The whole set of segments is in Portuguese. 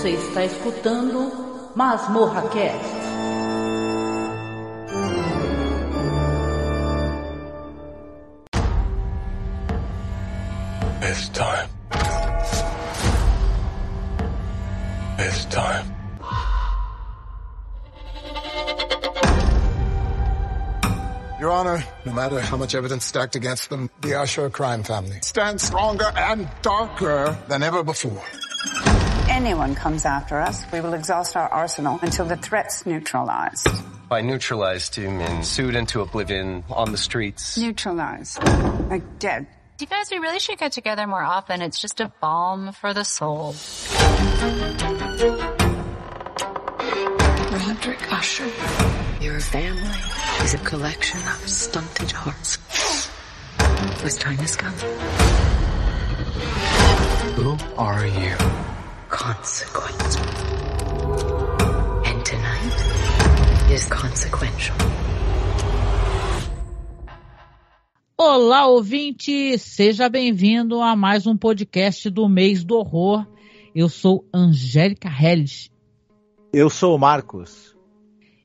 Você está escutando Masmorra Cast. It's time. It's time. Your Honor, no matter how much evidence stacked against them, the Usher crime family stands stronger and darker than ever before. Anyone comes after us, we will exhaust our arsenal until the threat's neutralized. By neutralized, you mean sued into oblivion on the streets? Neutralized. Like dead. You guys, we really should get together more often. It's just a balm for the soul. Roderick Usher, your family is a collection of stunted hearts whose time has come. Who are you? Consequence. And tonight is consequential. Olá, ouvinte! Seja bem-vindo a mais um podcast do Mês do Horror. Eu sou Angélica Helles. Eu sou o Marcos.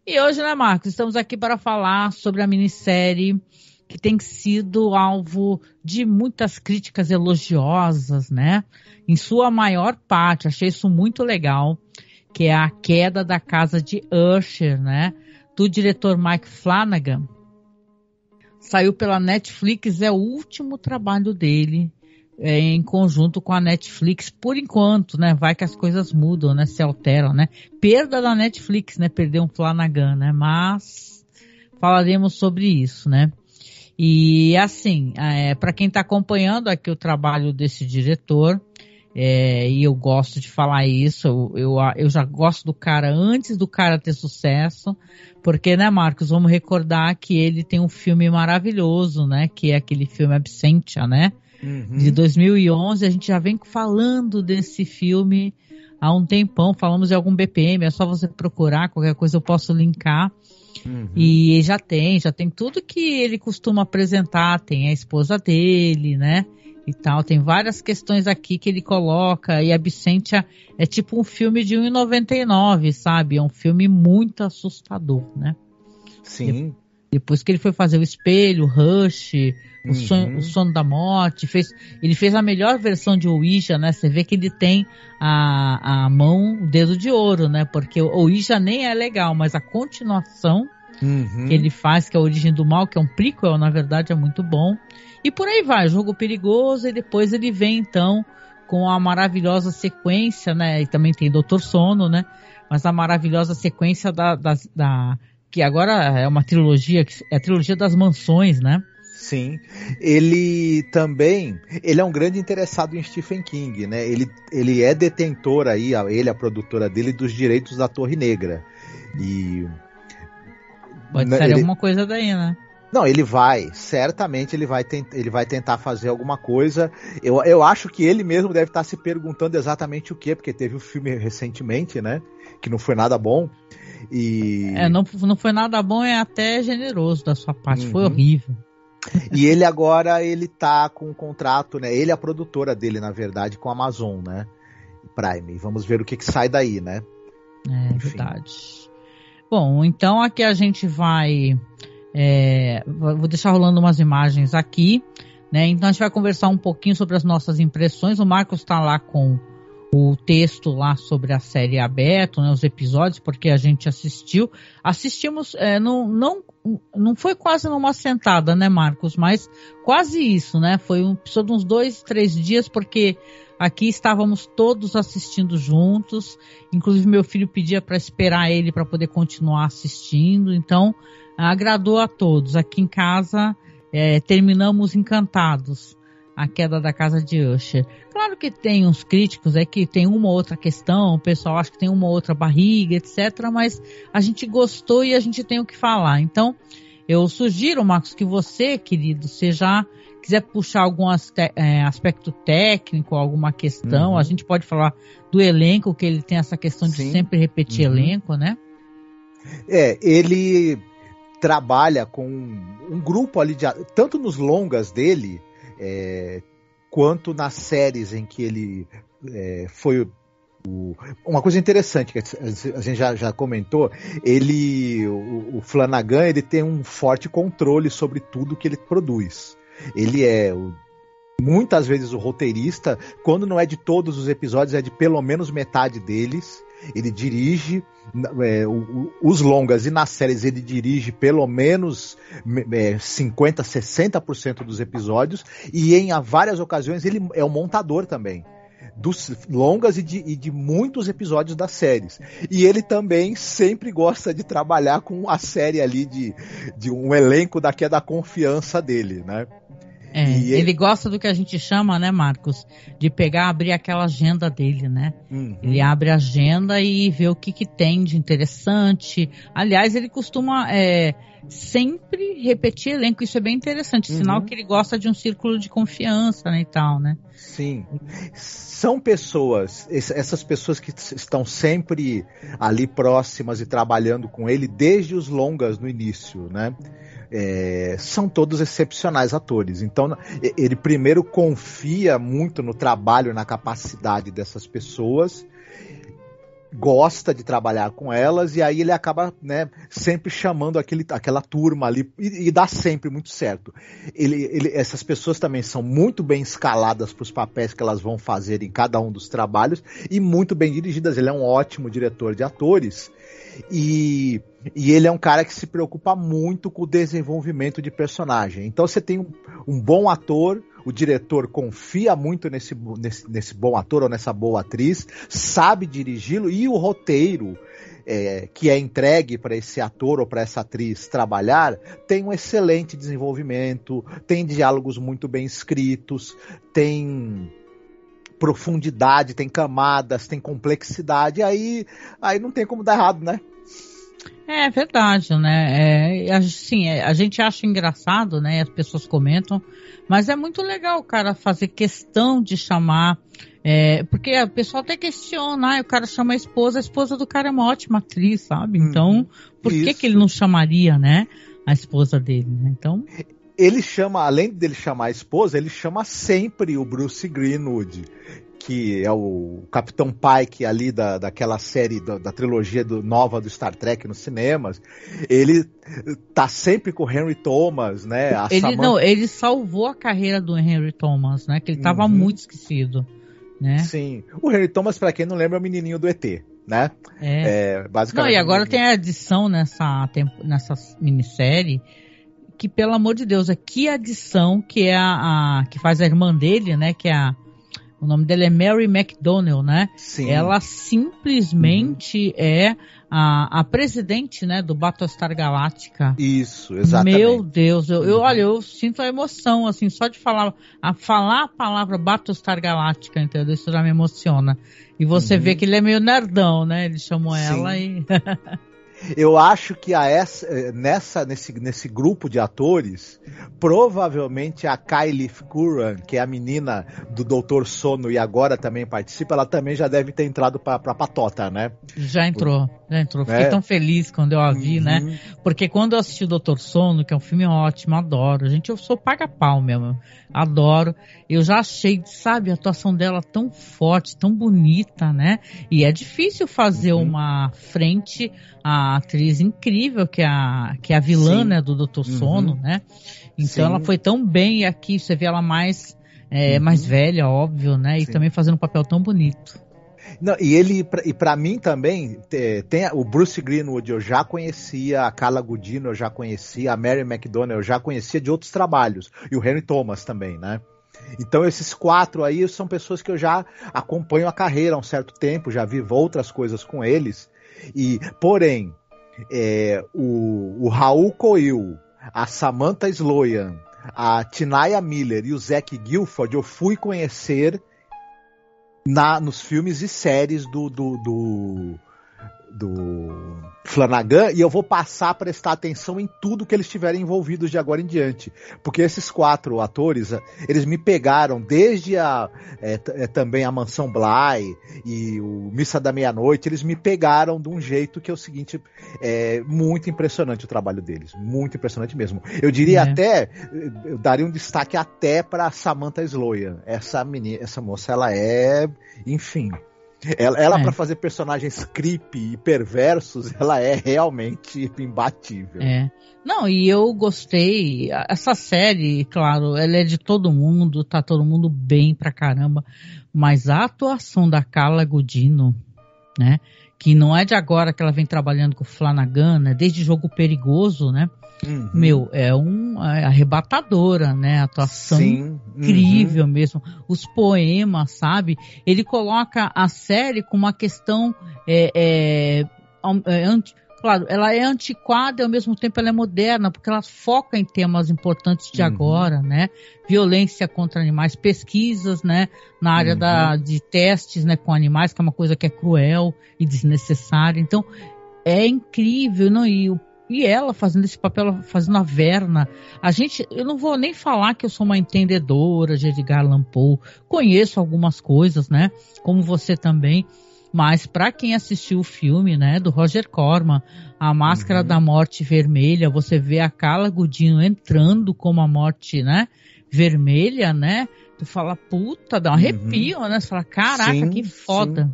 E hoje, né, Marcos, estamos aqui para falar sobre a minissérie que tem sido alvo de muitas críticas elogiosas, né? Em sua maior parte, achei isso muito legal, que é A Queda da Casa de Usher, né? Do diretor Mike Flanagan. Saiu pela Netflix, é o último trabalho dele em conjunto com a Netflix, por enquanto, né? Vai que as coisas mudam, né? Se alteram, né? Perda da Netflix, né? Perdeu um Flanagan, né? Mas falaremos sobre isso, né? E assim, para quem está acompanhando aqui o trabalho desse diretor, e eu gosto de falar isso, eu já gosto do cara antes do cara ter sucesso, porque, né, Marcos, vamos recordar que ele tem um filme maravilhoso, né, que é aquele filme Absentia, né, de 2011, a gente já vem falando desse filme há um tempão, falamos em algum BPM, é só você procurar, qualquer coisa eu posso linkar. E já tem tudo que ele costuma apresentar, tem a esposa dele, né, e tal, tem várias questões aqui que ele coloca, e Absentia é tipo um filme de 1,99, sabe, é um filme muito assustador, né. Sim. Depois que ele foi fazer o Espelho, Rush, o Sono da Morte, ele fez a melhor versão de Ouija, né? Você vê que ele tem a mão, o dedo de ouro, né? Porque o Ouija nem é legal, mas a continuação que ele faz, que é a Origem do Mal, que é um prequel, na verdade, é muito bom. E por aí vai, Jogo Perigoso, e depois ele vem, então, com a maravilhosa sequência, né? E também tem Doutor Sono, né? Mas a maravilhosa sequência que agora é uma trilogia, é a trilogia das mansões, né? Sim, ele é um grande interessado em Stephen King, né? Ele é detentor aí, a produtora dele, dos direitos da Torre Negra. E pode ser alguma coisa daí, né? Não, certamente ele vai tentar fazer alguma coisa. Eu acho que ele mesmo deve estar se perguntando exatamente o quê, porque teve um filme recentemente, né? Que não foi nada bom. E não foi nada bom, é até generoso da sua parte, foi horrível. E ele agora, ele tá com um contrato, né? Ele é a produtora dele, na verdade, com a Amazon, né? Prime. Vamos ver o que sai daí, né? Verdade. Bom, então aqui a gente vai... vou deixar rolando umas imagens aqui, né? Então a gente vai conversar um pouquinho sobre as nossas impressões. O Marcos tá lá com o texto lá sobre a série aberto, né, os episódios, porque a gente assistimos, não foi quase numa sentada, né, Marcos, mas quase isso, né, precisou de uns 2-3 dias, porque aqui estávamos todos assistindo juntos, inclusive meu filho pedia para esperar ele para poder continuar assistindo, então agradou a todos. Aqui em casa terminamos encantados. A Queda da Casa de Usher. Claro que tem uns críticos que tem uma ou outra questão, o pessoal acha que tem uma ou outra barriga, etc. Mas a gente gostou e a gente tem o que falar. Então, eu sugiro, Marcos, que você, querido, se já quiser puxar algum aspecto técnico, alguma questão, a gente pode falar do elenco, que ele tem essa questão de sempre repetir elenco, né? Ele trabalha com um grupo ali, tanto nos longas dele, quanto nas séries em que ele foi Uma coisa interessante que a gente já comentou, o Flanagan, ele tem um forte controle sobre tudo que ele produz. Ele é muitas vezes o roteirista, quando não é de todos os episódios, é de pelo menos metade deles. Ele dirige os longas, e nas séries ele dirige pelo menos 50%, 60% dos episódios, e em várias ocasiões ele é o montador também dos longas e de muitos episódios das séries. E ele também sempre gosta de trabalhar com a série ali de um elenco que é da confiança dele, né? Ele gosta do que a gente chama, né, Marcos, de abrir aquela agenda dele, né? Ele abre a agenda e vê o que tem de interessante. Aliás, ele costuma sempre repetir elenco, isso é bem interessante, sinal que ele gosta de um círculo de confiança, né, e tal, né? Sim, são pessoas, essas pessoas que estão sempre ali próximas e trabalhando com ele desde os longas no início, né? São todos excepcionais atores. Então ele primeiro confia muito no trabalho, na capacidade dessas pessoas, gosta de trabalhar com elas, e aí ele acaba, né, sempre chamando aquela turma ali, e dá sempre muito certo. Essas pessoas também são muito bem escaladas para os papéis que elas vão fazer em cada um dos trabalhos, e muito bem dirigidas. Ele é um ótimo diretor de atores, e ele é um cara que se preocupa muito com o desenvolvimento de personagem. Então você tem um bom ator, o diretor confia muito nesse bom ator ou nessa boa atriz, sabe dirigi-lo, e o roteiro que é entregue para esse ator ou para essa atriz trabalhar tem um excelente desenvolvimento, tem diálogos muito bem escritos, tem profundidade, tem camadas, tem complexidade, aí não tem como dar errado, né? É verdade, né? Assim, a gente acha engraçado, né? As pessoas comentam, mas é muito legal o cara fazer questão de chamar, porque o pessoal até questiona, o cara chama a esposa do cara é uma ótima atriz, sabe? Então, por que ele não chamaria, né? A esposa dele, né? Então... Ele chama, além dele chamar a esposa, ele chama sempre o Bruce Greenwood, que é o Capitão Pike ali daquela série, da trilogia nova do Star Trek nos cinemas. Ele tá sempre com o Henry Thomas, né? Ele salvou a carreira do Henry Thomas, né? Que ele tava muito esquecido, né? Sim. O Henry Thomas, pra quem não lembra, é o menininho do ET, né? Basicamente. Não, e agora tem a edição nessa minissérie, que, pelo amor de Deus, que adição, que é que faz a irmã dele, né? Que é o nome dela é Mary McDonnell, né? Sim. Ela simplesmente é a presidente, né, do Battlestar Galactica. Isso, exatamente. Meu Deus, olha, eu sinto a emoção, assim, só de falar a palavra Battlestar Galactica, entendeu? Isso já me emociona. E você vê que ele é meio nerdão, né? Ele chamou ela e... Eu acho que nesse grupo de atores, provavelmente a Kylie Curran, que é a menina do Doutor Sono e agora também participa, ela também já deve ter entrado pra patota, né? Já entrou. Fiquei tão feliz quando eu a vi, né? Porque quando eu assisti o Doutor Sono, que é um filme ótimo, adoro. Gente, eu sou paga-pau mesmo. Adoro. Eu já achei, sabe, a atuação dela tão forte, tão bonita, né? E é difícil fazer uma frente à atriz incrível, que é a vilã, né, do Doutor Sono, né? Então ela foi tão bem, e aqui você vê ela mais velha, óbvio, né? E também fazendo um papel tão bonito. Não, e pra mim também, tem o Bruce Greenwood, eu já conhecia, a Carla Gugino eu já conhecia, a Mary McDonnell eu já conhecia de outros trabalhos, e o Henry Thomas também, né? Então esses 4 aí são pessoas que eu já acompanho a carreira há um certo tempo, já vi outras coisas com eles, porém, o Raul Coil, a Samantha Sloyan, a Tinaya Miller e o Zac Gilford eu fui conhecer nos filmes e séries do Flanagan, e eu vou passar a prestar atenção em tudo que eles estiverem envolvidos de agora em diante, porque esses 4 atores, eles me pegaram desde também a Mansão Bly e o Missa da Meia-Noite, eles me pegaram de um jeito que é o seguinte, muito impressionante o trabalho deles, muito impressionante mesmo. Eu diria até, eu daria um destaque até para Samantha Sloyan, essa moça, ela é, enfim... Ela para fazer personagens creepy e perversos, ela é realmente imbatível. Não, e eu gostei. Essa série, claro, ela é de todo mundo, tá todo mundo bem pra caramba. Mas a atuação da Carla Gugino, né? Que não é de agora que ela vem trabalhando com o Flanagan, né? Desde Jogo Perigoso, né? Meu, é arrebatadora, né? A atuação incrível mesmo. Os poemas, sabe? Ele coloca a série com uma questão claro, ela é antiquada e ao mesmo tempo ela é moderna, porque ela foca em temas importantes de agora, né? Violência contra animais, pesquisas, né? Na área de testes, né? Com animais, que é uma coisa que é cruel e desnecessária. Então, é incrível, não? E ela fazendo esse papel, fazendo a Verna. Eu não vou nem falar que eu sou uma entendedora de Edgar Allan Poe. Conheço algumas coisas, né? Como você também. Mas para quem assistiu o filme, né, do Roger Corman, A Máscara da Morte Vermelha, você vê a Carla Gugino entrando como a Morte, né, vermelha, né? Tu fala, puta, dá um arrepio, né? Você fala, caraca, que foda.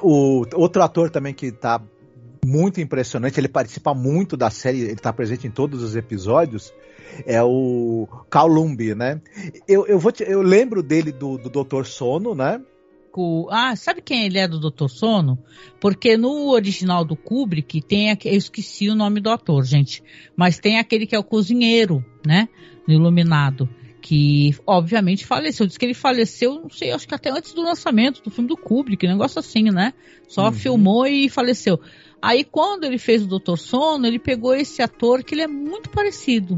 O outro ator também que tá muito impressionante, ele participa muito da série, ele tá presente em todos os episódios, é o Carl Lumbly, né? Eu lembro dele do Dr. Sono, né? Sabe quem ele é do Dr. Sono? Porque no original do Kubrick tem eu esqueci o nome do ator, gente, mas tem aquele que é o cozinheiro, né? No Iluminado, que obviamente faleceu. Diz que ele faleceu, não sei, acho que até antes do lançamento do filme do Kubrick, um negócio assim, né? Só filmou e faleceu. Aí quando ele fez o Dr. Sono, ele pegou esse ator que ele é muito parecido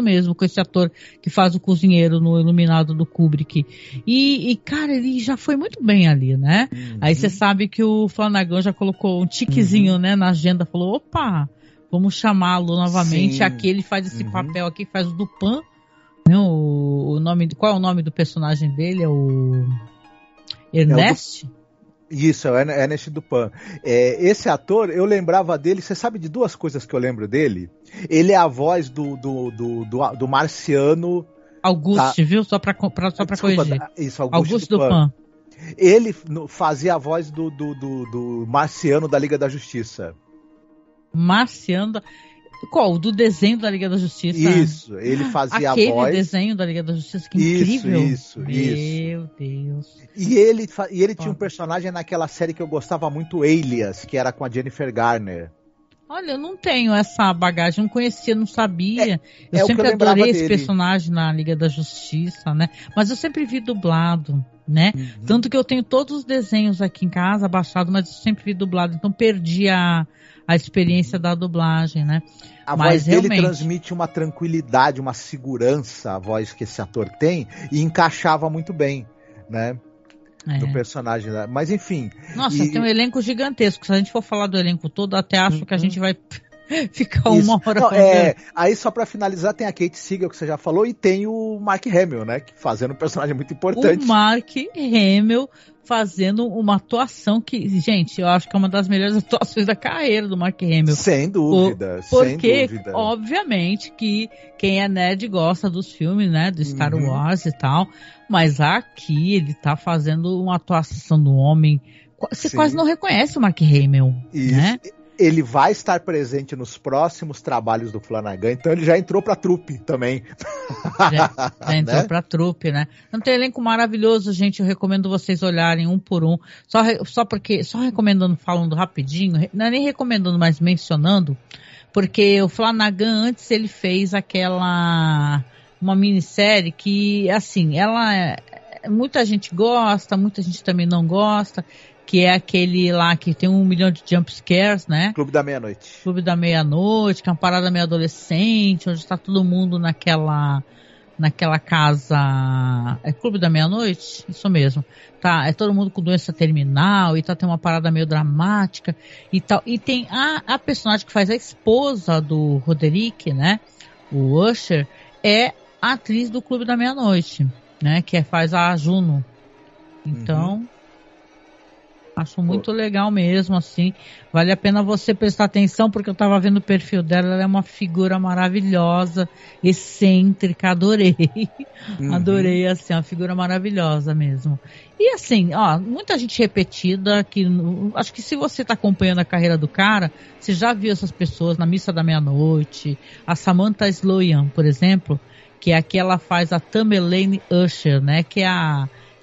mesmo com esse ator que faz o cozinheiro no Iluminado do Kubrick. E cara, ele já foi muito bem ali, né? Aí você sabe que o Flanagan já colocou um tiquezinho, né, na agenda, falou, opa, vamos chamá-lo novamente. Aqui ele faz esse papel aqui, faz o Dupin, né? Qual é o nome do personagem dele? É o Ernest? Isso, é o Ernest Dupin. Esse ator, eu lembrava dele, você sabe de duas coisas que eu lembro dele? Ele é a voz do marciano... Auguste, viu? Só pra corrigir. Isso, Auguste Dupin. Ele fazia a voz do marciano da Liga da Justiça. Marciano... Qual? Do desenho da Liga da Justiça? Isso, ele fazia a voz. Aquele desenho da Liga da Justiça, que incrível. Isso. Meu Deus. E ele tinha um personagem naquela série que eu gostava muito, Alias, que era com a Jennifer Garner. Olha, eu não tenho essa bagagem, não conhecia, não sabia. Eu sempre adorei esse personagem na Liga da Justiça, né? Mas eu sempre vi dublado, né? Tanto que eu tenho todos os desenhos aqui em casa baixados, mas eu sempre vi dublado, então perdi a experiência da dublagem, né? A voz dele transmite uma tranquilidade, uma segurança, a voz que esse ator tem, e encaixava muito bem, né? Do personagem. Mas enfim... Nossa, tem um elenco gigantesco. Se a gente for falar do elenco todo, até acho que a gente vai ficar uma hora... Não, aí só pra finalizar, tem a Kate Siegel, que você já falou, e tem o Mark Hamill, né? Fazendo um personagem muito importante. O Mark Hamill fazendo uma atuação que, gente, eu acho que é uma das melhores atuações da carreira do Mark Hamill. Sem dúvida, porque, obviamente, que quem é nerd gosta dos filmes, né, do Star Wars e tal, mas aqui ele tá fazendo uma atuação do homem, você quase não reconhece o Mark Hamill, né? Ele vai estar presente nos próximos trabalhos do Flanagan, então ele já entrou pra trupe também. Já entrou pra trupe, né? Não tem elenco maravilhoso, gente, eu recomendo vocês olharem um por um, só recomendando, falando rapidinho, não é nem recomendando, mas mencionando, porque o Flanagan antes ele fez uma minissérie que, assim, muita gente gosta, muita gente também não gosta, que é aquele lá que tem 1 milhão de jump scares, né? Clube da Meia-Noite. Clube da Meia-Noite, que é uma parada meio adolescente, onde está todo mundo naquela casa... É Clube da Meia-Noite? Isso mesmo. Tá, é todo mundo com doença terminal e tal, tem uma parada meio dramática e tal. E tem a personagem que faz a esposa do Roderick, né? O Usher, é a atriz do Clube da Meia-Noite, né? Que faz a Juno. Então... Acho muito legal mesmo, assim. Vale a pena você prestar atenção, porque eu tava vendo o perfil dela, ela é uma figura maravilhosa, excêntrica, adorei. Adorei, assim, uma figura maravilhosa mesmo. E assim, ó, muita gente repetida, que acho que se você tá acompanhando a carreira do cara, você já viu essas pessoas na Missa da Meia-Noite, a Samantha Sloyan, por exemplo, que é a que ela faz a Tamerlane Usher, né, que é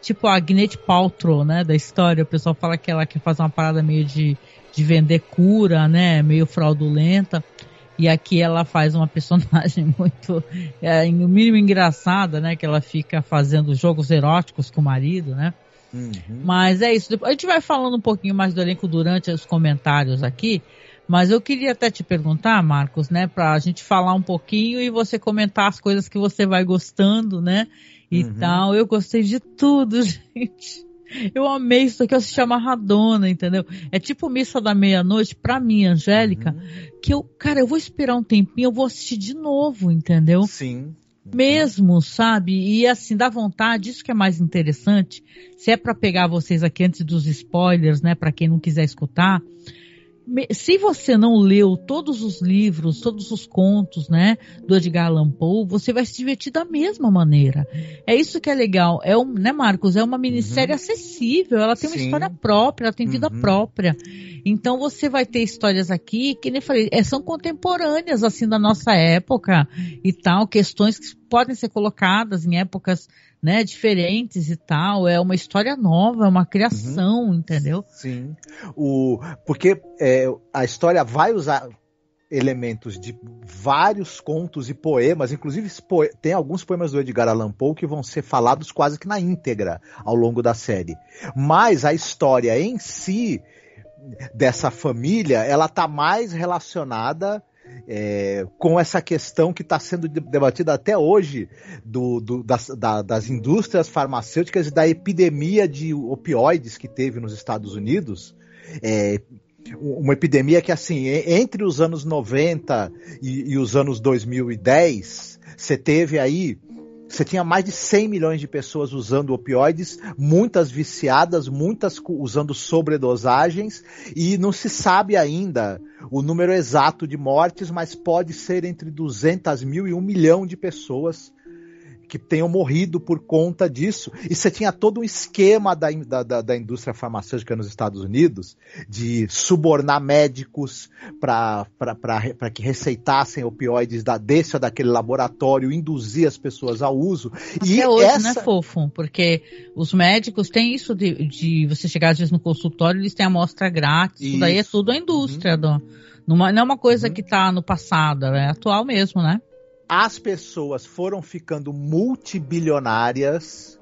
tipo a Gwyneth Paltrow, né, da história. O pessoal fala que ela quer fazer uma parada meio de vender cura, né, meio fraudulenta. E aqui ela faz uma personagem muito, no mínimo engraçada, né, que ela fica fazendo jogos eróticos com o marido, né. Mas é isso. A gente vai falando um pouquinho mais do elenco durante os comentários aqui. Mas eu queria até te perguntar, Marcos, né, pra gente falar um pouquinho e você comentar as coisas que você vai gostando, né, e tal. Eu gostei de tudo, gente. Eu amei isso aqui, eu assisti a Maradona, entendeu? É tipo Missa da Meia-Noite, pra mim, Angélica, que eu vou esperar um tempinho, eu vou assistir de novo, entendeu? Sim. Mesmo, sabe? E assim, dá vontade, isso que é mais interessante, se é pra pegar vocês aqui antes dos spoilers, né, pra quem não quiser escutar, se você não leu todos os livros, todos os contos, né, do Edgar Allan Poe, você vai se divertir da mesma maneira. É isso que é legal. Né, Marcos? É uma minissérie acessível, ela tem uma história própria, ela tem vida própria. Então você vai ter histórias aqui, que nem falei, são contemporâneas, assim, da nossa época e tal, questões que podem ser colocadas em épocas, né, diferentes e tal. É uma história nova, é uma criação, entendeu? Sim. Porque a história vai usar elementos de vários contos e poemas, inclusive tem alguns poemas do Edgar Allan Poe que vão ser falados quase que na íntegra ao longo da série. Mas a história em si dessa família, ela tá mais relacionada com essa questão que está sendo debatida até hoje das indústrias farmacêuticas e da epidemia de opioides que teve nos Estados Unidos. Uma epidemia que, assim, entre os anos 90 e os anos 2010, você tinha mais de 100 milhões de pessoas usando opioides, muitas viciadas, muitas usando sobredosagens, e não se sabe ainda o número exato de mortes, mas pode ser entre 200 mil e 1 milhão de pessoas que tenham morrido por conta disso. E você tinha todo um esquema da indústria farmacêutica nos Estados Unidos de subornar médicos para que receitassem opioides desse ou daquele laboratório, induzir as pessoas ao uso. Até hoje, né, fofo? Porque os médicos têm isso de você chegar às vezes no consultório, eles têm amostra grátis, isso daí é tudo a indústria. Não é uma coisa que está no passado, é atual mesmo, né? As pessoas foram ficando multibilionárias,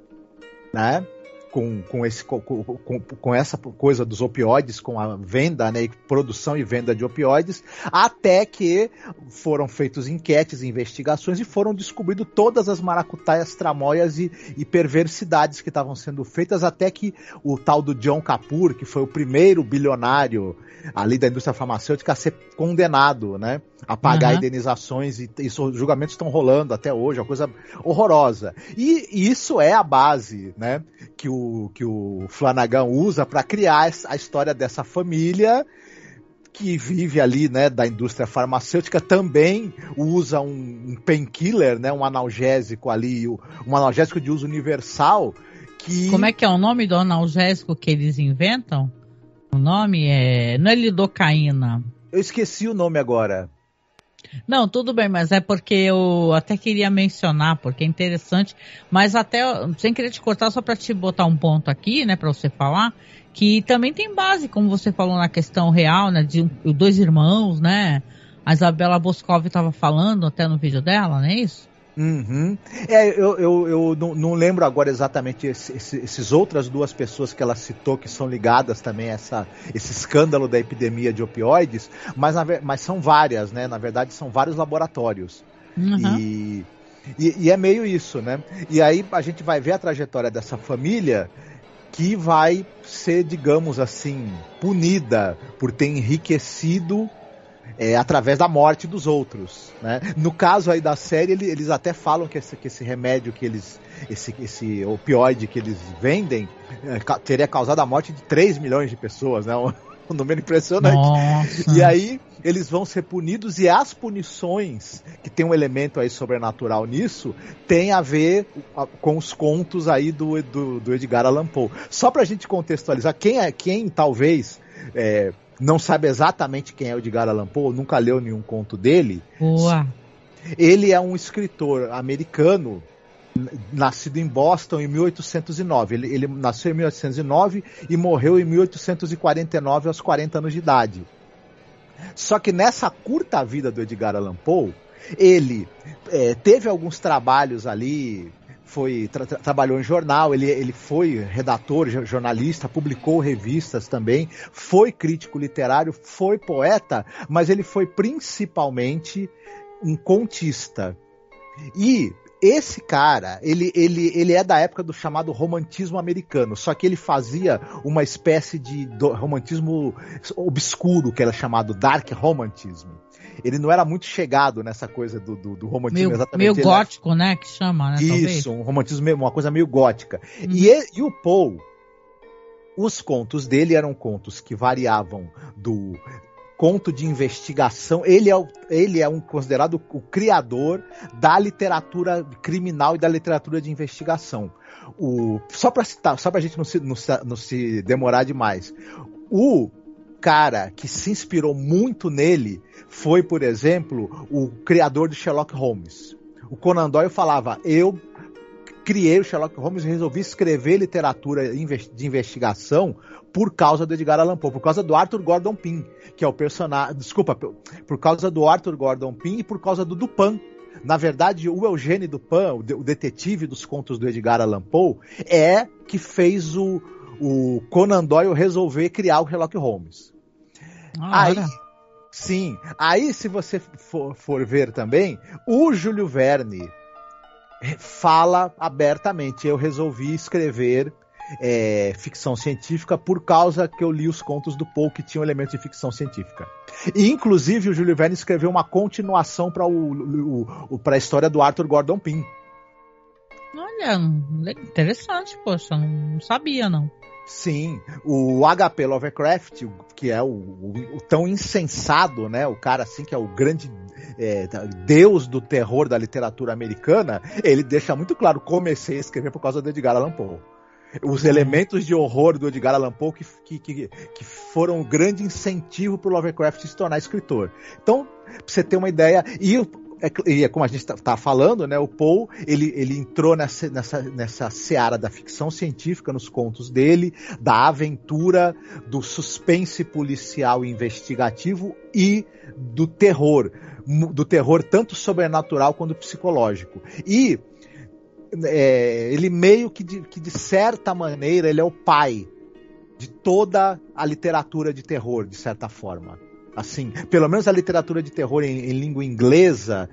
né, com essa coisa dos opioides, com a venda, né, produção e venda de opioides, até que foram feitos enquetes e investigações e foram descobridas todas as maracutaias, tramóias e perversidades que estavam sendo feitas, até que o tal do John Kapoor, que foi o primeiro bilionário ali da indústria farmacêutica, a ser condenado, né, a pagar indenizações, e os julgamentos estão rolando até hoje, uma coisa horrorosa. E isso é a base, né, que o Flanagan usa para criar a história dessa família que vive ali, né, da indústria farmacêutica. Também usa um painkiller, né, um analgésico ali, um analgésico de uso universal. Como é que é o nome do analgésico que eles inventam? O nome não é lidocaína. Eu esqueci o nome agora. Não, tudo bem, mas é porque eu até queria mencionar, porque é interessante, mas até, sem querer te cortar, só para te botar um ponto aqui, né, para você falar, que também tem base, como você falou na questão real, né, de dois irmãos, né, a Isabela Boscov estava falando até no vídeo dela, não é isso? Eu não lembro agora exatamente esses outras duas pessoas que ela citou que são ligadas também a esse escândalo da epidemia de opioides, mas são várias, né? Na verdade são vários laboratórios. E é meio isso, né? E aí a gente vai ver a trajetória dessa família que vai ser, digamos assim, punida por ter enriquecido através da morte dos outros, né? No caso aí da série, eles até falam que esse remédio que eles... Esse opioide que eles vendem teria causado a morte de 3 milhões de pessoas, né? Um número impressionante. Nossa. E aí eles vão ser punidos, e as punições, que tem um elemento aí sobrenatural nisso, tem a ver com os contos aí do Edgar Allan Poe. Só pra gente contextualizar, quem talvez não sabe exatamente quem é o Edgar Allan Poe, nunca leu nenhum conto dele. Boa. Ele é um escritor americano, nascido em Boston em 1809. Ele nasceu em 1809 e morreu em 1849 aos 40 anos de idade. Só que nessa curta vida do Edgar Allan Poe, ele teve alguns trabalhos ali, trabalhou em jornal, ele foi redator, jornalista, publicou revistas também, foi crítico literário, foi poeta, mas ele foi principalmente um contista. E esse cara, ele é da época do chamado romantismo americano, só que ele fazia uma espécie de romantismo obscuro, que era chamado dark romantism. Ele não era muito chegado nessa coisa do romantismo exatamente. Meio gótico, né, que chama, né? Isso, um romantismo, uma coisa meio gótica. E o Poe, os contos dele eram contos que variavam do conto de investigação. Ele é considerado o criador da literatura criminal e da literatura de investigação. Só para citar, só para a gente não se demorar demais, o cara que se inspirou muito nele foi, por exemplo, o criador de Sherlock Holmes. O Conan Doyle falava: eu criei o Sherlock Holmes e resolvi escrever literatura de investigação por causa do Edgar Allan Poe, por causa do Arthur Gordon Pym, que é o personagem... Desculpa, por causa do Arthur Gordon Pym e por causa do Dupin. Na verdade, o Eugène Dupin, o detetive dos contos do Edgar Allan Poe, que fez o Conan Doyle resolver criar o Sherlock Holmes. Aí se você for ver também, o Júlio Verne fala abertamente: eu resolvi escrever ficção científica por causa que eu li os contos do Poe que tinham elementos de ficção científica. E inclusive o Júlio Verne escreveu uma continuação para a história do Arthur Gordon Pym. Olha, interessante, poxa, não sabia não. Sim, o H.P. Lovecraft, que é o tão insensado, né, o cara assim que é o grande deus do terror da literatura americana, ele deixa muito claro: comecei a escrever por causa do Edgar Allan Poe. Os elementos de horror do Edgar Allan Poe que foram um grande incentivo para o Lovecraft se tornar escritor. Então, pra você ter uma ideia, e como a gente está falando, né, o Poe, ele entrou nessa seara da ficção científica nos contos dele, da aventura, do suspense policial e investigativo e do terror tanto sobrenatural quanto psicológico. E ele meio que de certa maneira, ele é o pai de toda a literatura de terror, de certa forma. Assim, pelo menos a literatura de terror em língua inglesa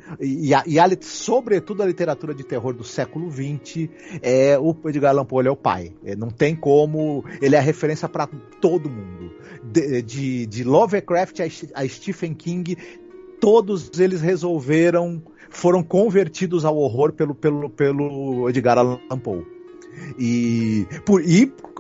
sobretudo a literatura de terror do século XX, o Edgar Allan Poe é o pai. Não tem como, ele é a referência para todo mundo. De Lovecraft a Stephen King, todos eles foram convertidos ao horror pelo Edgar Allan Poe. E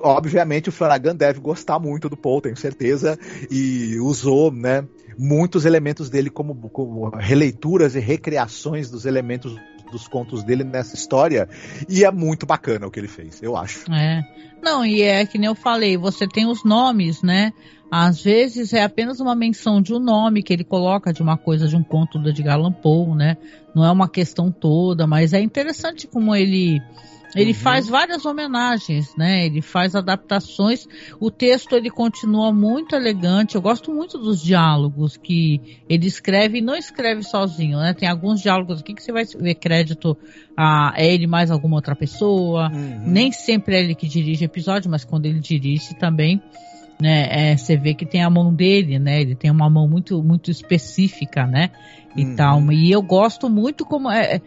obviamente o Flanagan deve gostar muito do Poe, tenho certeza, e usou, né, muitos elementos dele como releituras e recriações dos elementos dos contos dele nessa história, e é muito bacana o que ele fez, eu acho. Não, e é que nem eu falei, você tem os nomes, né? Às vezes é apenas uma menção de um nome que ele coloca de uma coisa, de um conto do Edgar Allan Poe, né? Não é uma questão toda, mas é interessante como ele faz várias homenagens, né? Ele faz adaptações. O texto, ele continua muito elegante. Eu gosto muito dos diálogos que ele escreve, e não escreve sozinho, né? Tem alguns diálogos aqui que você vai ver crédito a ele mais alguma outra pessoa. Nem sempre é ele que dirige o episódio, mas quando ele dirige também, né? Você vê que tem a mão dele, né? Ele tem uma mão muito, muito específica, né? E tal. E eu gosto muito como é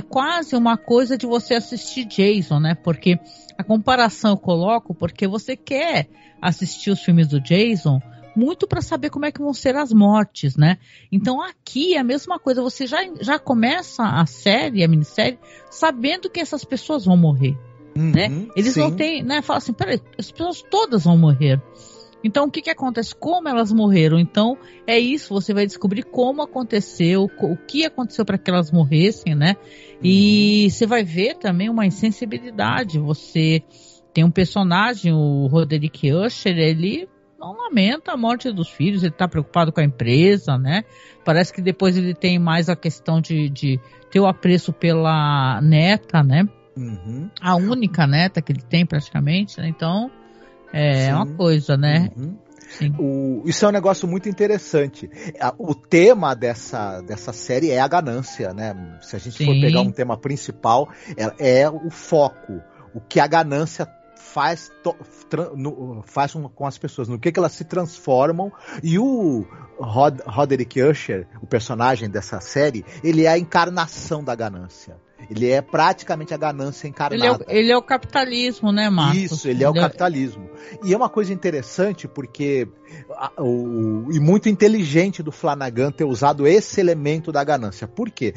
quase uma coisa de você assistir Jason, né? Porque a comparação eu coloco porque você quer assistir os filmes do Jason muito para saber como é que vão ser as mortes, né? Então aqui é a mesma coisa, você já começa a minissérie, sabendo que essas pessoas vão morrer, né? Eles não têm, né? Fala assim, peraí, as pessoas todas vão morrer. Então, o que acontece? Como elas morreram? Então, é isso, você vai descobrir como aconteceu, o que aconteceu para que elas morressem, né? E você vai ver também uma insensibilidade. Você tem um personagem, o Roderick Usher, ele não lamenta a morte dos filhos, ele tá preocupado com a empresa, né? Parece que depois ele tem mais a questão de ter o apreço pela neta, né? A única neta que ele tem praticamente, né? Então... é uma coisa, né? Isso é um negócio muito interessante. O tema dessa série é a ganância, né? Se a gente for pegar um tema principal, é o foco. O que a ganância faz com as pessoas, no que elas se transformam. E o Roderick Usher, o personagem dessa série, ele é a encarnação da ganância. Ele é praticamente a ganância encarnada. Ele é o capitalismo, né, Marcos? Isso, ele é o capitalismo. E é uma coisa interessante porque e muito inteligente do Flanagan ter usado esse elemento da ganância. Por quê?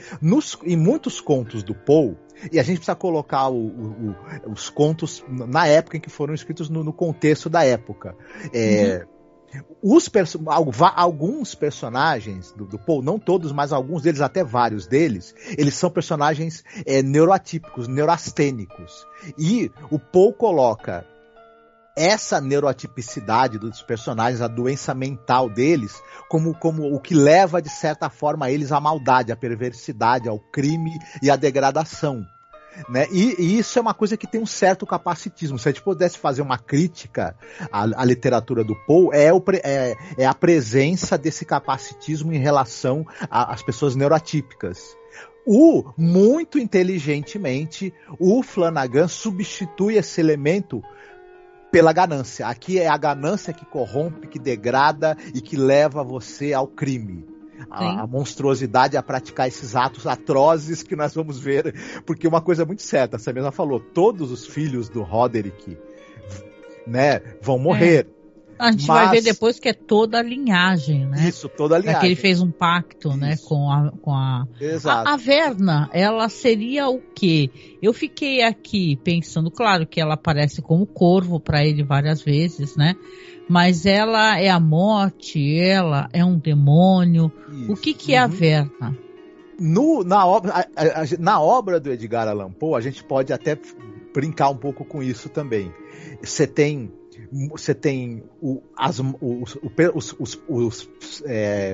Em muitos contos do Poe, e a gente precisa colocar os contos na época em que foram escritos no contexto da época. Alguns personagens do Poe, não todos, mas alguns deles, até vários deles, eles são personagens neuroatípicos, neurastênicos. E o Poe coloca essa neuroatipicidade dos personagens, a doença mental deles, como o que leva, de certa forma, eles à maldade, à perversidade, ao crime e à degradação. Né? E isso é uma coisa que tem um certo capacitismo. Se a gente pudesse fazer uma crítica à literatura do Poe, é a presença desse capacitismo em relação às pessoas neuroatípicas. Muito inteligentemente, o Flanagan substitui esse elemento pela ganância. Aqui é a ganância que corrompe, que degrada e que leva você ao crime. A monstruosidade a praticar esses atos atrozes que nós vamos ver, porque uma coisa muito certa, você mesma falou, todos os filhos do Roderick, né, vão morrer. A gente vai ver depois que é toda a linhagem, né? Isso, toda a linhagem. Porque ele fez um pacto, né, com a... Exato. A Verna, ela seria o quê? Eu fiquei aqui pensando, claro que ela aparece como corvo para ele várias vezes, né? Mas ela é a morte, ela é um demônio. Isso. O que é a Verna? Na obra do Edgar Allan Poe, a gente pode até brincar um pouco com isso também. Você tem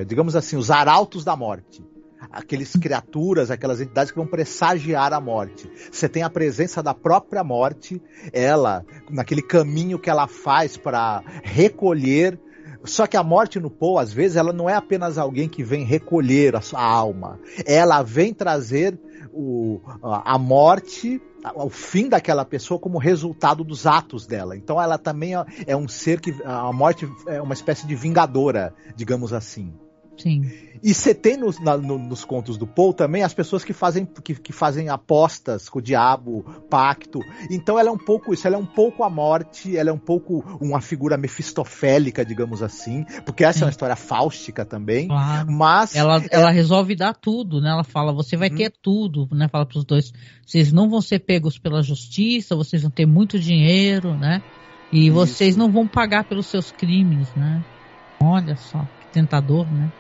digamos assim, os arautos da morte. Aquelas criaturas, aquelas entidades que vão pressagiar a morte. Você tem a presença da própria morte, ela, naquele caminho que ela faz para recolher. Só que a morte no Poe, às vezes, ela não é apenas alguém que vem recolher a sua alma. Ela vem trazer a morte, o fim daquela pessoa como resultado dos atos dela. Então ela também é um ser que... A morte é uma espécie de vingadora, digamos assim. Sim. E você tem nos contos do Poe também as pessoas que fazem apostas com o diabo, pacto. Então ela é um pouco isso, ela é um pouco a morte, ela é um pouco uma figura mefistofélica, digamos assim, porque essa é uma história fáustica também. Claro. Mas ela resolve dar tudo, né? Ela fala, você vai ter tudo, né? Fala para os dois, vocês não vão ser pegos pela justiça, vocês vão ter muito dinheiro, né? E vocês não vão pagar pelos seus crimes, né? Olha só, que tentador, né?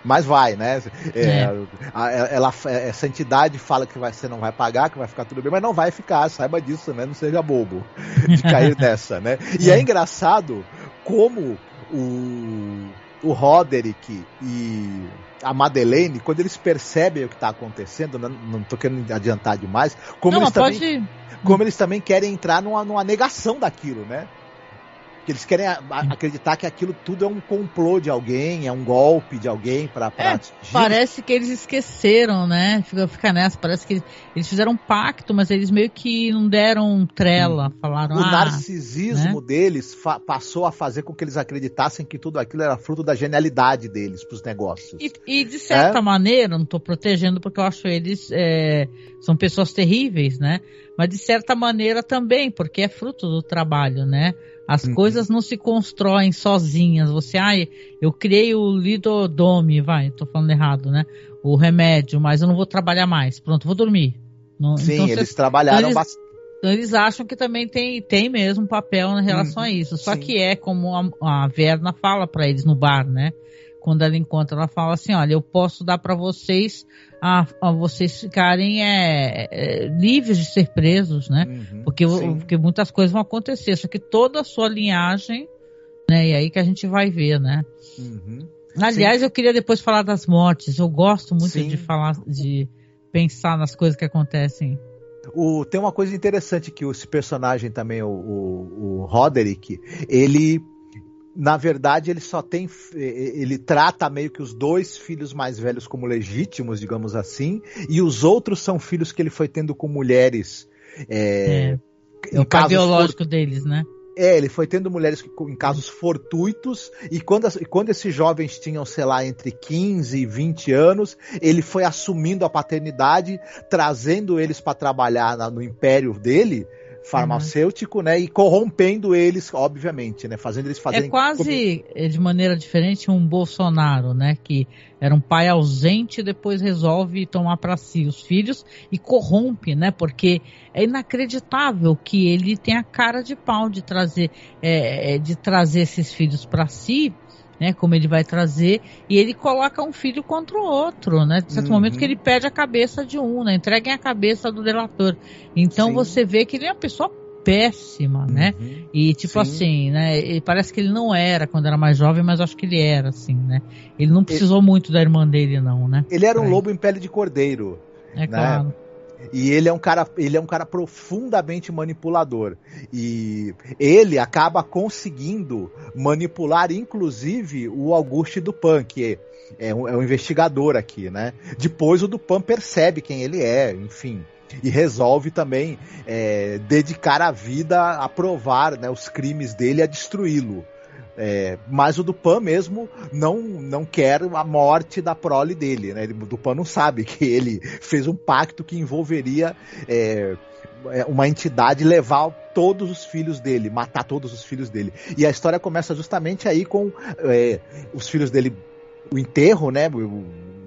Mas vai, né? Essa entidade fala que você não vai pagar, que vai ficar tudo bem, mas não vai ficar, saiba disso, né? Não seja bobo de cair nessa, né? E é engraçado como o Roderick e a Madeleine, quando eles percebem o que está acontecendo, não estou querendo adiantar demais, como eles também querem entrar numa negação daquilo, né? Que eles querem acreditar que aquilo tudo é um complô de alguém, é um golpe de alguém para atingir. Parece que eles esqueceram, né? Fica nessa, parece que eles fizeram um pacto, mas eles meio que não deram trela, falaram... O narcisismo deles passou a fazer com que eles acreditassem que tudo aquilo era fruto da genialidade deles para os negócios. E de certa maneira, não estou protegendo porque eu acho eles são pessoas terríveis, né? Mas de certa maneira também, porque é fruto do trabalho, né? As coisas não se constroem sozinhas. Você, eu criei o Lidodome, tô falando errado, né? O remédio, mas eu não vou trabalhar mais. Pronto, vou dormir. Sim, então, eles trabalharam bastante. Então eles acham que também tem mesmo um papel em relação a isso. Só que é como a Verna fala para eles no bar, né? Quando ela encontra, ela fala assim, olha, eu posso dar para vocês a vocês ficarem livres de ser presos, né? Porque muitas coisas vão acontecer, só que toda a sua linhagem, né? E aí que a gente vai ver, né? Aliás, eu queria depois falar das mortes. Eu gosto muito de falar, de pensar nas coisas que acontecem. Tem uma coisa interessante que esse personagem também, o Roderick, ele, na verdade, ele trata meio que os 2 filhos mais velhos como legítimos, digamos assim, e os outros são filhos que ele foi tendo com mulheres. É o pai biológico deles, né? Ele foi tendo mulheres em casos fortuitos, e quando esses jovens tinham, sei lá, entre 15 e 20 anos, ele foi assumindo a paternidade, trazendo eles para trabalhar no império dele, farmacêutico, né, e corrompendo eles, obviamente, né, fazendo eles fazerem... É quase, de maneira diferente, um Bolsonaro, né, que era um pai ausente e depois resolve tomar para si os filhos e corrompe, né, porque é inacreditável que ele tenha cara de pau de trazer esses filhos para si, né, como ele vai trazer, e ele coloca um filho contra o outro, né, de certo momento que ele perde a cabeça de um, né, entreguem a cabeça do delator. Então você vê que ele é uma pessoa péssima, né, e tipo assim, né, ele parece que ele não era quando era mais jovem, mas acho que ele era assim, né, ele não precisou muito da irmã dele não, né. Ele era um lobo em pele de cordeiro, né? Claro. E ele é um cara profundamente manipulador. E ele acaba conseguindo manipular, inclusive, o Auguste Dupin, que é um investigador aqui, né? Depois o Dupin percebe quem ele é, enfim. E resolve também dedicar a vida a provar, né, os crimes dele, a destruí-lo. Mas o Dupin mesmo não quer a morte da prole dele, né? O Dupin não sabe que ele fez um pacto que envolveria uma entidade levar todos os filhos dele, matar todos os filhos dele. E a história começa justamente aí com os filhos dele, o enterro, né? O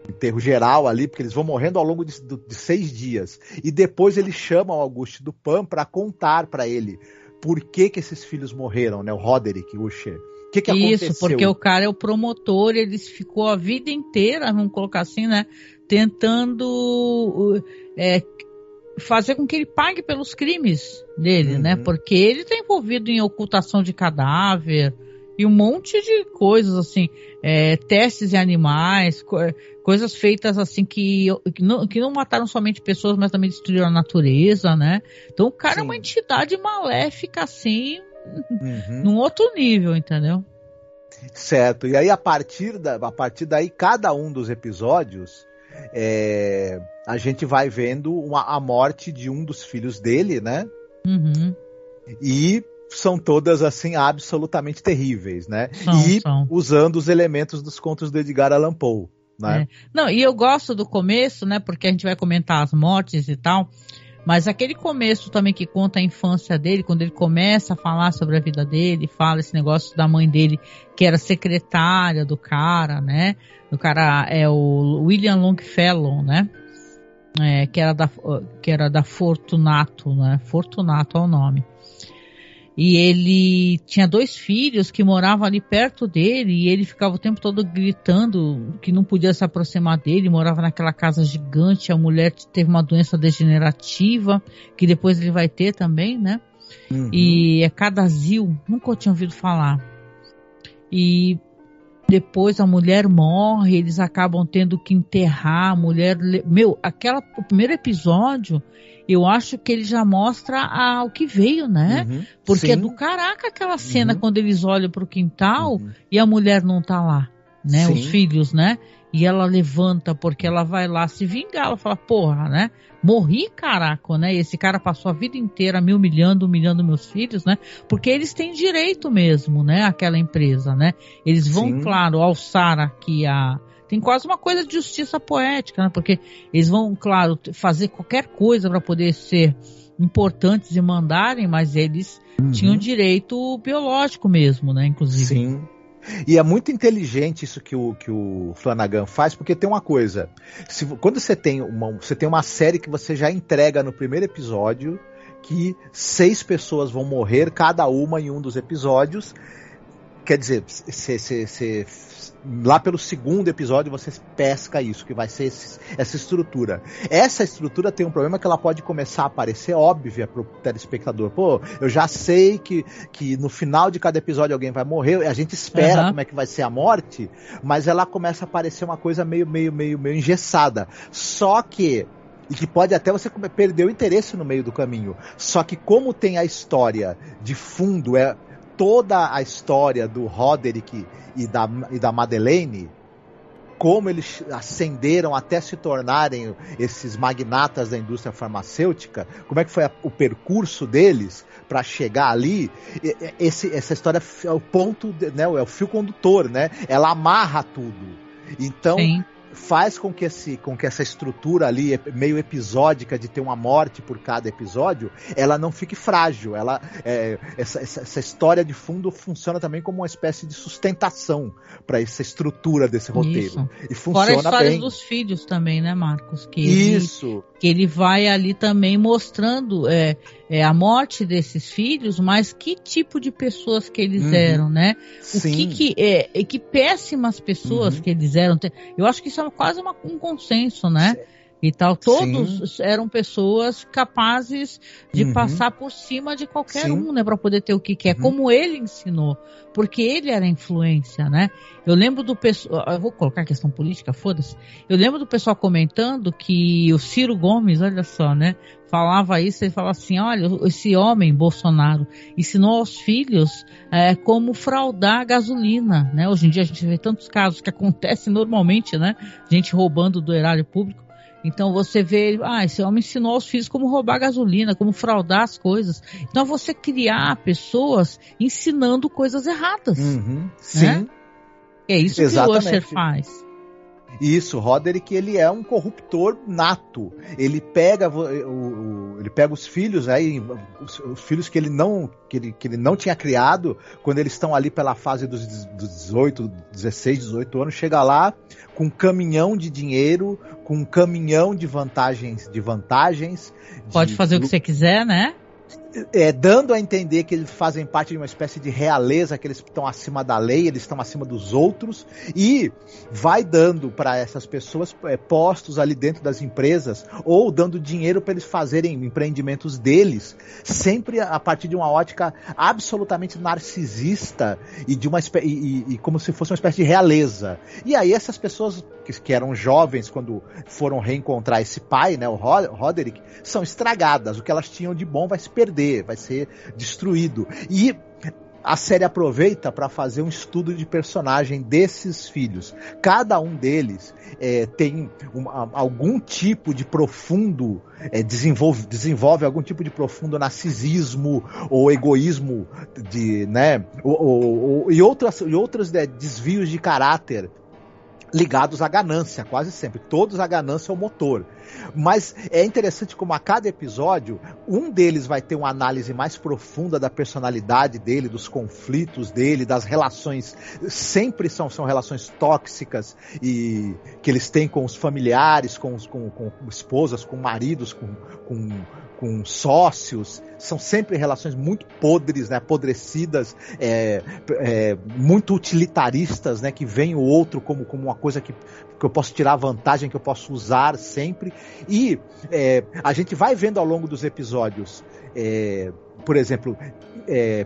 enterro geral ali, porque eles vão morrendo ao longo de 6 dias. E depois ele chama o Auguste Dupin para contar para ele por que esses filhos morreram, né? O Roderick, o Usher. O que aconteceu? Isso, porque o cara é o promotor, ele ficou a vida inteira, vamos colocar assim, né, tentando fazer com que ele pague pelos crimes dele, né, porque ele está envolvido em ocultação de cadáver e um monte de coisas, assim, testes em animais, coisas feitas assim que não mataram somente pessoas, mas também destruíram a natureza, né, então o cara é uma entidade maléfica, assim, num outro nível, entendeu? Certo, e aí a partir daí, cada um dos episódios, a gente vai vendo a morte de um dos filhos dele, né? E são todas, assim, absolutamente terríveis, né? São. Usando os elementos dos contos do Edgar Allan Poe, né? Não, e eu gosto do começo, né? Porque a gente vai comentar as mortes e tal, mas aquele começo também que conta a infância dele, quando ele começa a falar sobre a vida dele, fala esse negócio da mãe dele, que era secretária do cara, né? O cara é o William Longfellow, né? Que era da Fortunato, né? Fortunato é o nome. E ele tinha 2 filhos que moravam ali perto dele, e ele ficava o tempo todo gritando que não podia se aproximar dele, morava naquela casa gigante, a mulher teve uma doença degenerativa, que depois ele vai ter também, né? E é Cadazil, nunca eu tinha ouvido falar. E depois a mulher morre, eles acabam tendo que enterrar a mulher. O primeiro episódio, eu acho que ele já mostra o que veio, né? Porque é do caraca aquela cena quando eles olham pro quintal e a mulher não tá lá, né? Os filhos, né? E ela levanta porque ela vai lá se vingar. Ela fala, porra, né? Morri, caraca, né? E esse cara passou a vida inteira me humilhando meus filhos, né? Porque eles têm direito mesmo, né? Aquela empresa, né? Eles vão, claro, alçar aqui tem quase uma coisa de justiça poética, né? Porque eles vão, claro, fazer qualquer coisa para poder ser importantes de mandarem, mas eles tinham direito biológico mesmo, né, inclusive. Sim. E é muito inteligente isso que o Flanagan faz, porque tem uma coisa, quando você tem uma série que você já entrega no primeiro episódio, que 6 pessoas vão morrer, cada uma em um dos episódios, quer dizer, lá pelo segundo episódio você pesca isso, que vai ser essa estrutura. Essa estrutura tem um problema, que ela pode começar a parecer óbvia pro telespectador. Pô, eu já sei que no final de cada episódio alguém vai morrer, a gente espera como é que vai ser a morte, mas ela começa a parecer uma coisa meio engessada. Só que e que pode até você perder o interesse no meio do caminho. Só que como tem a história de fundo, toda a história do Roderick e da Madeleine, como eles ascenderam até se tornarem esses magnatas da indústria farmacêutica, como é que foi o percurso deles para chegar ali, essa história é o ponto, né, é o fio condutor, né? Ela amarra tudo. Então, sim, faz com que essa estrutura ali, meio episódica, de ter uma morte por cada episódio, ela não fique frágil. Essa história de fundo funciona também como uma espécie de sustentação para essa estrutura desse roteiro. Isso. E funciona bem. Fora a história dos filhos também, né, Marcos? Que ele vai ali também mostrando a morte desses filhos, mas que tipo de pessoas que eles eram, né? Sim. Que péssimas pessoas que eles eram. Eu acho que isso é quase um consenso, né? E tal, todos eram pessoas capazes de passar por cima de qualquer um, né, para poder ter o que quer, como ele ensinou, porque ele era influência, né? Eu lembro do pessoal, eu vou colocar a questão política, foda-se. Eu lembro do pessoal comentando que o Ciro Gomes, olha só, né, falava isso, ele falava assim, olha, esse homem, Bolsonaro, ensinou aos filhos como fraudar gasolina, né? Hoje em dia a gente vê tantos casos que acontecem normalmente, né? Gente roubando do erário público. Então você vê, esse homem ensinou aos filhos como roubar gasolina, como fraudar as coisas. Então você criar pessoas ensinando coisas erradas. Né? Sim. É isso exatamente que o Usher faz. Isso, Roderick, ele é um corruptor nato. Ele pega os filhos, né, os filhos que ele não tinha criado, quando eles estão ali pela fase dos 16, 18 anos, chega lá com um caminhão de dinheiro, com um caminhão de vantagens. Pode fazer o que você quiser, né? Dando a entender que eles fazem parte de uma espécie de realeza, que eles estão acima da lei, eles estão acima dos outros, e vai dando para essas pessoas postos ali dentro das empresas, ou dando dinheiro para eles fazerem empreendimentos deles, sempre a partir de uma ótica absolutamente narcisista e como se fosse uma espécie de realeza. E aí essas pessoas que eram jovens quando foram reencontrar esse pai, né, o Roderick, são estragadas. O que elas tinham de bom vai se perder, vai ser destruído. E a série aproveita para fazer um estudo de personagem desses filhos. Cada um deles tem algum tipo de profundo, desenvolve algum tipo de profundo narcisismo ou egoísmo, né, e outros desvios de caráter ligados à ganância, quase sempre. Todos a ganância é o motor. Mas é interessante como a cada episódio, um deles vai ter uma análise mais profunda da personalidade dele, dos conflitos dele, das relações. Sempre são relações tóxicas e que eles têm com os familiares, com esposas, com maridos, com sócios. São sempre relações muito podres, né, apodrecidas, muito utilitaristas, né, que veem o outro como uma coisa que eu posso tirar vantagem, que eu posso usar sempre. E a gente vai vendo ao longo dos episódios, por exemplo,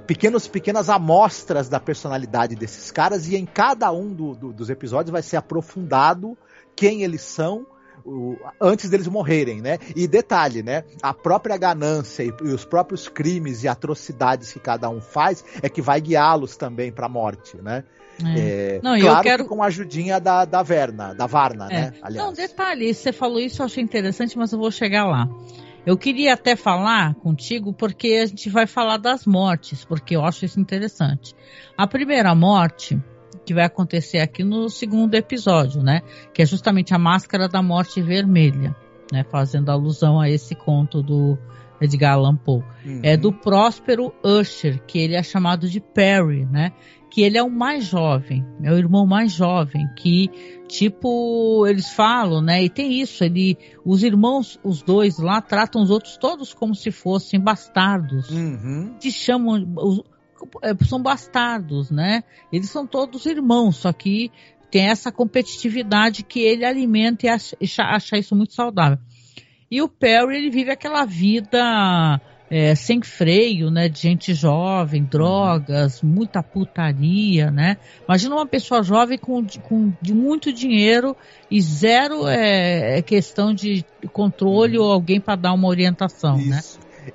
pequenas amostras da personalidade desses caras, e em cada um dos episódios vai ser aprofundado quem eles são antes deles morrerem, né? E detalhe, né? A própria ganância e os próprios crimes e atrocidades que cada um faz é que vai guiá-los também para a morte, né? Não, claro que com a ajudinha da Varna, né? Aliás. Não, detalhe, você falou isso, eu achei interessante, mas eu vou chegar lá. Eu queria até falar contigo porque a gente vai falar das mortes, porque eu acho isso interessante. A primeira morte que vai acontecer aqui no segundo episódio, né? Que é justamente a Máscara da Morte Vermelha, né? Fazendo alusão a esse conto do Edgar Allan Poe. É do Próspero Usher, que ele é chamado de Perry, né? Que ele é o mais jovem, é o irmão mais jovem, que, tipo, eles falam, né? E tem isso, os irmãos, os dois lá, tratam os outros todos como se fossem bastardos. Se chamam, são bastardos, né? Eles são todos irmãos, só que tem essa competitividade que ele alimenta e acha isso muito saudável. E o Perry, ele vive aquela vida sem freio, né, de gente jovem, drogas, muita putaria, né? Imagina uma pessoa jovem de muito dinheiro e zero questão de controle ou alguém para dar uma orientação, né?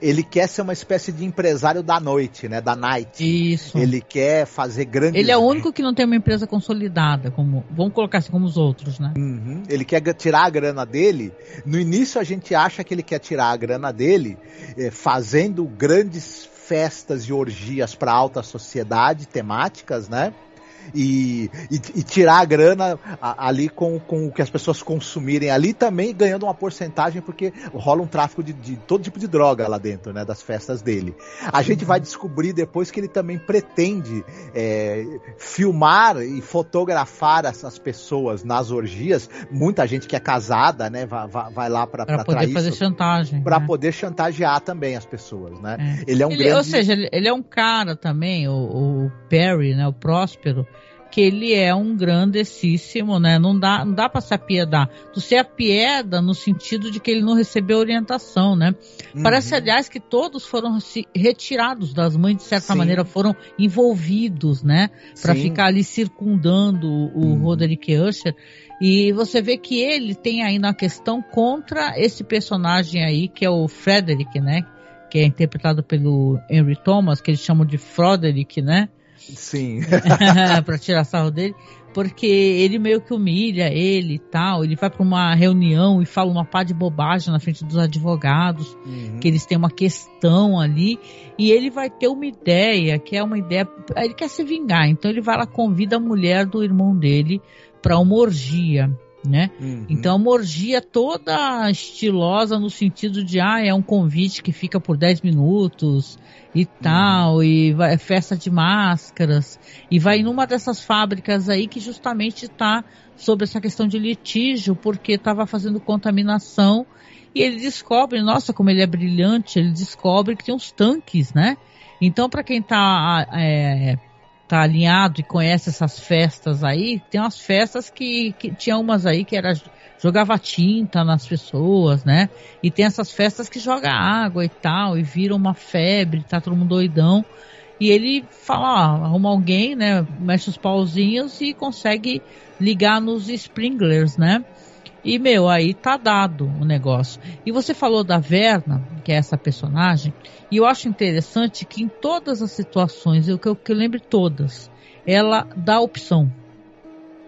Ele quer ser uma espécie de empresário da noite, né? Da night. Isso. Ele quer fazer grandes... Ele é o único que não tem uma empresa consolidada, vamos colocar assim, como os outros, né? Ele quer tirar a grana dele. No início a gente acha que ele quer tirar a grana dele fazendo grandes festas e orgias para alta sociedade, temáticas, né? E tirar a grana ali com o que as pessoas consumirem ali, também ganhando uma porcentagem, porque rola um tráfico de todo tipo de droga lá dentro, né, das festas dele. A gente vai descobrir depois que ele também pretende filmar e fotografar essas pessoas nas orgias. Muita gente que é casada, né, vai lá para poder fazer chantagem, para né? Poder chantagear também as pessoas, né? Ele é um grande... Ou seja, ele é um cara também, o Perry, né, o Próspero, que ele é um grandessíssimo, né? Não dá para se apiedar. Tu se apieda no sentido de que ele não recebeu orientação, né? Parece, aliás, que todos foram retirados das mães, de certa maneira, foram envolvidos, né? Para ficar ali circundando o Roderick Usher. E você vê que ele tem ainda uma questão contra esse personagem aí, que é o Frederick, né? Que é interpretado pelo Henry Thomas, que eles chamam de Froderick, né? Sim. Pra tirar sarro dele, porque ele meio que humilha ele e tal. Ele vai pra uma reunião e fala uma pá de bobagem na frente dos advogados, que eles têm uma questão ali, e ele vai ter uma ideia, que é uma ideia, ele quer se vingar, então ele vai lá, convida a mulher do irmão dele pra uma orgia, né? Então uma orgia toda estilosa, no sentido de é um convite que fica por 10 minutos e tal, e vai festa de máscaras, e vai numa dessas fábricas aí que justamente está sobre essa questão de litígio, porque estava fazendo contaminação, e ele descobre, nossa, como ele é brilhante, ele descobre que tem uns tanques, né? Então, para quem tá alinhado e conhece essas festas aí, tem umas festas que tinha umas aí que jogava tinta nas pessoas, né? E tem essas festas que joga água e tal, e vira uma febre, tá todo mundo doidão. E ele fala, arruma alguém, né? Mexe os pauzinhos e consegue ligar nos sprinklers, né? E, aí tá dado o negócio. E você falou da Verna, que é essa personagem, e eu acho interessante que em todas as situações, que eu lembro todas, ela dá opção,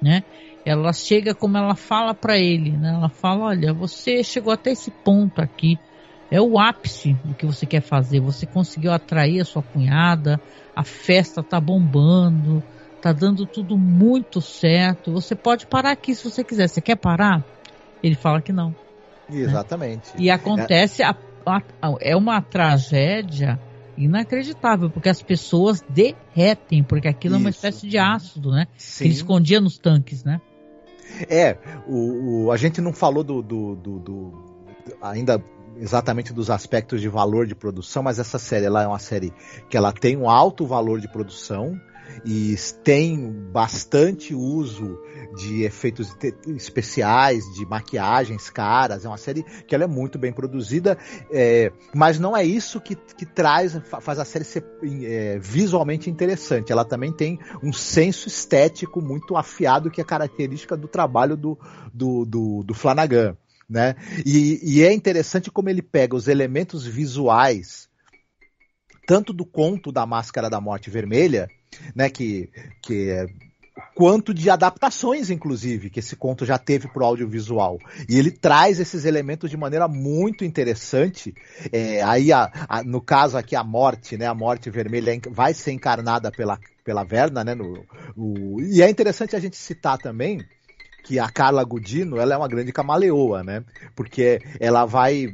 né? Ela chega, como ela fala para ele, né? Ela fala, olha, você chegou até esse ponto aqui, é o ápice do que você quer fazer, você conseguiu atrair a sua cunhada, a festa tá bombando, tá dando tudo muito certo, você pode parar aqui se você quiser, você quer parar? Ele fala que não. Exatamente. Né? E acontece, é uma tragédia inacreditável, porque as pessoas derretem, porque aquilo é uma espécie de ácido, né? Sim. Que ele escondia nos tanques, né? A gente não falou ainda exatamente dos aspectos de valor de produção, mas essa série ela é uma série que ela tem um alto valor de produção e tem bastante uso de efeitos especiais, de maquiagens caras. É uma série que ela é muito bem produzida, mas não é isso que faz a série ser visualmente interessante. Ela também tem um senso estético muito afiado, que é característica do trabalho do Flanagan, né? E é interessante como ele pega os elementos visuais tanto do conto da Máscara da Morte Vermelha, né, quanto de adaptações, inclusive, que esse conto já teve para o audiovisual. E ele traz esses elementos de maneira muito interessante. Aí, no caso aqui, a morte, né, a Morte Vermelha vai ser encarnada pela Verna, né, e é interessante a gente citar também que a Carla Gudino, ela é uma grande camaleoa, né? Porque ela vai,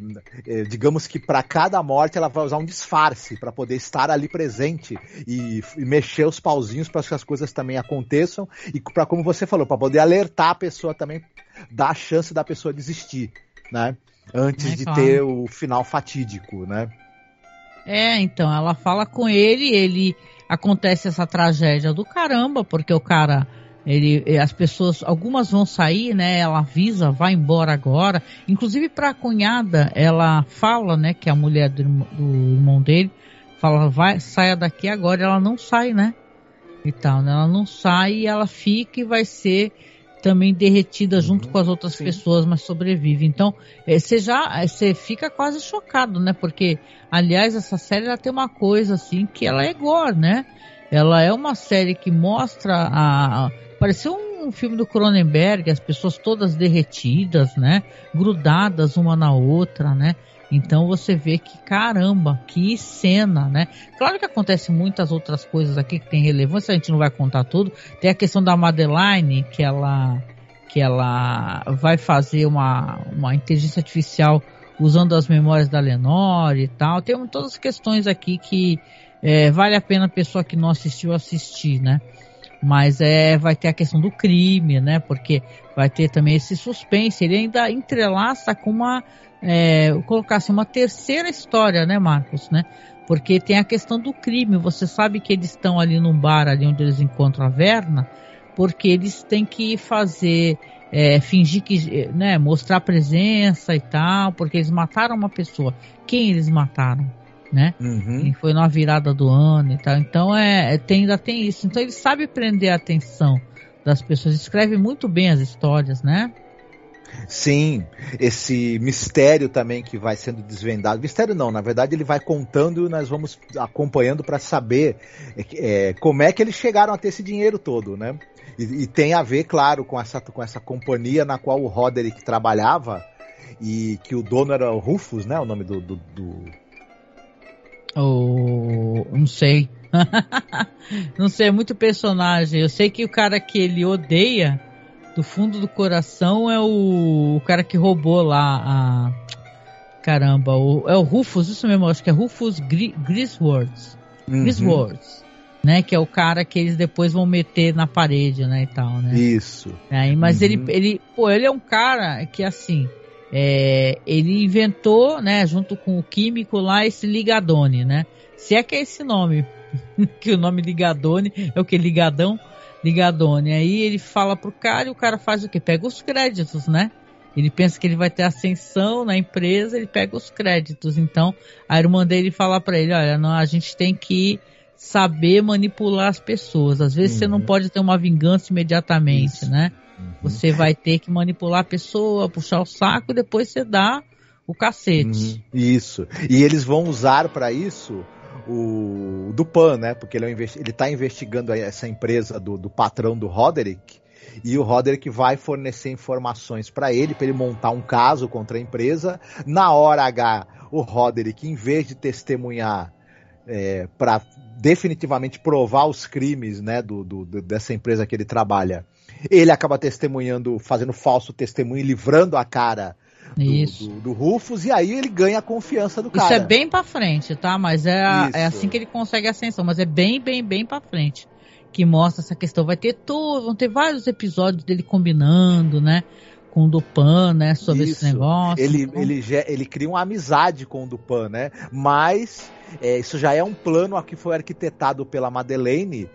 digamos que para cada morte ela vai usar um disfarce para poder estar ali presente e mexer os pauzinhos para que as coisas também aconteçam e para, como você falou, para poder alertar a pessoa também, dar a chance da pessoa desistir, né? Antes de ter o final fatídico, né? Então, ela fala com ele acontece essa tragédia do caramba, porque o cara... as pessoas, algumas vão sair, né? Ela avisa, vai embora agora. Inclusive para a cunhada, ela fala, né? Que é a mulher do irmão dele, fala, saia daqui agora. Ela não sai, né? E tal, né? Ela não sai e ela fica e vai ser também derretida junto com as outras pessoas, mas sobrevive. Então, você fica quase chocado, né? Porque, aliás, essa série ela tem uma coisa assim que ela é gore, né? Ela é uma série que mostra pareceu um filme do Cronenberg, as pessoas todas derretidas, né? Grudadas uma na outra, né? Então você vê que, caramba, que cena, né? Claro que acontece muitas outras coisas aqui que tem relevância, a gente não vai contar tudo. Tem a questão da Madeline, que ela vai fazer uma inteligência artificial usando as memórias da Lenore e tal. Tem todas as questões aqui que vale a pena a pessoa que não assistiu assistir, né? Mas vai ter a questão do crime, né? Porque vai ter também esse suspense. Ele ainda entrelaça com colocar assim, uma terceira história, né, Marcos, né? Porque tem a questão do crime. Você sabe que eles estão ali num bar, ali onde eles encontram a Verna, porque eles têm que fazer, fingir que, né, mostrar presença e tal, porque eles mataram uma pessoa. Quem eles mataram? Né? E foi na virada do ano e tal. Então ainda tem isso. Então ele sabe prender a atenção das pessoas. Escreve muito bem as histórias, né? Sim, esse mistério também que vai sendo desvendado. Mistério não, na verdade ele vai contando e nós vamos acompanhando para saber como é que eles chegaram a ter esse dinheiro todo, né? E tem a ver, claro, com essa companhia na qual o Roderick trabalhava e que o dono era o Rufus, né? O nome do... Não sei. Não sei, é muito personagem. Eu sei que o cara que ele odeia do fundo do coração é o cara que roubou lá caramba, é o Rufus, isso mesmo, acho que é Rufus Griswold. Griswold, né, que é o cara que eles depois vão meter na parede, né, e tal, né. Isso. Mas ele é um cara que, assim, ele inventou, né, junto com o químico lá, esse ligadone, né? Se é que é esse nome, que o nome ligadone é o que? Ligadone. Aí ele fala pro cara e o cara faz o quê? Pega os créditos, né? Ele pensa que ele vai ter ascensão na empresa, ele pega os créditos. Então, a irmã dele fala pra ele, olha, não, a gente tem que saber manipular as pessoas. Às vezes você não pode ter uma vingança imediatamente, isso, né? Você vai ter que manipular a pessoa, puxar o saco e depois você dá o cacete. Isso. E eles vão usar para isso o Dupin, né? Porque ele está investigando essa empresa do patrão do Roderick, e o Roderick vai fornecer informações para ele montar um caso contra a empresa. Na hora H, o Roderick, em vez de testemunhar para definitivamente provar os crimes, né, dessa empresa que ele trabalha, ele acaba testemunhando, fazendo falso testemunho e livrando a cara do Rufus, e aí ele ganha a confiança do cara. Isso é bem pra frente, tá? Mas é assim que ele consegue a ascensão, mas é bem pra frente que mostra essa questão. Vão ter vários episódios dele combinando, né, com o Dupin, né, sobre esse negócio. Ele cria uma amizade com o Dupin, né? Mas isso já é um plano que foi arquitetado pela Madeleine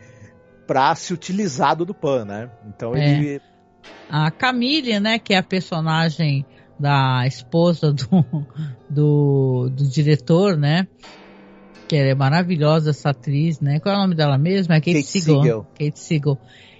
para se utilizar do Dupin, né? Então a Camille, né, que é a personagem da esposa do diretor, né? Que é maravilhosa essa atriz, né? Qual é o nome dela mesmo? É Kate Siegel. Kate Siegel.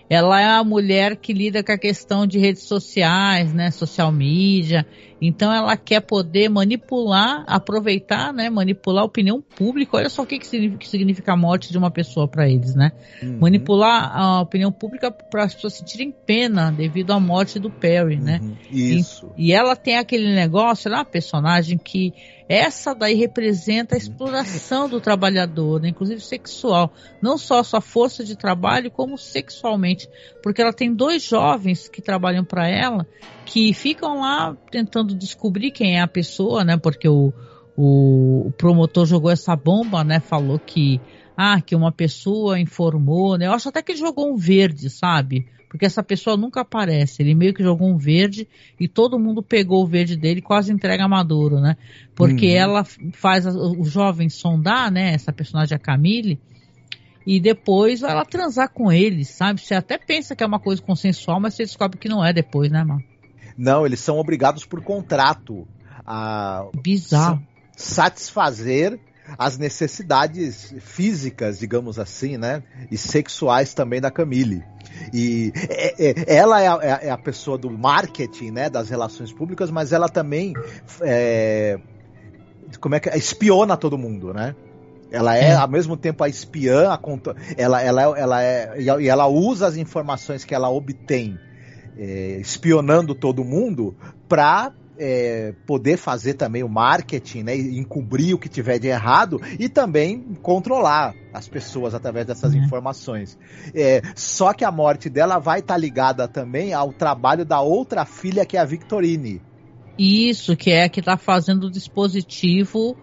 Ela é a mulher que lida com a questão de redes sociais, né? Social media. Então ela quer poder manipular, aproveitar, né? Manipular a opinião pública. Olha só o que significa a morte de uma pessoa para eles, né? Manipular a opinião pública para as pessoas sentirem pena devido à morte do Perry, né? Isso. E ela tem aquele negócio, ela é uma personagem que essa daí representa a exploração do trabalhador, né? Inclusive sexual, não só a sua força de trabalho, como sexualmente, porque ela tem 2 jovens que trabalham para ela, que ficam lá tentando descobrir quem é a pessoa, né? Porque o promotor jogou essa bomba, né? Falou que uma pessoa informou, né? Eu acho até que ele jogou um verde, sabe? Porque essa pessoa nunca aparece. Ele meio que jogou um verde e todo mundo pegou o verde dele e quase entrega a Maduro, né? Porque ela faz o jovem sondar, né? Essa personagem, a Camille, e depois ela transar com ele, sabe? Você até pensa que é uma coisa consensual, mas você descobre que não é depois, né, Mar? Não, eles são obrigados por contrato a bizarro satisfazer as necessidades físicas, digamos assim, né? E sexuais também da Camille. E ela é a pessoa do marketing, né? Das relações públicas, mas ela também espiona todo mundo, né? Ela é ao mesmo tempo a espiã, ela usa as informações que ela obtém espionando todo mundo para poder fazer também o marketing, né, encobrir o que tiver de errado e também controlar as pessoas através dessas informações. Só que a morte dela vai estar ligada também ao trabalho da outra filha, que é a Victorine. Isso, que é a que está fazendo o dispositivo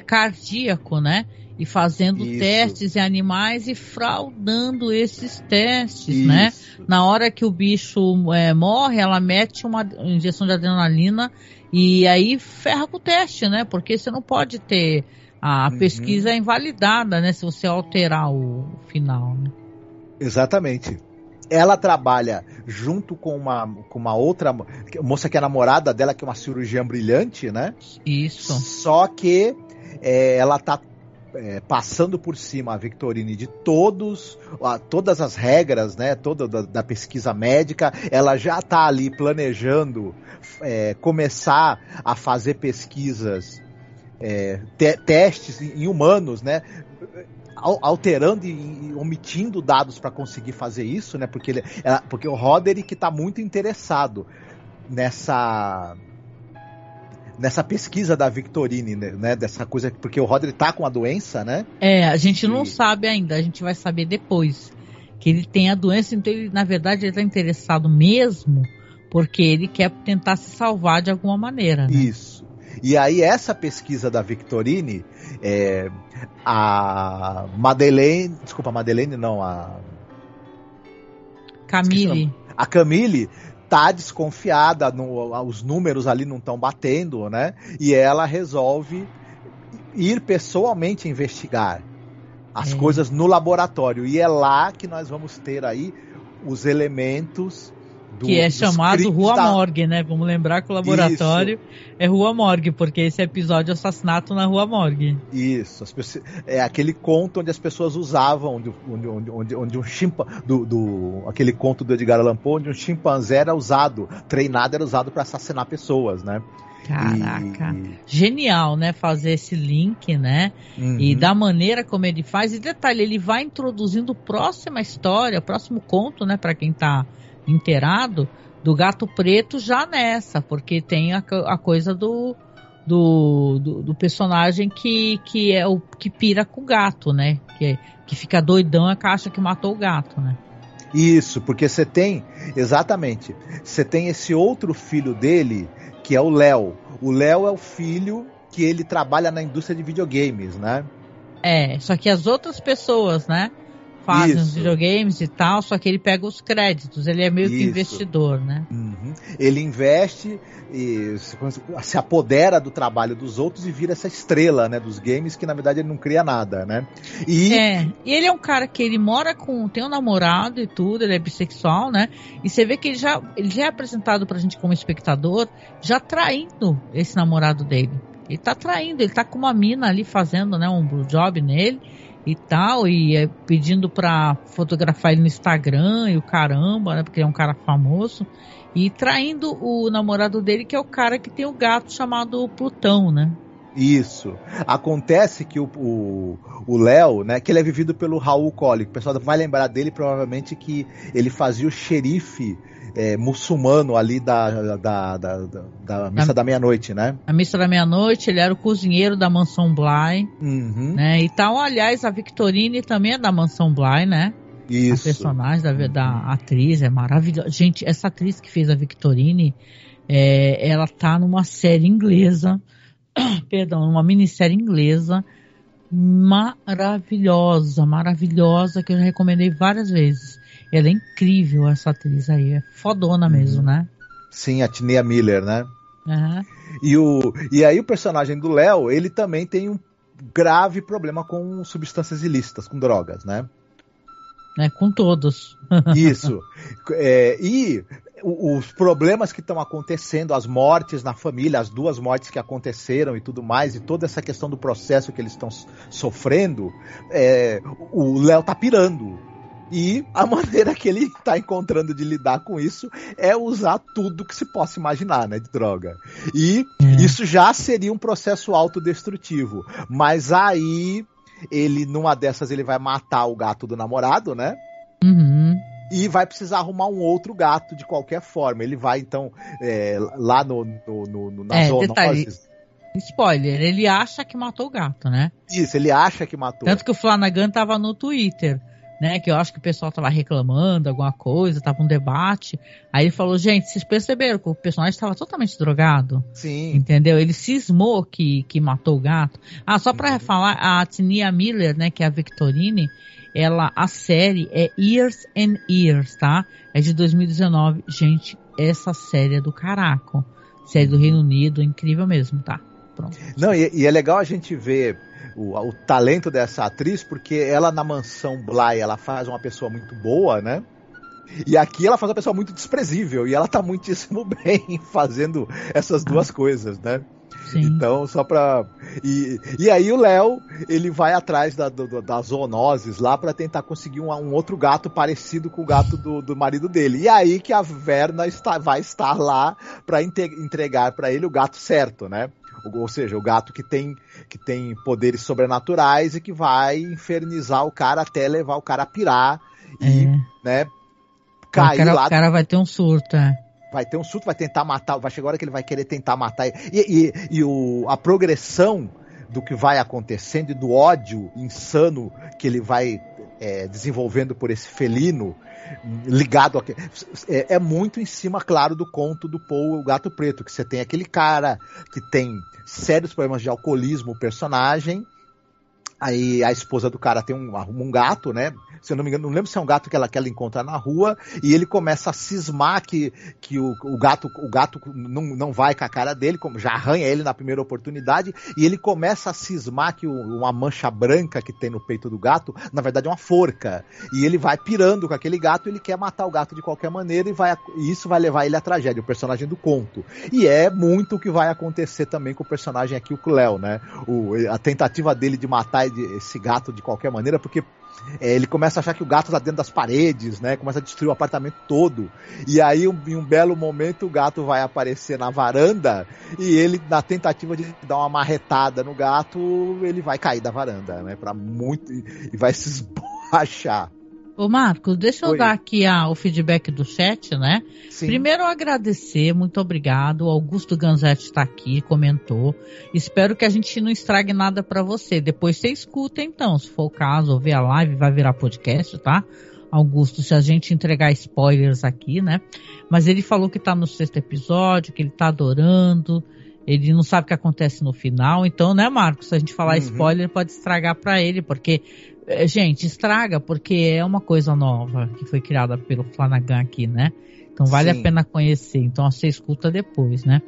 cardíaco, né? E fazendo testes em animais e fraudando esses testes, né? Na hora que o bicho morre, ela mete uma injeção de adrenalina e aí ferra com o teste, né? Porque você não pode ter a pesquisa invalidada, né? Se você alterar o final, né? Exatamente. Ela trabalha junto com uma outra moça que é namorada dela, que é uma cirurgiã brilhante, né? Isso. Só que ela tá passando por cima a Victorine de todas as regras, né, toda da pesquisa médica. Ela já está ali planejando começar a fazer pesquisas, testes em humanos, né, alterando e omitindo dados para conseguir fazer isso, né, porque o Roderick está muito interessado nessa pesquisa da Victorine, né, dessa coisa, porque o Roderick tá com a doença, né? A gente não sabe ainda, a gente vai saber depois que ele tem a doença, então ele, na verdade, ele tá interessado mesmo porque ele quer tentar se salvar de alguma maneira, né? Isso. E aí essa pesquisa da Victorine, a Camille tá desconfiada, os números ali não estão batendo, né? E ela resolve ir pessoalmente investigar as coisas no laboratório. E é lá que nós vamos ter aí os elementos que é chamado Rua Morgue, né? Vamos lembrar que o laboratório é Rua Morgue, porque esse episódio é assassinato na Rua Morgue. Isso, é aquele conto onde as pessoas usavam, onde um chimpanzé, aquele conto do Edgar Allan Poe, onde um chimpanzé era usado, treinado, era usado para assassinar pessoas, né? Caraca, genial, né? Fazer esse link, né? E da maneira como ele faz. E detalhe, ele vai introduzindo próxima história, próximo conto, né? Para quem tá inteirado, do Gato Preto já nessa, porque tem a coisa do personagem que é o que pira com o gato, né? Que fica doidão, a caixa que matou o gato, né? Isso, porque você tem esse outro filho dele, que é o Léo. O Léo é o filho que ele trabalha na indústria de videogames, né? Só que as outras pessoas, né, fazem os videogames e tal, só que ele pega os créditos, ele é meio que investidor, né? Ele investe e se apodera do trabalho dos outros e vira essa estrela, né, dos games, que na verdade ele não cria nada, né? E ele é um cara que ele mora tem um namorado e tudo, ele é bissexual, né? E você vê que ele já é apresentado pra gente como espectador, já traindo esse namorado dele. Ele tá traindo, ele tá com uma mina ali fazendo, né, um job nele e tal, e pedindo pra fotografar ele no Instagram e o caramba, né, porque ele é um cara famoso, e traindo o namorado dele, que é o cara que tem o gato chamado Plutão, né? Isso. Acontece que o Léo, né, que ele é vivido pelo Raul Collier, o pessoal vai lembrar dele provavelmente que ele fazia o xerife muçulmano ali da Missa da Meia-Noite, né? A Missa da Meia-Noite, ele era o cozinheiro da Mansão Bly, né? E tal, aliás, a Victorine também é da Mansão Bly, né? Isso. A personagem da atriz é maravilhosa. Gente, essa atriz que fez a Victorine, ela tá numa série inglesa, numa minissérie inglesa, maravilhosa, que eu já recomendei várias vezes. Ela é incrível, essa atriz aí, é fodona mesmo, né? Sim, a Tinea Miller, né? Uhum. E aí o personagem do Léo, ele também tem um grave problema com substâncias ilícitas, com drogas, né? Com todos. Isso. E os problemas que estão acontecendo, as mortes na família, as 2 mortes que aconteceram e tudo mais, e toda essa questão do processo que eles estão sofrendo, o Léo tá pirando. E a maneira que ele tá encontrando de lidar com isso é usar tudo que se possa imaginar, né, de droga. E isso já seria um processo autodestrutivo. Mas aí, numa dessas, ele vai matar o gato do namorado, né? Uhum. E vai precisar arrumar um outro gato de qualquer forma. Ele vai, então, lá na zoonoses. Spoiler, ele acha que matou o gato, né? Isso, ele acha que matou. Tanto que o Flanagan tava no Twitter, né? Que eu acho que o pessoal tava reclamando alguma coisa, tava um debate. Aí ele falou, gente, vocês perceberam que o personagem estava totalmente drogado? Sim. Entendeu? Ele cismou que matou o gato. Só pra falar, a Tinea Miller, né, que é a Victorine, a série é Years and Years, tá? É de 2019. Gente, essa série é do caraco. Série do Reino Unido, incrível mesmo, tá? Pronto. Não, e é legal a gente ver o talento dessa atriz, porque ela na Mansão Bly, ela faz uma pessoa muito boa, né? E aqui ela faz uma pessoa muito desprezível, e ela tá muitíssimo bem fazendo essas 2 coisas, né? Sim. Então, só pra... E aí o Léo, ele vai atrás das zoonoses lá pra tentar conseguir um outro gato parecido com o gato do marido dele. E aí que a Verna vai estar lá pra entregar pra ele o gato certo, né? Ou seja, o gato que tem poderes sobrenaturais e que vai infernizar o cara até levar o cara a pirar e, né, cair lá. O cara vai ter um surto, Vai ter um surto, vai tentar matar, vai chegar a hora que ele vai querer tentar matar. A progressão do que vai acontecendo e do ódio insano que ele vai desenvolvendo por esse felino, ligado a... é muito em cima, claro, do conto do Paul, o Gato Preto, que você tem aquele cara que tem sérios problemas de alcoolismo, o personagem, aí a esposa do cara arruma um gato, né? Se eu não me engano, não lembro se é um gato que ela encontra na rua, e ele começa a cismar que o gato não vai com a cara dele, como já arranha ele na primeira oportunidade, e ele começa a cismar que uma mancha branca que tem no peito do gato, na verdade é uma forca, e ele vai pirando com aquele gato, ele quer matar o gato de qualquer maneira, e isso vai levar ele à tragédia, o personagem do conto. E é muito o que vai acontecer também com o personagem aqui, o Cleo, né? A tentativa dele de matar esse gato de qualquer maneira, porque ele começa a achar que o gato tá dentro das paredes, né? Começa a destruir o apartamento todo. E aí, em um belo momento, o gato vai aparecer na varanda e ele, na tentativa de dar uma marretada no gato, ele vai cair da varanda, né? E vai se esborrachar. Ô Marcos, deixa eu dar aqui o feedback do chat, né? Sim. Primeiro agradecer, muito obrigado. O Augusto Ganzetti está aqui, comentou. Espero que a gente não estrague nada para você. Depois você escuta então, se for o caso, ou ver a live, vai virar podcast, tá? Augusto, se a gente entregar spoilers aqui, né? Mas ele falou que tá no 6º episódio, que ele tá adorando. Ele não sabe o que acontece no final. Então, né, Marcos? Se a gente falar spoiler, pode estragar para ele, porque... Gente, estraga porque é uma coisa nova que foi criada pelo Flanagan aqui, né? Então vale a pena conhecer. Então você escuta depois, né?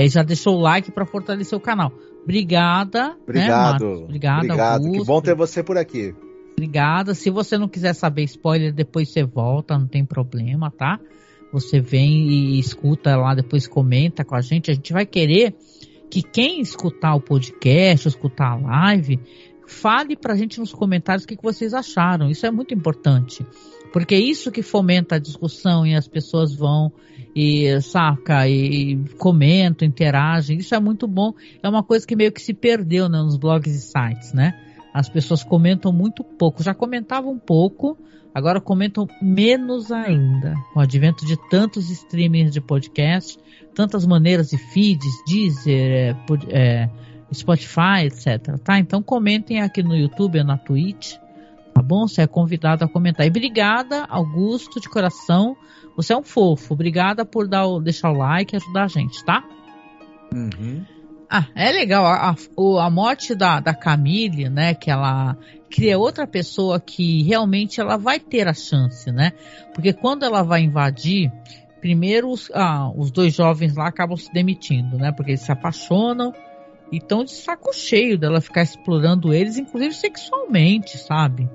Já deixou o like para fortalecer o canal. Obrigada. Obrigado. Né, Obrigado, Augusto. Que bom ter você por aqui. Obrigada. Se você não quiser saber spoiler, depois você volta, não tem problema, tá? Você vem e escuta lá, depois comenta com a gente. A gente vai querer que quem escutar o podcast, escutar a live... Fale pra gente nos comentários o que vocês acharam. Isso é muito importante. Porque é isso que fomenta a discussão e as pessoas vão e comentam, interagem. Isso é muito bom. É uma coisa que meio que se perdeu, né, nos blogs e sites, né? as pessoas comentam muito pouco. Já comentavam um pouco, agora comentam menos ainda. Com o advento de tantos streamings de podcast, tantas maneiras de feeds, Deezer, Spotify, etc. Tá? Então comentem aqui no YouTube ou na Twitch, tá bom? Você é convidado a comentar. E obrigada, Augusto, de coração. Você é um fofo. Obrigada por deixar o like e ajudar a gente, tá? Uhum. É legal. A morte da Camille, né? Que ela cria outra pessoa que realmente ela vai ter a chance, né? Porque quando ela vai invadir, primeiro os dois jovens lá acabam se demitindo, né? Porque eles se apaixonam e estão de saco cheio dela ficar explorando eles, inclusive sexualmente, sabe?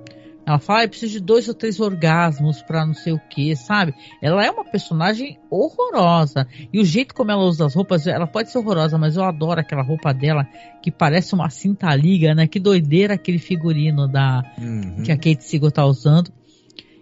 Ela fala, eu preciso de 2 ou 3 orgasmos pra não sei o que, sabe? Ela é uma personagem horrorosa. E o jeito como ela usa as roupas, ela pode ser horrorosa, mas eu adoro aquela roupa dela, que parece uma cinta-liga, né? Que doideira aquele figurino que a Kate Siegel tá usando.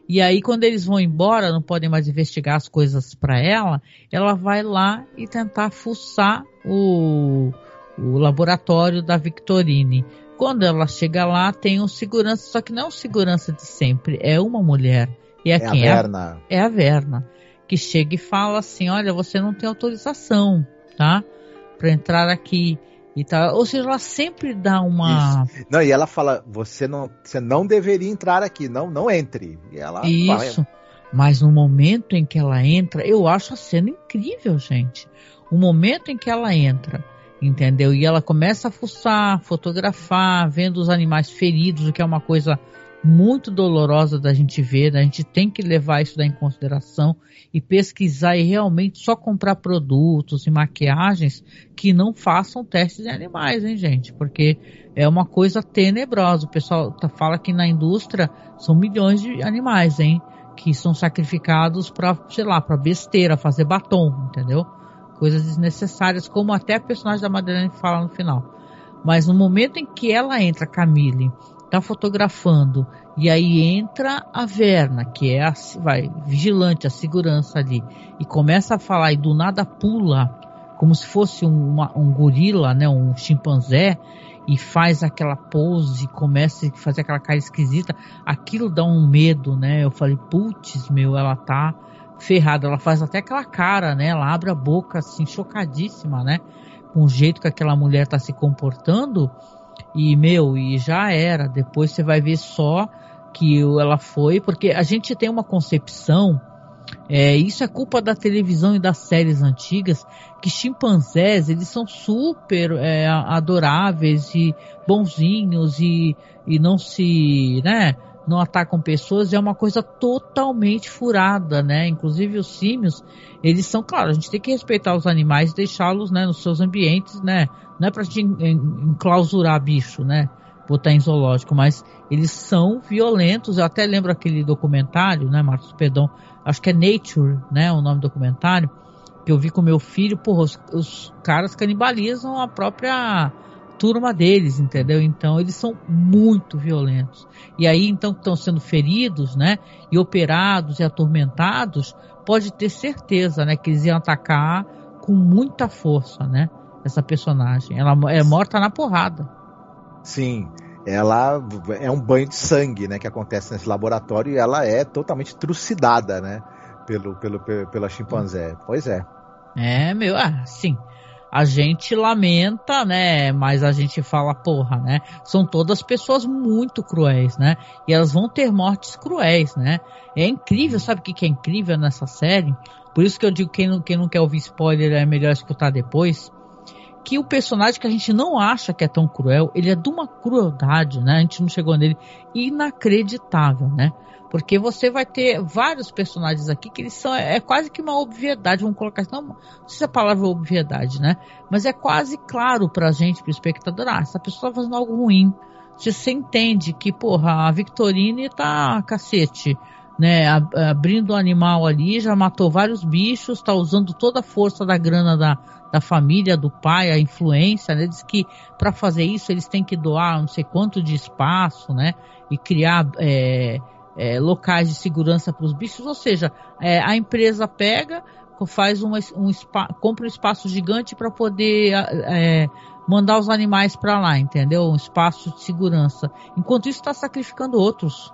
E aí, quando eles vão embora, não podem mais investigar as coisas pra ela, ela vai lá e tentar fuçar o laboratório da Victorine. Quando ela chega lá, tem um segurança, só que não é um segurança de sempre, é uma mulher. E é quem? A Verna. É a Verna, que chega e fala assim, olha, você não tem autorização, tá? Pra entrar aqui e tal. Ou seja, ela sempre dá uma... Isso. Não, e ela fala, você não deveria entrar aqui, não entre. E ela Isso. Vai. Mas no momento em que ela entra, eu acho a cena incrível, gente. O momento em que ela entra, entendeu? E ela começa a fuçar, fotografar, vendo os animais feridos, o que é uma coisa muito dolorosa da gente ver, né? A gente tem que levar isso daí em consideração e pesquisar e realmente só comprar produtos e maquiagens que não façam testes em animais, hein, gente? Porque é uma coisa tenebrosa. O pessoal fala que na indústria são milhões de animais, hein? Que são sacrificados para, sei lá, para besteira, fazer batom, entendeu? Coisas desnecessárias, como até a personagem da Madeleine fala no final. Mas no momento em que ela entra, Camille, tá fotografando, e aí entra a Verna, que é vigilante, a segurança ali, e começa a falar, e do nada pula, como se fosse um gorila, né, um chimpanzé, e faz aquela pose, começa a fazer aquela cara esquisita, aquilo dá um medo, né? Eu falei, putz, ela tá ferrada, ela faz até aquela cara, né? Ela abre a boca assim, chocadíssima, né? Com o jeito que aquela mulher tá se comportando. E já era. Depois você vai ver só que ela foi, porque a gente tem uma concepção, isso é culpa da televisão e das séries antigas, que chimpanzés, eles são super adoráveis e bonzinhos e não se, né? Não atacam pessoas, é uma coisa totalmente furada, né? Inclusive os símios, eles são, claro, a gente tem que respeitar os animais e deixá-los, né, nos seus ambientes, né? Não é pra gente enclausurar bicho, né? Botar em zoológico, mas eles são violentos. Eu até lembro aquele documentário, né, Marcos Pedon, acho que é Nature, né, o nome do documentário, que eu vi com meu filho, porra, os caras canibalizam a própria turma deles, entendeu? Então eles são muito violentos. E aí então que estão sendo feridos, né, e operados e atormentados, pode ter certeza, né, que eles iam atacar com muita força, né, essa personagem. Ela é morta na porrada. Sim, ela é um banho de sangue, né, que acontece nesse laboratório, e ela é totalmente trucidada, né, pela chimpanzé. Pois é. Sim. A gente lamenta, né, mas a gente fala, porra, né, são todas pessoas muito cruéis, né, e elas vão ter mortes cruéis, né. É incrível, sabe o que é incrível nessa série? Por isso que eu digo, quem não quer ouvir spoiler é melhor escutar depois, que o personagem que a gente não acha que é tão cruel, ele é de uma crueldade, né, a gente não chegou nele, inacreditável, né. Porque você vai ter vários personagens aqui que eles são, quase que uma obviedade, vamos colocar assim, não sei se a palavra é obviedade, né? Mas é quase claro pra gente, pro espectador, essa pessoa tá fazendo algo ruim. Você entende que, porra, a Victorine tá cacete, né? Abrindo um animal ali, já matou vários bichos, tá usando toda a força da grana da família, do pai, a influência, né? Diz que pra fazer isso eles têm que doar não sei quanto de espaço, né? E criar... locais de segurança para os bichos, ou seja, a empresa pega, compra um espaço gigante para poder mandar os animais para lá, entendeu? Um espaço de segurança. Enquanto isso, está sacrificando outros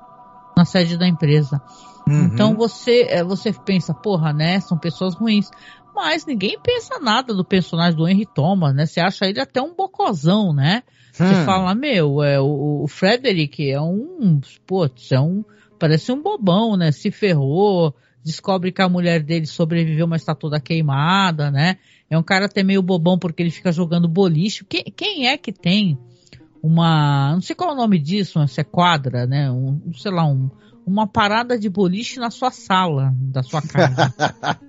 na sede da empresa. Então você pensa, porra, né? São pessoas ruins. Mas ninguém pensa nada do personagem do Henry Thomas, né? Você acha ele até um bocozão, né? Você fala, o Frederick parece um bobão, né? Se ferrou, descobre que a mulher dele sobreviveu, mas tá toda queimada, né? É um cara até meio bobão porque ele fica jogando boliche. Quem é que tem não sei qual é o nome disso, se é quadra, né? Uma parada de boliche na sua sala, da sua casa.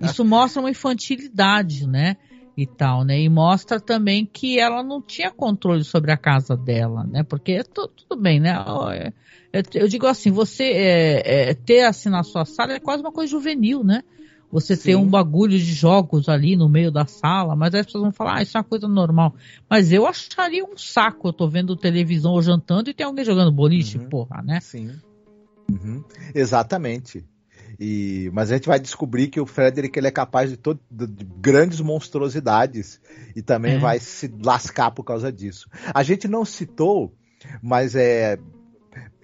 Isso mostra uma infantilidade, né? E tal, né? E mostra também que ela não tinha controle sobre a casa dela, né? Porque tudo bem, né? Eu digo assim, você ter assim na sua sala é quase uma coisa juvenil, né? Você ter um bagulho de jogos ali no meio da sala, mas aí as pessoas vão falar, isso é uma coisa normal. Mas eu acharia um saco, eu tô vendo televisão ou jantando e tem alguém jogando boliche, porra, né? Sim. Exatamente. Mas a gente vai descobrir que o Frederick ele é capaz de grandes monstruosidades e também vai se lascar por causa disso. A gente não citou, mas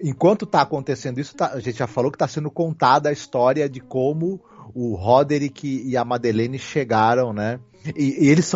enquanto está acontecendo isso, a gente já falou que está sendo contada a história de como o Roderick e a Madeleine chegaram, né? E eles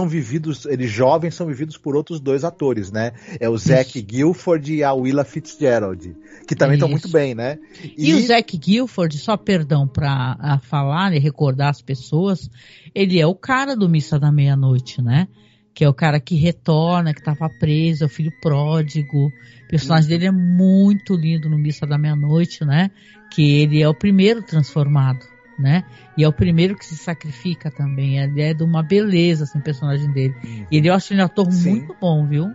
jovens são vividos por outros dois atores, né? É o Zac Gilford e a Willa Fitzgerald, que também estão muito bem, né? E o Zac Gilford, só perdão pra falar e recordar as pessoas, ele é o cara do Missa da Meia-Noite, né? Que é o cara que retorna, que estava preso, é o filho pródigo. O personagem dele é muito lindo no Missa da Meia-Noite, né? Que ele é o primeiro transformado, né? E é o primeiro que se sacrifica também. Ele é de uma beleza, assim, o personagem dele. E eu acho ele um ator muito bom, viu?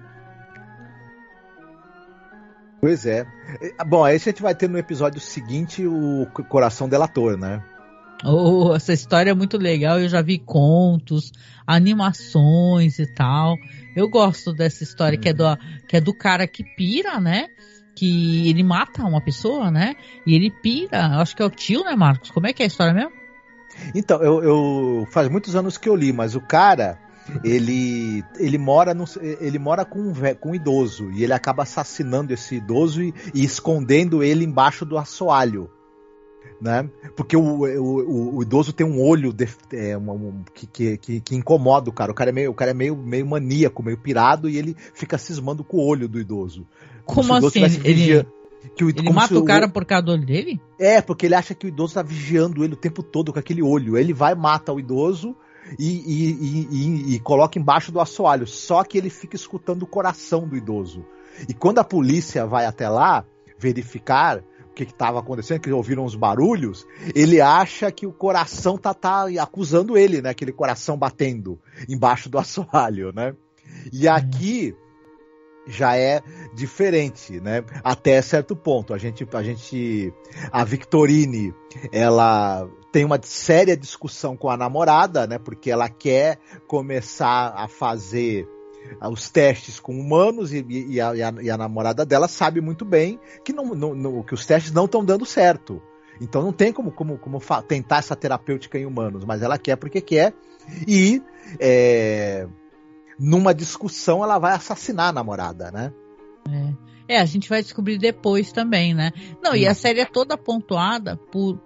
Pois é. Bom, aí a gente vai ter no episódio seguinte o Coração Delator, né? Essa história é muito legal. Eu já vi contos, animações e tal. Eu gosto dessa história que é do cara que pira, né? Que ele mata uma pessoa, né? E ele pira, acho que é o tio, né, Marcos? Como é que é a história mesmo? Então, eu faz muitos anos que eu li, mas o cara, ele mora com um idoso, e ele acaba assassinando esse idoso e escondendo ele embaixo do assoalho, né? Porque o idoso tem um olho que incomoda o cara. O cara é meio maníaco, meio pirado, e ele fica cismando com o olho do idoso. Como assim? Ele mata o cara por causa do olho dele? É, porque ele acha que o idoso tá vigiando ele o tempo todo com aquele olho. Ele vai, mata o idoso e coloca embaixo do assoalho. Só que ele fica escutando o coração do idoso. E quando a polícia vai até lá verificar o que estava acontecendo, que ouviram os barulhos, ele acha que o coração tá acusando ele, né? Aquele coração batendo embaixo do assoalho, né? E aqui já é diferente, né? Até certo ponto. A Victorine, ela tem uma séria discussão com a namorada, né? Porque ela quer começar a fazer os testes com humanos e a namorada dela sabe muito bem que, que os testes não estão dando certo. Então não tem como tentar essa terapêutica em humanos, mas ela quer porque quer. E numa discussão ela vai assassinar a namorada, né? A gente vai descobrir depois também, né? Não, e a série é toda pontuada por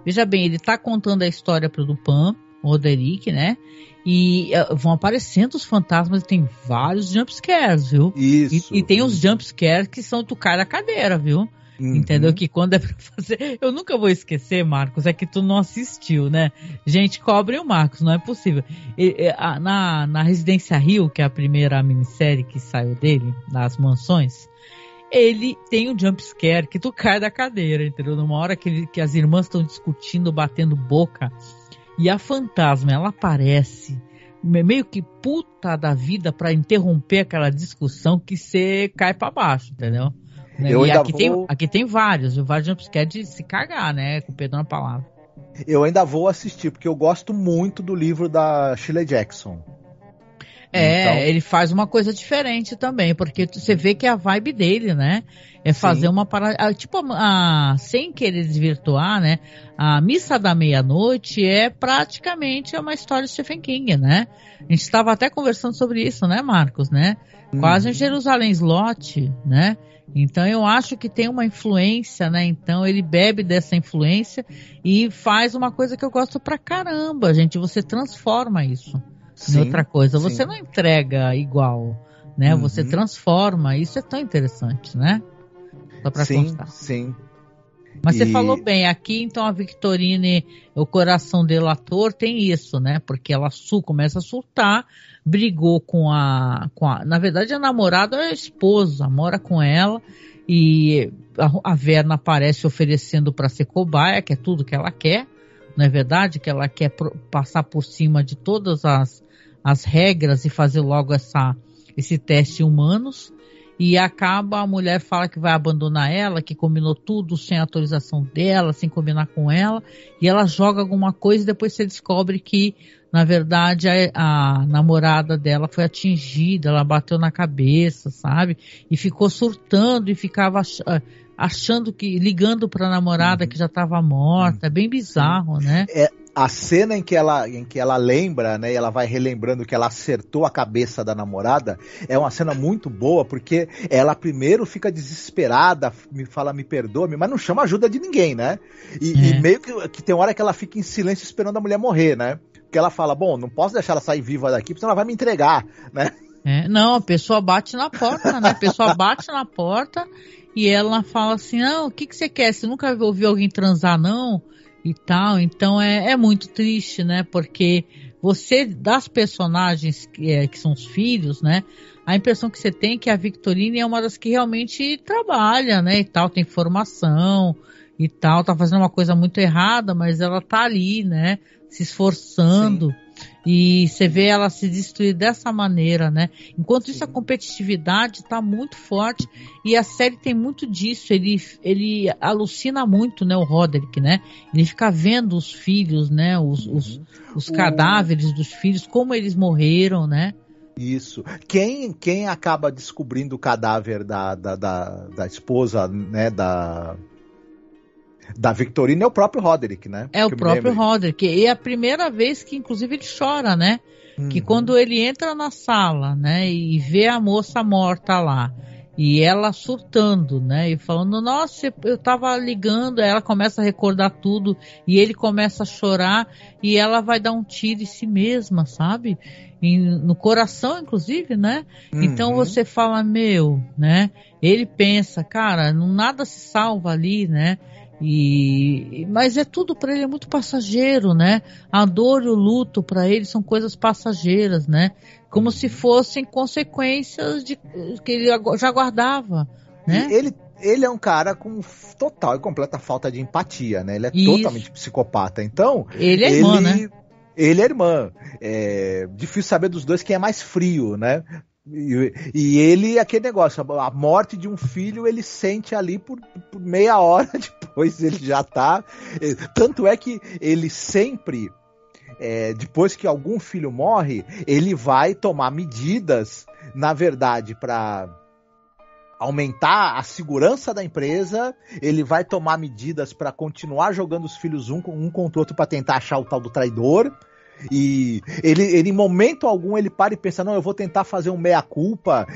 veja bem, ele tá contando a história pro Dupin, o Roderick, né? E vão aparecendo os fantasmas e tem vários jumpscares, viu? Isso. E tem os jumpscares que são do cara da cadeira, viu? Entendeu? Que quando é pra fazer... Eu nunca vou esquecer, Marcos, é que tu não assistiu, né? Gente, cobrem o Marcos, não é possível. Na Residência Hill, que é a primeira minissérie que saiu dele, das mansões, ele tem um jumpscare que tu cai da cadeira, entendeu? Numa hora que as irmãs estão discutindo, batendo boca, e a fantasma, ela aparece meio que puta da vida pra interromper aquela discussão que você cai pra baixo, entendeu? Aqui tem vários jumpscares de se cagar, né? Com perdão na palavra. Eu ainda vou assistir, porque eu gosto muito do livro da Shirley Jackson. Então, ele faz uma coisa diferente também, porque você vê que é a vibe dele, né? É fazer uma parada, tipo, sem querer desvirtuar, né? A Missa da Meia-Noite é praticamente uma história de Stephen King, né? A gente estava até conversando sobre isso, né, Marcos, né? Quase um Jerusalém Slot, né? Então eu acho que tem uma influência, né? Então ele bebe dessa influência e faz uma coisa que eu gosto pra caramba, gente. Você transforma isso em outra coisa. Você não entrega igual, né? Você transforma. Isso é tão interessante, né? Só pra constar. Sim. Mas você falou bem, aqui então a Victorine, o coração delator tem isso, né? Porque ela começa a surtar, brigou com a... Na verdade a namorada é a esposa, mora com ela e a Verna aparece oferecendo para ser cobaia, que é tudo que ela quer, não é verdade? Que ela quer passar por cima de todas as regras e fazer logo esse teste humanos. E acaba, a mulher fala que vai abandonar ela, que combinou tudo sem autorização dela, sem combinar com ela, e ela joga alguma coisa e depois você descobre que, na verdade, a namorada dela foi atingida, ela bateu na cabeça, sabe? E ficou surtando e ficava achando que, ligando pra namorada que já estava morta, é bem bizarro, né? A cena em que ela lembra, né, e ela vai relembrando que ela acertou a cabeça da namorada, é uma cena muito boa, porque ela primeiro fica desesperada, me perdoa, mas não chama ajuda de ninguém, né? E meio que tem hora que ela fica em silêncio esperando a mulher morrer, né? Porque ela fala, bom, não posso deixar ela sair viva daqui, porque senão ela vai me entregar, né? Não, a pessoa bate na porta, né? A pessoa bate na porta e ela fala assim, o que você quer? Você nunca ouviu alguém transar, não? E tal, então é muito triste, né, porque você, das personagens que são os filhos, né, a impressão que você tem é que a Victorine é uma das que realmente trabalha, né, e tal, tem formação e tal, tá fazendo uma coisa muito errada, mas ela tá ali, né, se esforçando. Sim. E você vê ela se destruir dessa maneira, né? Enquanto isso, a competitividade está muito forte e a série tem muito disso. Ele alucina muito, né? O Roderick, né? Ele fica vendo os filhos, né? Os cadáveres dos filhos, como eles morreram, né? Isso. Quem acaba descobrindo o cadáver da esposa, né? Da Victorine é o próprio Roderick, né? É o próprio Roderick. E é a primeira vez que, inclusive, ele chora, né? Que quando ele entra na sala, né? E vê a moça morta lá. E ela surtando, né? E falando, nossa, eu tava ligando. Aí ela começa a recordar tudo. E ele começa a chorar. E ela vai dar um tiro em si mesma, sabe? No coração, inclusive, né? Então você fala, né? Ele pensa, cara, nada se salva ali, né? Mas é tudo para ele, é muito passageiro, né? A dor e o luto para ele são coisas passageiras, né? Como se fossem consequências que ele já guardava, né? Ele é um cara com total e completa falta de empatia, né? Ele é totalmente psicopata. Então, ele é irmã, né? Ele é irmã. É difícil saber dos dois quem é mais frio, né? E ele, aquele negócio, a morte de um filho ele sente ali por meia hora, depois ele já tá. Tanto é que ele sempre, depois que algum filho morre, ele vai tomar medidas, na verdade, para aumentar a segurança da empresa, ele vai tomar medidas para continuar jogando os filhos um contra o outro para tentar achar o tal do traidor. E ele em momento algum ele para e pensa, não, eu vou tentar fazer um meia-culpa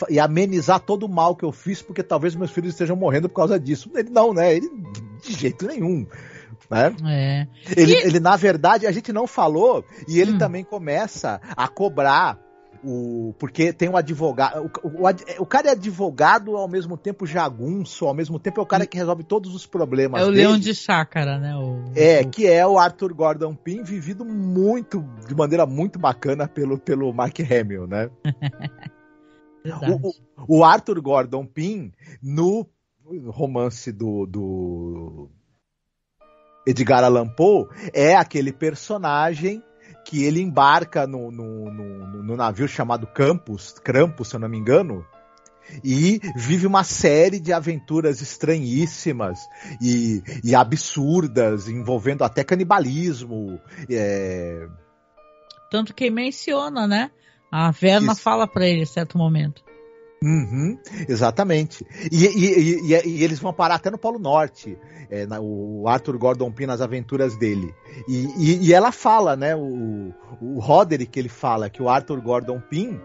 e amenizar todo o mal que eu fiz, porque talvez meus filhos estejam morrendo por causa disso. Ele não, né? Ele de jeito nenhum, né? Ele na verdade, a gente não falou, e ele também começa a cobrar porque tem um advogado, o cara é advogado ao mesmo tempo jagunço, ao mesmo tempo é o cara que resolve todos os problemas dele. É o leão de chácara, né? Que é o Arthur Gordon Pym, vivido de maneira muito bacana pelo Mark Hamill, né? o Arthur Gordon Pym, no romance do Edgar Allan Poe, é aquele personagem que ele embarca no navio chamado Krampus, se eu não me engano, e vive uma série de aventuras estranhíssimas e absurdas, envolvendo até canibalismo. Tanto que menciona, né? A Verna fala pra ele em certo momento. Uhum, exatamente. E eles vão parar até no Polo Norte, o Arthur Gordon Pym nas aventuras dele. E ela fala, né? O Roderick, ele fala que o Arthur Gordon Pym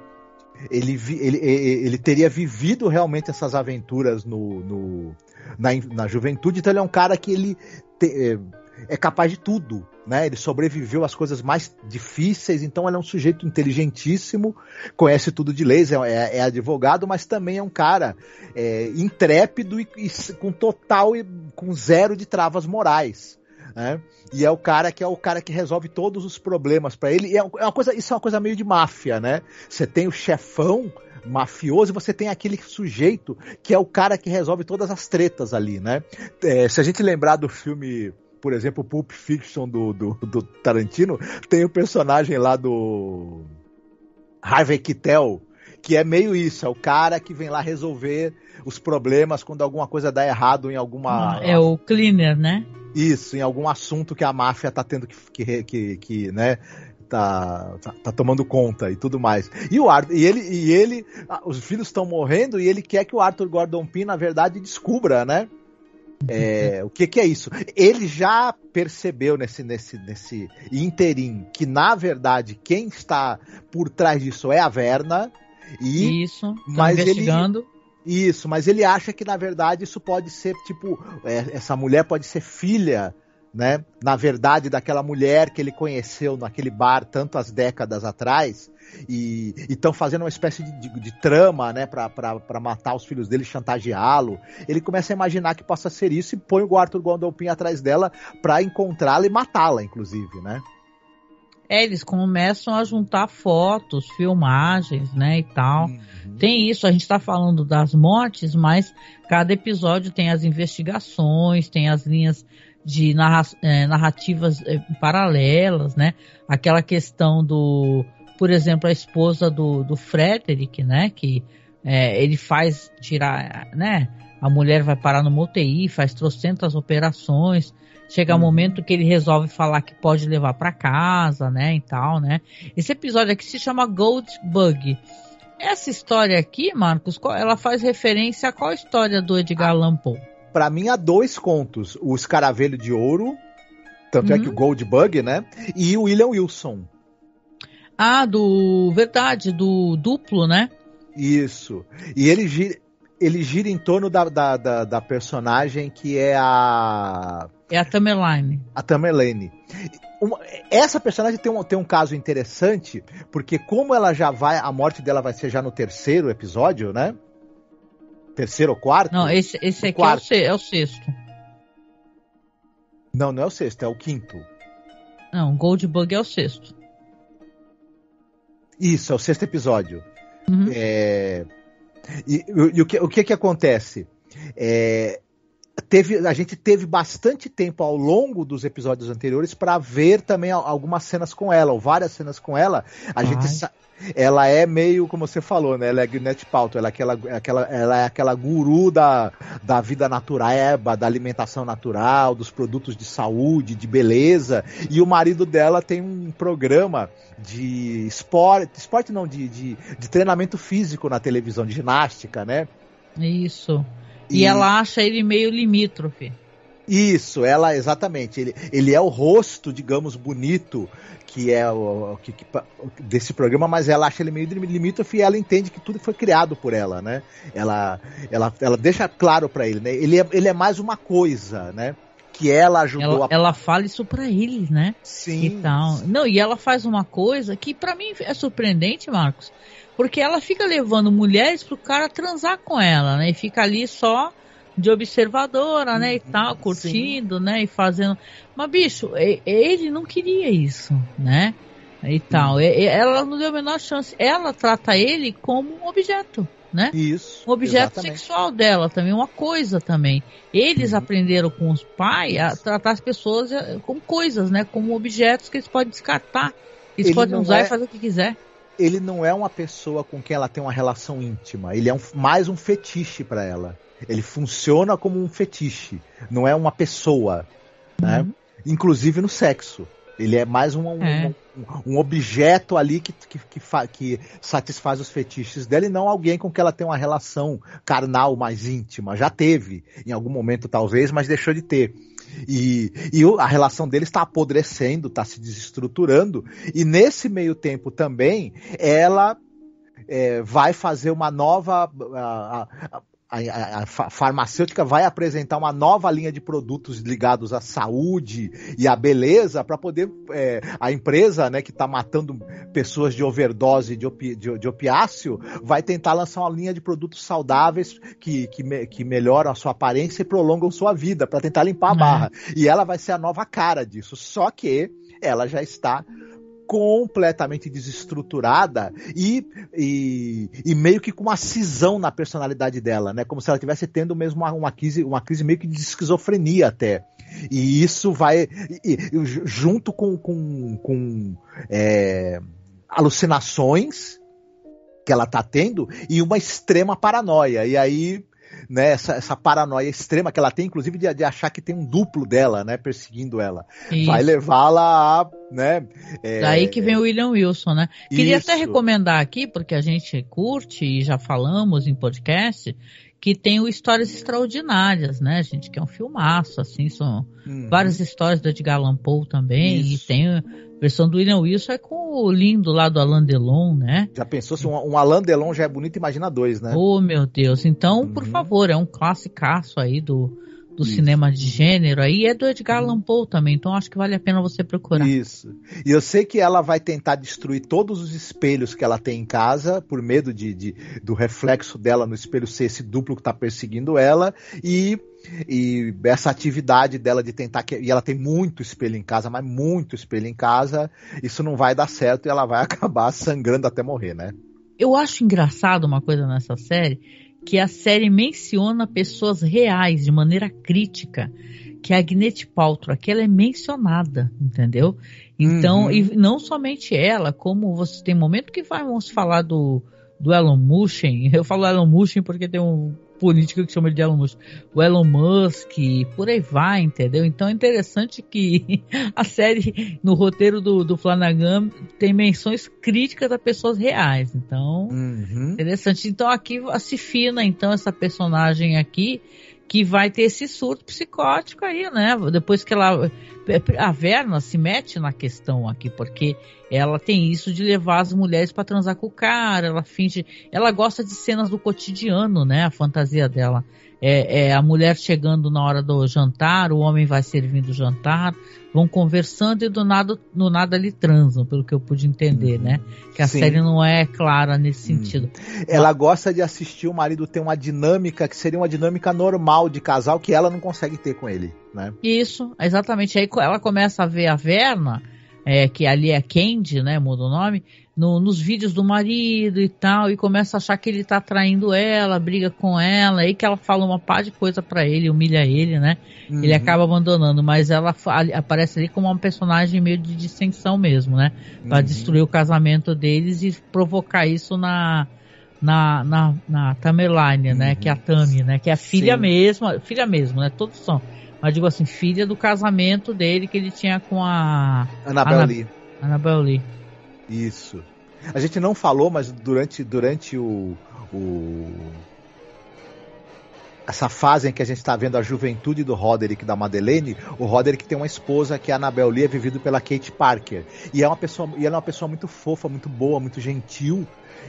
ele teria vivido realmente essas aventuras na juventude, então ele é um cara que ele é capaz de tudo, né? Ele sobreviveu às coisas mais difíceis, então ele é um sujeito inteligentíssimo, conhece tudo de leis, é advogado, mas também é um cara intrépido e com zero de travas morais, né? E é o cara que resolve todos os problemas para ele. E isso é uma coisa meio de máfia, né? Você tem o chefão mafioso e você tem aquele sujeito que é o cara que resolve todas as tretas ali, né? Se a gente lembrar do filme, por exemplo, Pulp Fiction do Tarantino, tem o personagem lá do Harvey Keitel, que é meio isso, é o cara que vem lá resolver os problemas quando alguma coisa dá errado em alguma... É o cleaner, né? Isso, em algum assunto que a máfia tá tendo que né, tá tomando conta e tudo mais. E ele, os filhos estão morrendo e ele quer que o Arthur Gordon Pym, na verdade, descubra, né? O que é isso? Ele já percebeu nesse interim que, na verdade, quem está por trás disso é a Verna. Mas investigando. Mas ele acha que, na verdade, isso pode ser, tipo, essa mulher pode ser filha, né? Na verdade, daquela mulher que ele conheceu naquele bar tantas décadas atrás. E estão fazendo uma espécie de trama, né, pra matar os filhos dele, chantageá-lo. Ele começa a imaginar que possa ser isso e põe o Arthur Gordon Pym atrás dela pra encontrá-la e matá-la, inclusive, né? Eles começam a juntar fotos, filmagens, né, e tal. Tem isso, a gente tá falando das mortes, mas cada episódio tem as investigações, tem as linhas de narrativas paralelas, né? Aquela questão por exemplo, a esposa do Frederick, né? Que ele faz tirar, né? A mulher vai parar no UTI, faz trocentas operações. Chega um momento que ele resolve falar que pode levar para casa, né? E tal, né? Esse episódio aqui se chama Gold Bug. Essa história aqui, Marcos, ela faz referência a qual história do Edgar Allan Poe? Para mim, há 2 contos. O Escaravelho de Ouro, tanto é que o Gold Bug, né? E o William Wilson. Do duplo, né? Isso. E ele gira em torno da personagem que é a... É a Tamerlane. A Tamerlane. Essa personagem tem um caso interessante, porque como ela já vai... A morte dela vai ser já no 3º episódio, né? 3º ou 4º? Não, esse aqui é o 6º. Não é o 6º, é o 5º. Não, Gold Bug é o 6º. Isso, é o 6º episódio. E o que acontece? A gente teve bastante tempo ao longo dos episódios anteriores para ver também algumas cenas com ela, ou várias cenas com ela. Ela é meio, como você falou, né? Ela é Gwyneth Paltrow, ela é aquela guru da vida natural, da alimentação natural, dos produtos de saúde, de beleza. E o marido dela tem um programa de esporte não, de treinamento físico na televisão, de ginástica, né? Isso. E ela acha ele meio limítrofe. Isso, exatamente. Ele é o rosto, digamos, bonito que é desse programa, mas ela acha ele meio limítrofe e ela entende que tudo foi criado por ela, né? Ela deixa claro pra ele, né? Ele é mais uma coisa, né? Que ela ajudou ela fala isso pra ele, né? Sim. E tal. Não, e ela faz uma coisa que pra mim é surpreendente, Marcos, porque ela fica levando mulheres pro cara transar com ela, né? E fica ali só de observadora, né, e tal, curtindo, né, e fazendo... Mas, bicho, ele não queria isso, né, e tal. Ela não deu a menor chance. Ela trata ele como um objeto, né? Isso, um objeto exatamente. Sexual dela também, uma coisa também. Eles aprenderam com os pais a tratar as pessoas como coisas, né, como objetos que eles podem descartar. Eles podem usar e fazer o que quiser. Ele não é uma pessoa com quem ela tem uma relação íntima. Ele é mais um fetiche para ela. Ele funciona como um fetiche, não é uma pessoa, né? Inclusive no sexo, Ele é mais um objeto ali que satisfaz os fetiches dela e não alguém com que ela tem uma relação carnal mais íntima. Já teve, em algum momento talvez, mas deixou de ter. E a relação deles está apodrecendo, está se desestruturando. E nesse meio tempo também, ela vai fazer uma nova... A farmacêutica vai apresentar uma nova linha de produtos ligados à saúde e à beleza para poder a empresa, né, que está matando pessoas de overdose de opiáceo, vai tentar lançar uma linha de produtos saudáveis que melhoram a sua aparência e prolongam sua vida para tentar limpar a barra. E ela vai ser a nova cara disso, só que ela já está completamente desestruturada e meio que com uma cisão na personalidade dela, né? Como se ela estivesse tendo mesmo uma crise meio que de esquizofrenia até. E isso vai junto com alucinações que ela tá tendo e uma extrema paranoia. E aí, né, essa paranoia extrema que ela tem, inclusive de achar que tem um duplo dela, né, perseguindo ela. Isso. Vai levá-la a, né... Daí que vem o William Wilson, né? Queria até recomendar aqui, porque a gente curte e já falamos em podcast, que tem o Histórias Extraordinárias, né, gente? Que é um filmaço, assim, são várias histórias do Edgar Allan Poe também, e tem a versão do William Wilson com o lindo lá do Alain Delon, né? Já pensou se um Alain Delon já é bonito, imagina dois, né? Oh, meu Deus. Então, por favor, é um classicaço aí do cinema de gênero aí, é do Edgar Allan Poe também, então acho que vale a pena você procurar. Isso. E eu sei que ela vai tentar destruir todos os espelhos que ela tem em casa, por medo do reflexo dela no espelho ser esse duplo que está perseguindo ela, e essa atividade dela de tentar... E ela tem muito espelho em casa, mas muito espelho em casa, isso não vai dar certo e ela vai acabar sangrando até morrer, né? Eu acho engraçado uma coisa nessa série, que a série menciona pessoas reais de maneira crítica, que a Gwyneth Paltrow, aqui ela é mencionada, entendeu? Então, e não somente ela, como você tem momento que vamos falar do Elon Musk, eu falo Elon Musk porque tem um político que chama ele de Elon Musk, o Elon Musk, por aí vai, entendeu? Então é interessante que a série, no roteiro do Flanagan, tem menções críticas a pessoas reais, então interessante. Então aqui se fina, então, essa personagem aqui, que vai ter esse surto psicótico aí, né? Depois que a Verna se mete na questão aqui, porque ela tem isso de levar as mulheres para transar com o cara, ela gosta de cenas do cotidiano, né? A fantasia dela é a mulher chegando na hora do jantar, o homem vai servindo o jantar, vão conversando e no nada ali transam, pelo que eu pude entender, né? Que a série não é clara nesse sentido. Ela gosta de assistir o marido ter uma dinâmica que seria uma dinâmica normal de casal que ela não consegue ter com ele, né? Isso, exatamente. Aí ela começa a ver a Verna, que ali é Candy, né? Muda o nome, nos vídeos do marido e tal, e começa a achar que ele tá traindo ela, briga com ela, aí que ela fala uma pá de coisa pra ele, humilha ele, né? Ele acaba abandonando, mas ela aparece ali como uma personagem meio de dissensão mesmo, né? Pra destruir o casamento deles e provocar isso na Tamerlane, né? Que é a Tami, né? Que é a filha mesmo, né? Todos são. Mas digo assim, filha do casamento dele que ele tinha com a Annabelle Lee. Isso. A gente não falou, mas durante essa fase em que a gente está vendo a juventude do Roderick e da Madeleine, o Roderick tem uma esposa que é a Annabelle Lee, é vivido pela Kate Parker. E ela é uma pessoa muito fofa, muito boa, muito gentil.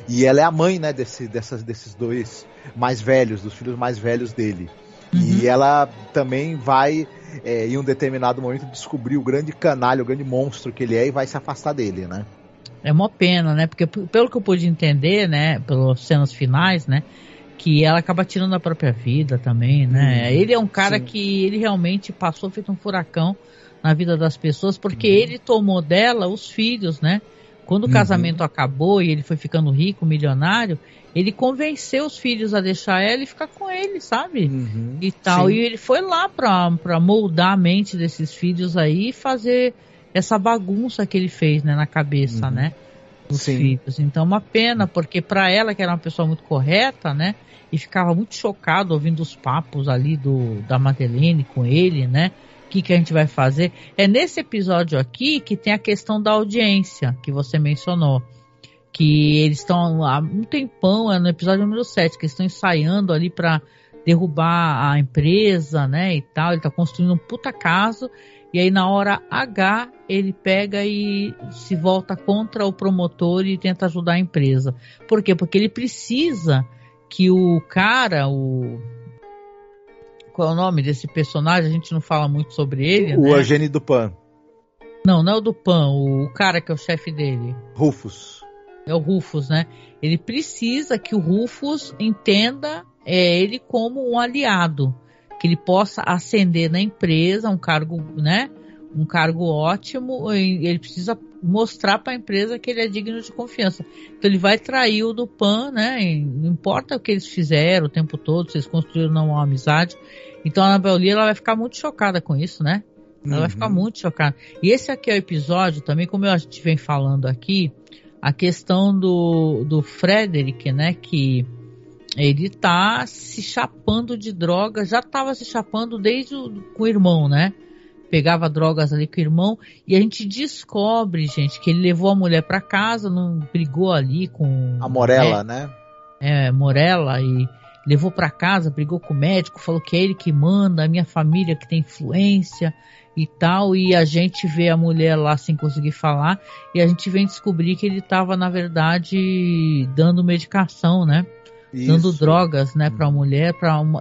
E ela é a mãe, né, desses dois mais velhos, dos filhos mais velhos dele. E ela também vai, em um determinado momento, descobrir o grande canalha, o grande monstro que ele é e vai se afastar dele, né? É uma pena, né? Porque pelo que eu pude entender, né, pelas cenas finais, né, que ela acaba tirando a própria vida também, né? Ele é um cara que ele realmente passou feito um furacão na vida das pessoas, porque ele tomou dela os filhos, né? Quando o casamento acabou e ele foi ficando rico, milionário, ele convenceu os filhos a deixar ela e ficar com ele, sabe? E tal. E ele foi lá pra moldar a mente desses filhos aí e fazer essa bagunça que ele fez, né, na cabeça, né? Dos filhos. Então, uma pena, porque pra ela, que era uma pessoa muito correta, né? E ficava muito chocado ouvindo os papos ali da Madeleine com ele, né? que a gente vai fazer? É nesse episódio aqui que tem a questão da audiência, que você mencionou. Que eles estão há um tempão, é no episódio número 7, que eles estão ensaiando ali para derrubar a empresa, né, e tal. Ele tá construindo um puta caso, e aí na hora H ele pega e se volta contra o promotor e tenta ajudar a empresa. Por quê? Porque ele precisa que o cara, qual é o nome desse personagem? A gente não fala muito sobre ele, o né? Eugênio Dupin. Não é o Dupin, o cara que é o chefe dele. Rufus. É o Rufus, né? Ele precisa que o Rufus entenda ele como um aliado, que ele possa ascender na empresa, um cargo, né? Um cargo ótimo. Ele precisa mostrar para a empresa que ele é digno de confiança. Então ele vai trair o Dupin, né? Não importa o que eles fizeram o tempo todo, se eles construíram ou não uma amizade. Então a Annabelle Lee, ela vai ficar muito chocada com isso, né? Ela vai ficar muito chocada. E esse aqui é o episódio também, como a gente vem falando aqui, a questão do Frederick, né, que ele tá se chapando de droga, já tava se chapando desde com o irmão, né, pegava drogas ali com o irmão, e a gente descobre, gente, que ele levou a mulher pra casa, não brigou ali com... A Morella, né? Morella, e levou pra casa, brigou com o médico, falou que é ele que manda, a minha família que tem influência e tal, e a gente vê a mulher lá sem conseguir falar, e a gente vem descobrir que ele estava, na verdade, dando medicação, né? Isso. Dando drogas, né, para a mulher,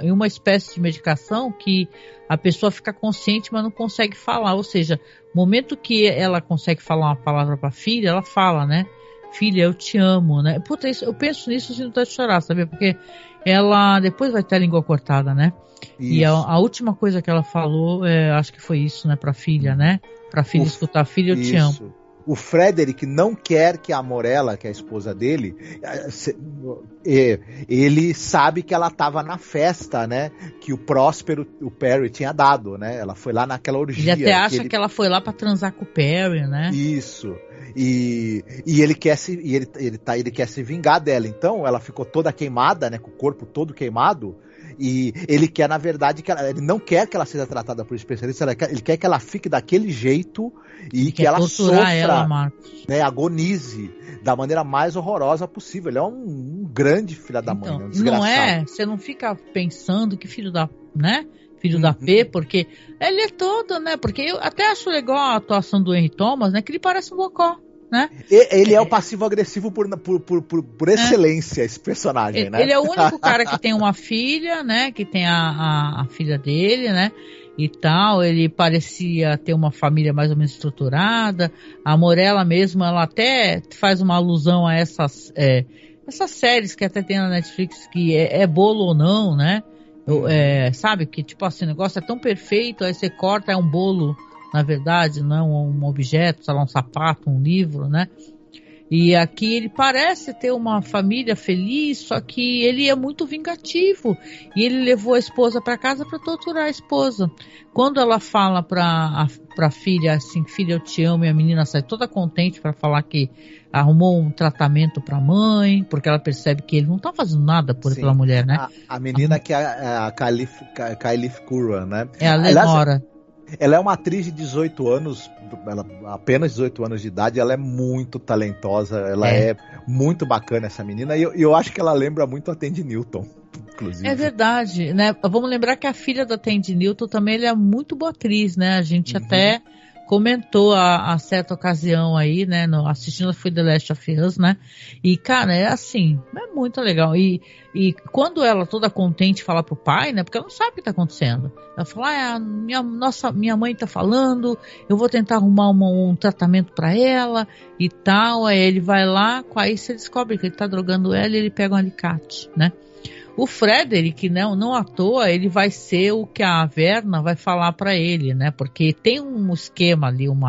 e uma espécie de medicação que a pessoa fica consciente, mas não consegue falar, ou seja, no momento que ela consegue falar uma palavra para a filha, ela fala, né? Filha, eu te amo, né? Puta, eu penso nisso sem vontade de chorar, sabe? Porque ela depois vai ter a língua cortada, né? Isso. E a última coisa que ela falou, acho que foi isso, né, pra filha, né? Pra filha escutar, filha, eu te amo. O Frederick não quer que a Morella, que é a esposa dele, ele sabe que ela estava na festa, né? Que o Próspero, o Perry, tinha dado, né? Ela foi lá naquela orgia. Ele até acha que ela foi lá pra transar com o Perry, né? Isso. E ele quer se vingar dela. Então ela ficou toda queimada, né? Com o corpo todo queimado. E ele quer, na verdade, ele não quer que ela seja tratada por especialista, ele quer que ela fique daquele jeito e que ela sofra, né, agonize da maneira mais horrorosa possível. Ele é um grande filho da mãe, um desgraçado. Não é? Você não fica pensando que filho da, né? Filho da P, porque ele é todo, né? Porque eu até acho legal a atuação do Henry Thomas, né? Que ele parece um bocó. Né? Ele é o passivo-agressivo por excelência, esse personagem, né? Ele é o único cara que tem uma filha, né? Que tem a filha dele, né? E tal, ele parecia ter uma família mais ou menos estruturada. A Morella mesmo, ela até faz uma alusão a essas séries que até tem na Netflix, que é bolo ou não, né? Sabe, que tipo assim, o negócio é tão perfeito, aí você corta, é um bolo, na verdade, não é um objeto, sei lá, um sapato, um livro, né? E aqui ele parece ter uma família feliz, só que ele é muito vingativo. E ele levou a esposa para casa para torturar a esposa. Quando ela fala para a filha assim, filha, eu te amo, e a menina sai toda contente para falar que arrumou um tratamento para a mãe, porque ela percebe que ele não tá fazendo nada pela mulher, né? A menina que é a Kylif Curran, né? É a Lenora. Ela é uma atriz de 18 anos, apenas 18 anos de idade, ela é muito talentosa, ela é muito bacana, essa menina, e eu acho que ela lembra muito a Tandy Newton, inclusive. É verdade, né? Vamos lembrar que a filha da Tandy Newton também ela é muito boa atriz, né? A gente até comentou a certa ocasião aí, né? Assistindo foi The Last of Us, né? E, cara, é assim, é muito legal. E quando ela toda contente fala pro pai, né? Porque ela não sabe o que tá acontecendo. Ela fala, minha mãe tá falando, eu vou tentar arrumar um tratamento pra ela e tal. Aí ele vai lá, aí você descobre que ele tá drogando ela e ele pega um alicate, né? O Frederick, não à toa, ele vai ser o que a Verna vai falar para ele, né? Porque tem um esquema ali, um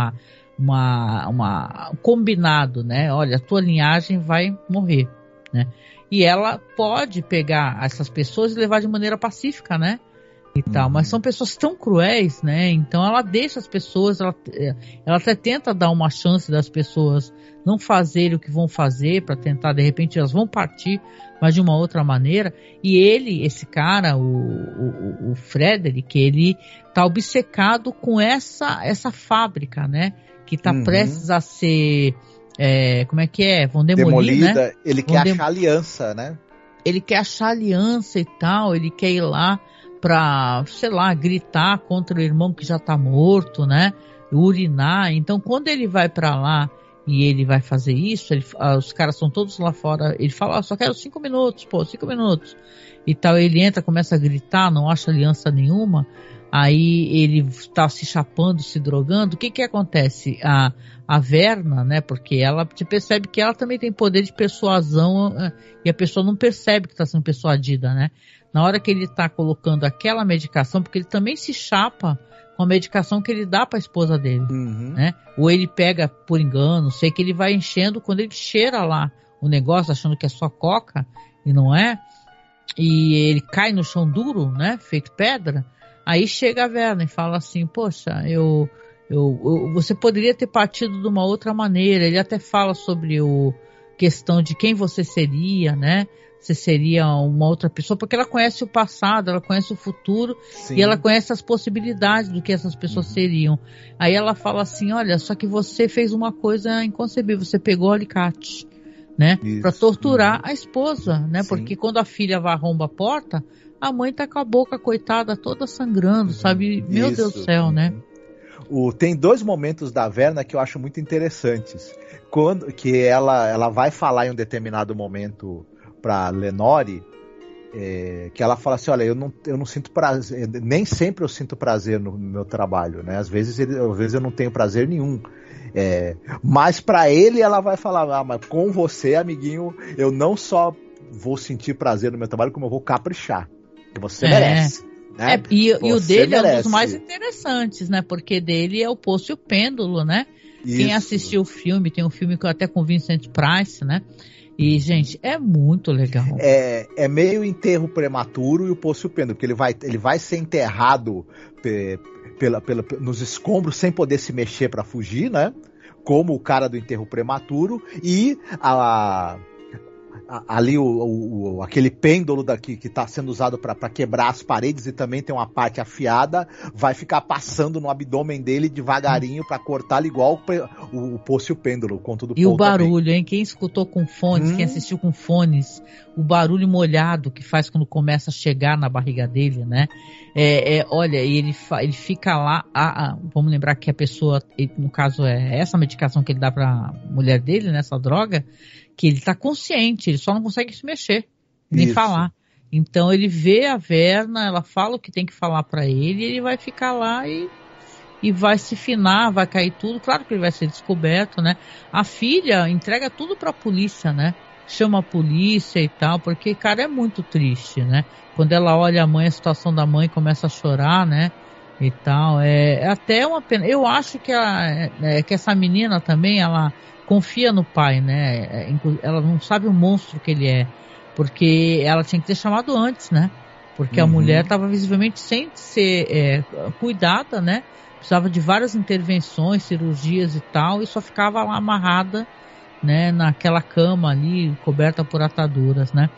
combinado, né? Olha, a tua linhagem vai morrer, né? E ela pode pegar essas pessoas e levar de maneira pacífica, né? e tal, mas são pessoas tão cruéis, né? Então ela deixa as pessoas, ela até tenta dar uma chance das pessoas não fazerem o que vão fazer para tentar, de repente elas vão partir, mas de uma outra maneira. E ele, esse cara, o Frederick, ele tá obcecado com essa fábrica, né? Que tá prestes a ser, como é que é? Vão demolir, demolida, né? Ele quer achar aliança, né? Ele quer achar aliança e tal, ele quer ir lá pra, sei lá, gritar contra o irmão que já tá morto, né? Urinar. Então, quando ele vai pra lá e ele vai fazer isso, os caras são todos lá fora, ele fala, só quero 5 minutos, 5 minutos. E tal, ele entra, começa a gritar, não acha aliança nenhuma, aí ele tá se chapando, se drogando. O que acontece? A Verna, né, porque ela percebe que ela também tem poder de persuasão e a pessoa não percebe que está sendo persuadida, né? Na hora que ele está colocando aquela medicação, porque ele também se chapa com a medicação que ele dá para a esposa dele, né? Ou ele pega por engano, sei que ele vai enchendo, quando ele cheira lá o negócio, achando que é só coca, e não é, e ele cai no chão duro, né, feito pedra, aí chega a Verna e fala assim, poxa, você poderia ter partido de uma outra maneira. Ele até fala sobre questão de quem você seria, né? Você seria uma outra pessoa, porque ela conhece o passado, ela conhece o futuro. Sim. E ela conhece as possibilidades do que essas pessoas seriam. Aí ela fala assim, olha, só que você fez uma coisa inconcebível, você pegou o alicate, né? Para torturar a esposa, né? Sim. Porque quando a filha vai arromba a porta, a mãe tá com a boca, coitada, toda sangrando, sabe? Meu Deus do céu, né? Tem 2 momentos da Verna que eu acho muito interessantes. Quando que ela vai falar em um determinado momento para Lenore, que ela fala assim, olha, eu não sinto prazer, nem sempre eu sinto prazer no meu trabalho, né? Às vezes eu não tenho prazer nenhum. Mas para ele ela vai falar, mas com você, amiguinho, eu não só vou sentir prazer no meu trabalho, como eu vou caprichar. Que você merece. Né? E o dele merece. É um dos mais interessantes, né? Porque dele é o Poço e o Pêndulo, né? Isso. Quem assistiu o filme, tem um filme até com Vincent Price, né? E, gente, é muito legal. É meio enterro prematuro e o Poço e o Pêndulo, porque ele vai ser enterrado nos escombros sem poder se mexer para fugir, né? Como o cara do enterro prematuro, e ali aquele pêndulo que está sendo usado para quebrar as paredes e também tem uma parte afiada, vai ficar passando no abdômen dele devagarinho para cortá-lo igual o Poço e o Pêndulo, conto do Paul. E o barulho, também. Hein? Quem escutou com fones, quem assistiu com fones, o barulho molhado que faz quando começa a chegar na barriga dele, né? Olha, e ele fica lá, vamos lembrar que a pessoa, no caso é essa medicação que ele dá para mulher dele, né, essa droga, que ele tá consciente, ele só não consegue se mexer, nem falar. Então ele vê a Verna, ela fala o que tem que falar para ele, e ele vai ficar lá e vai se finar, vai cair tudo. Claro que ele vai ser descoberto, né? A filha entrega tudo pra polícia, né? Chama a polícia e tal, porque, cara, é muito triste, né? Quando ela olha a mãe, a situação da mãe, começa a chorar, né? E tal, é até uma pena. Eu acho que que essa menina também, ela confia no pai, né? Ela não sabe o monstro que ele é, porque ela tinha que ter chamado antes, né? Porque a mulher estava visivelmente sem ser cuidada, né? Precisava de várias intervenções, cirurgias e tal, e só ficava lá amarrada, né? Naquela cama ali, coberta por ataduras, né?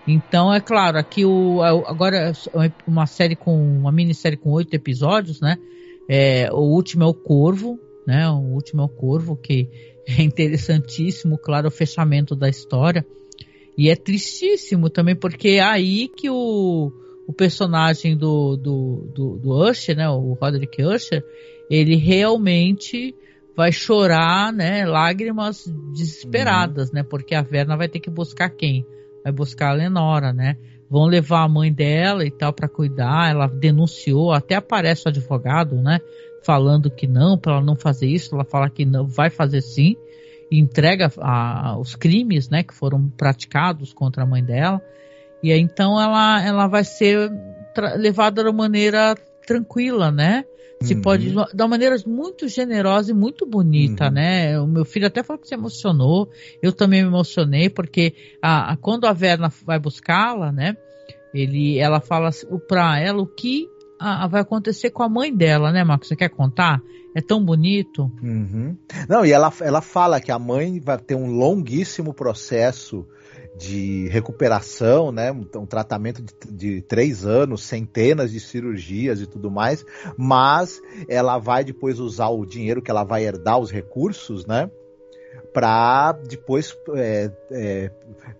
Então, é claro, aqui agora uma minissérie com 8 episódios, né? O último é o Corvo, né? O último é o Corvo, que é interessantíssimo, claro, o fechamento da história. E é tristíssimo também, porque é aí que o personagem do Usher, né? O Roderick Usher, ele realmente vai chorar, né? Lágrimas desesperadas, né? Porque a Verna vai ter que buscar quem? Vai buscar a Lenora, né? Vão levar a mãe dela e tal para cuidar. Ela denunciou, até aparece o advogado, né? Falando que não, para ela não fazer isso. Ela fala que não, vai fazer sim. E entrega os crimes, né? Que foram praticados contra a mãe dela. E aí, então ela vai ser levada de uma maneira tranquila, né? Se pode, de uma maneira muito generosa e muito bonita, né? O meu filho até falou que se emocionou, eu também me emocionei, porque quando a Verna vai buscá-la, né? Ela fala pra ela o que vai acontecer com a mãe dela, né, Marcos? Você quer contar? É tão bonito. Uhum. Não, e ela fala que a mãe vai ter um longuíssimo processo de recuperação, né? Um tratamento de 3 anos, centenas de cirurgias e tudo mais, mas ela vai depois usar o dinheiro que ela vai herdar, os recursos, né? Para depois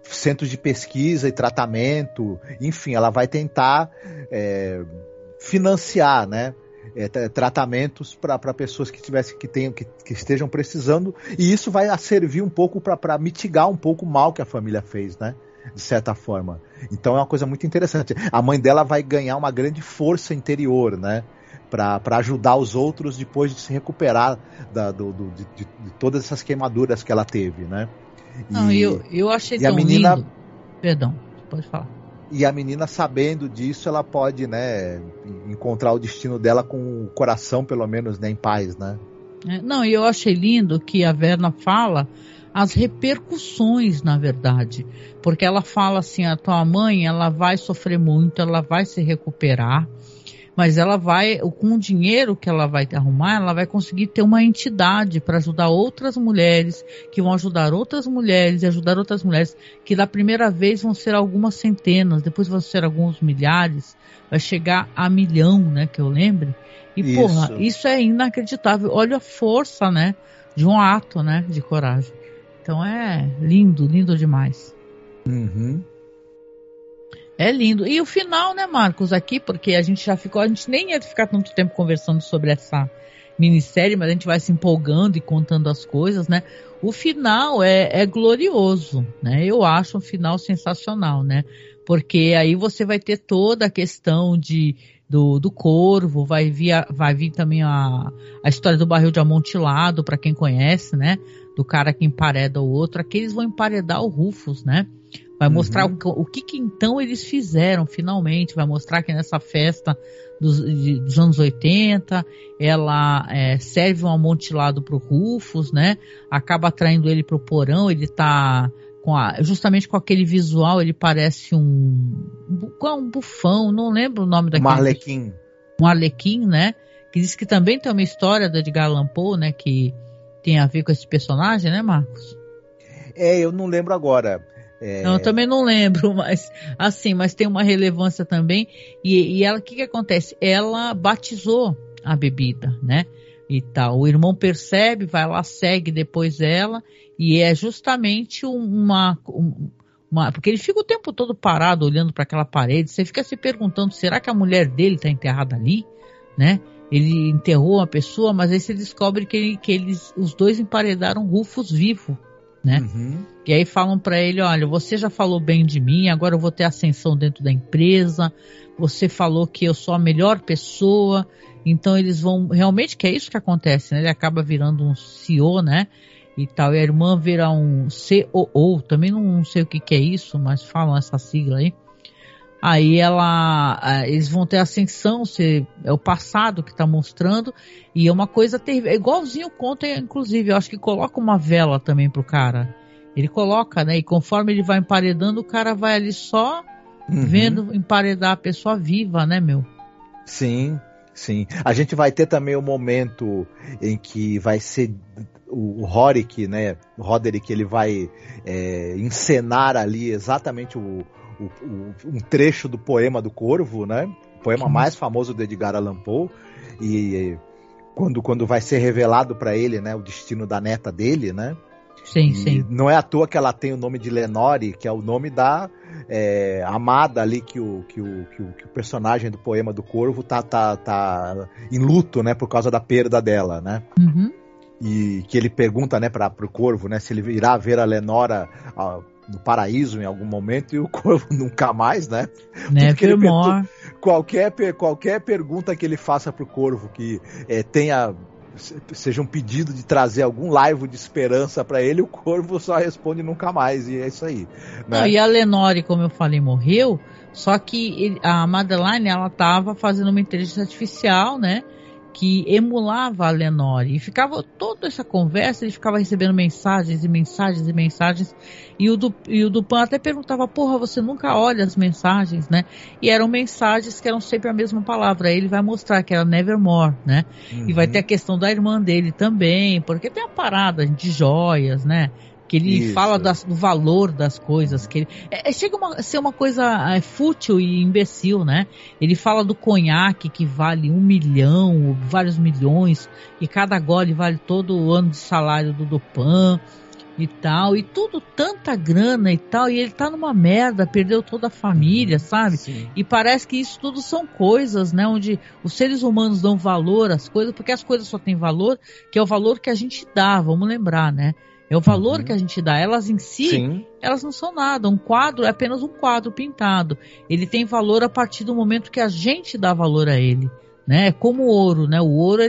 centros de pesquisa e tratamento, enfim, ela vai tentar financiar, né? Tratamentos para pessoas que estejam precisando, e isso vai servir um pouco para mitigar um pouco o mal que a família fez, né? De certa forma. Então é uma coisa muito interessante. A mãe dela vai ganhar uma grande força interior, né? Para ajudar os outros depois de se recuperar de todas essas queimaduras que ela teve, né? Não, eu achei tão lindo. Perdão, pode falar. E a menina, sabendo disso, ela pode, né, encontrar o destino dela com o coração, pelo menos, né, em paz, né? Não, e eu achei lindo que a Verna fala as repercussões, na verdade. Porque ela fala assim, a tua mãe, ela vai sofrer muito, ela vai se recuperar, mas ela vai, com o dinheiro que ela vai arrumar, ela vai conseguir ter uma entidade para ajudar outras mulheres, que vão ajudar outras mulheres e ajudar outras mulheres, que da primeira vez vão ser algumas centenas, depois vão ser alguns milhares, vai chegar a 1 milhão, né, que eu lembre. E, porra, isso é inacreditável. Olha a força, né, de um ato, né, de coragem. Então é lindo, lindo demais. Uhum. É lindo. E o final, né, Marcos, aqui, porque a gente nem ia ficar tanto tempo conversando sobre essa minissérie, mas a gente vai se empolgando e contando as coisas, né? O final é glorioso, né? Eu acho um final sensacional, né? Porque aí você vai ter toda a questão do corvo, vai vir também a história do barril de amontilado, para quem conhece, né? Do cara que empareda o outro. Aqui eles vão emparedar o Rufus, né? Vai mostrar o que então eles fizeram finalmente. Vai mostrar que nessa festa dos anos 80, ela serve um amontilado pro Rufus, né? Acaba atraindo ele pro porão. Ele tá justamente com aquele visual, ele parece um bufão, não lembro o nome daquele. Arlequim. Um arlequim, né? Que diz que também tem uma história do Edgar Allan Poe, né? Que tem a ver com esse personagem, né, Marcos? Eu não lembro agora. Não, eu também não lembro, mas tem uma relevância também. E ela, o que acontece? Ela batizou a bebida, né? E tal. O irmão percebe, vai lá, segue depois ela, e é justamente porque ele fica o tempo todo parado olhando para aquela parede. Você fica se perguntando, será que a mulher dele está enterrada ali, né? Ele enterrou uma pessoa, mas aí você descobre que os dois emparedaram Rufus vivo, né? Uhum. E aí falam para ele, olha, você já falou bem de mim, agora eu vou ter ascensão dentro da empresa, você falou que eu sou a melhor pessoa, então eles vão, realmente, que é isso que acontece, né? Ele acaba virando um CEO, né? E tal, e a irmã vira um COO, também não sei o que é isso, mas falam essa sigla aí. Aí eles vão ter ascensão, é o passado que está mostrando, e é uma coisa terrível, é igualzinho conta, inclusive, eu acho que coloca uma vela também pro cara, ele coloca, né, e conforme ele vai emparedando, o cara vai ali só vendo emparedar a pessoa viva, né, meu? Sim, sim. A gente vai ter também o momento em que vai ser o Roderick, né, ele vai encenar ali exatamente um trecho do poema do Corvo, né? O poema mais famoso do Edgar Allan Poe, e quando vai ser revelado para ele, né, o destino da neta dele, né? Sim, sim. Não é à toa que ela tem o nome de Lenore, que é o nome da amada ali que o personagem do poema do Corvo tá em luto, né, por causa da perda dela, né? Uhum. E que ele pergunta, né, pro Corvo, né, se ele irá ver a Lenora no paraíso em algum momento, e o Corvo nunca mais, né? Nevermore. Qualquer pergunta que ele faça pro Corvo que seja um pedido de trazer algum laivo de esperança para ele, o Corvo só responde nunca mais, e é isso aí, né? Não, e a Lenore, como eu falei, morreu, só que a Madeline, ela tava fazendo uma inteligência artificial, né? que emulava a Lenore. E ficava toda essa conversa, ele ficava recebendo mensagens e mensagens e mensagens. E o Dupin até perguntava, porra, você nunca olha as mensagens, né? E eram mensagens que eram sempre a mesma palavra. Aí ele vai mostrar que era Nevermore, né? E vai ter a questão da irmã dele também, porque tem a parada de joias, né? Que ele fala do valor das coisas, que chega a ser uma coisa fútil e imbecil, né? Ele fala do conhaque que vale 1 milhão, vários milhões, e cada gole vale todo o ano de salário do Dupin e tal, e tudo tanta grana e tal, e ele tá numa merda, perdeu toda a família, sabe? Sim. E parece que isso tudo são coisas, né? Onde os seres humanos dão valor às coisas, porque as coisas só têm valor, que é o valor que a gente dá, vamos lembrar, né? É o valor que a gente dá. Elas em si, Sim. elas não são nada. Um quadro é apenas um quadro pintado. Ele tem valor a partir do momento que a gente dá valor a ele, né? É como o ouro, né? O ouro,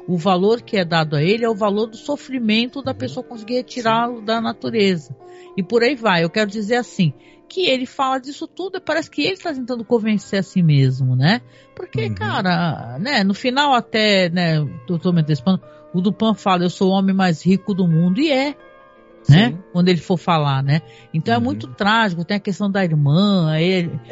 o valor que é dado a ele é o valor do sofrimento da pessoa conseguir retirá-lo da natureza. E por aí vai. Eu quero dizer assim, que ele fala disso tudo e parece que ele está tentando convencer a si mesmo, né? Porque, cara, né? No final até, né? Eu tô me antecipando, o Dupin fala, eu sou o homem mais rico do mundo. E né? Quando ele for falar, né? Então é muito trágico, tem a questão da irmã,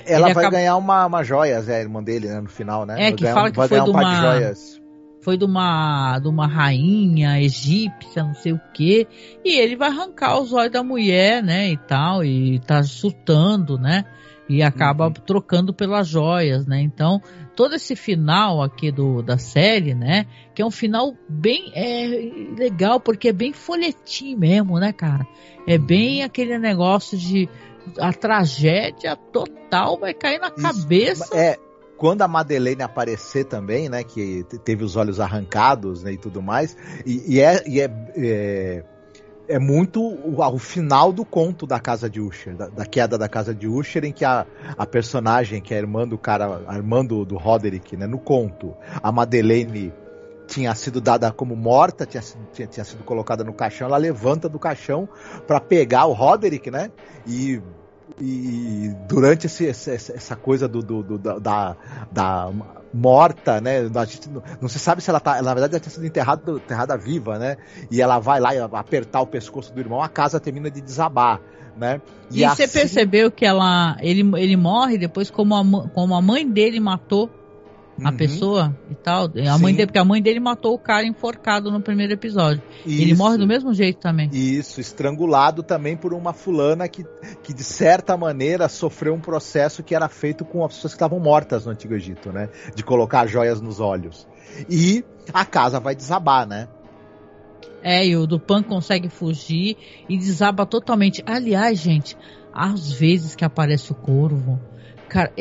ela vai ganhar uma joia, a irmã dele, né, no final, né? É, que fala que foi de uma rainha egípcia, não sei o quê, e ele vai arrancar os olhos da mulher, né, e tal, e tá surtando, né? E acaba trocando pelas joias, né? Então, todo esse final aqui da série, né? Que é um final bem legal, porque é bem folhetim mesmo, né, cara? É bem aquele negócio de a tragédia total vai cair na cabeça. Quando a Madeleine aparecer também, né? Que teve os olhos arrancados, né, e tudo mais. É muito o final do conto da Casa de Usher, da queda da Casa de Usher, em que a personagem, que é a irmã do Roderick, né, no conto, a Madeleine tinha sido dada como morta, tinha sido colocada no caixão, ela levanta do caixão para pegar o Roderick, né, e durante essa coisa da morta, né? A gente não se sabe se ela tá. Na verdade, ela tinha sido enterrada viva, né? E ela vai lá apertar o pescoço do irmão, a casa termina de desabar, né? E assim, você percebeu que ele morre depois, como a mãe dele matou a pessoa e tal. Porque a mãe dele matou o cara enforcado no primeiro episódio. Isso. Ele morre do mesmo jeito também. Isso, estrangulado também por uma fulana que de certa maneira sofreu um processo que era feito com as pessoas que estavam mortas no Antigo Egito, né? De colocar joias nos olhos. E a casa vai desabar, né? E o Dupin consegue fugir e desaba totalmente. Aliás, gente, às vezes que aparece o corvo, cara,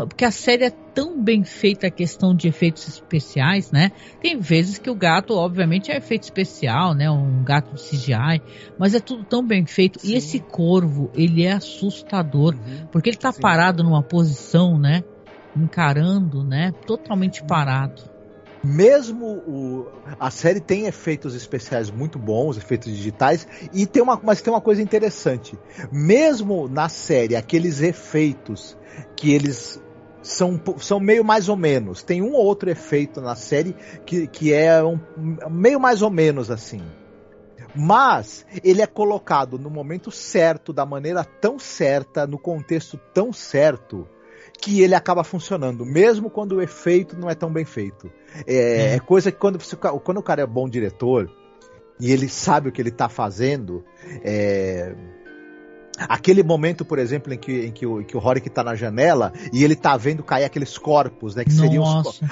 porque a série é tão bem feita, a questão de efeitos especiais, né? Tem vezes que o gato, obviamente, é efeito especial, né? Um gato de CGI, mas é tudo tão bem feito. Sim. E esse corvo, ele é assustador, porque ele tá parado numa posição, né? Encarando, né? Totalmente parado. Mesmo a série tem efeitos especiais muito bons, efeitos digitais, mas tem uma coisa interessante. Mesmo na série, aqueles efeitos que eles são meio mais ou menos. Tem um ou outro efeito na série que é meio mais ou menos assim. Mas ele é colocado no momento certo, da maneira tão certa, no contexto tão certo, que ele acaba funcionando, mesmo quando o efeito não é tão bem feito. É coisa que quando o cara é bom diretor e ele sabe o que ele está fazendo, aquele momento, por exemplo, em que o Roderick tá na janela e ele tá vendo cair aqueles corpos, né? Que seriam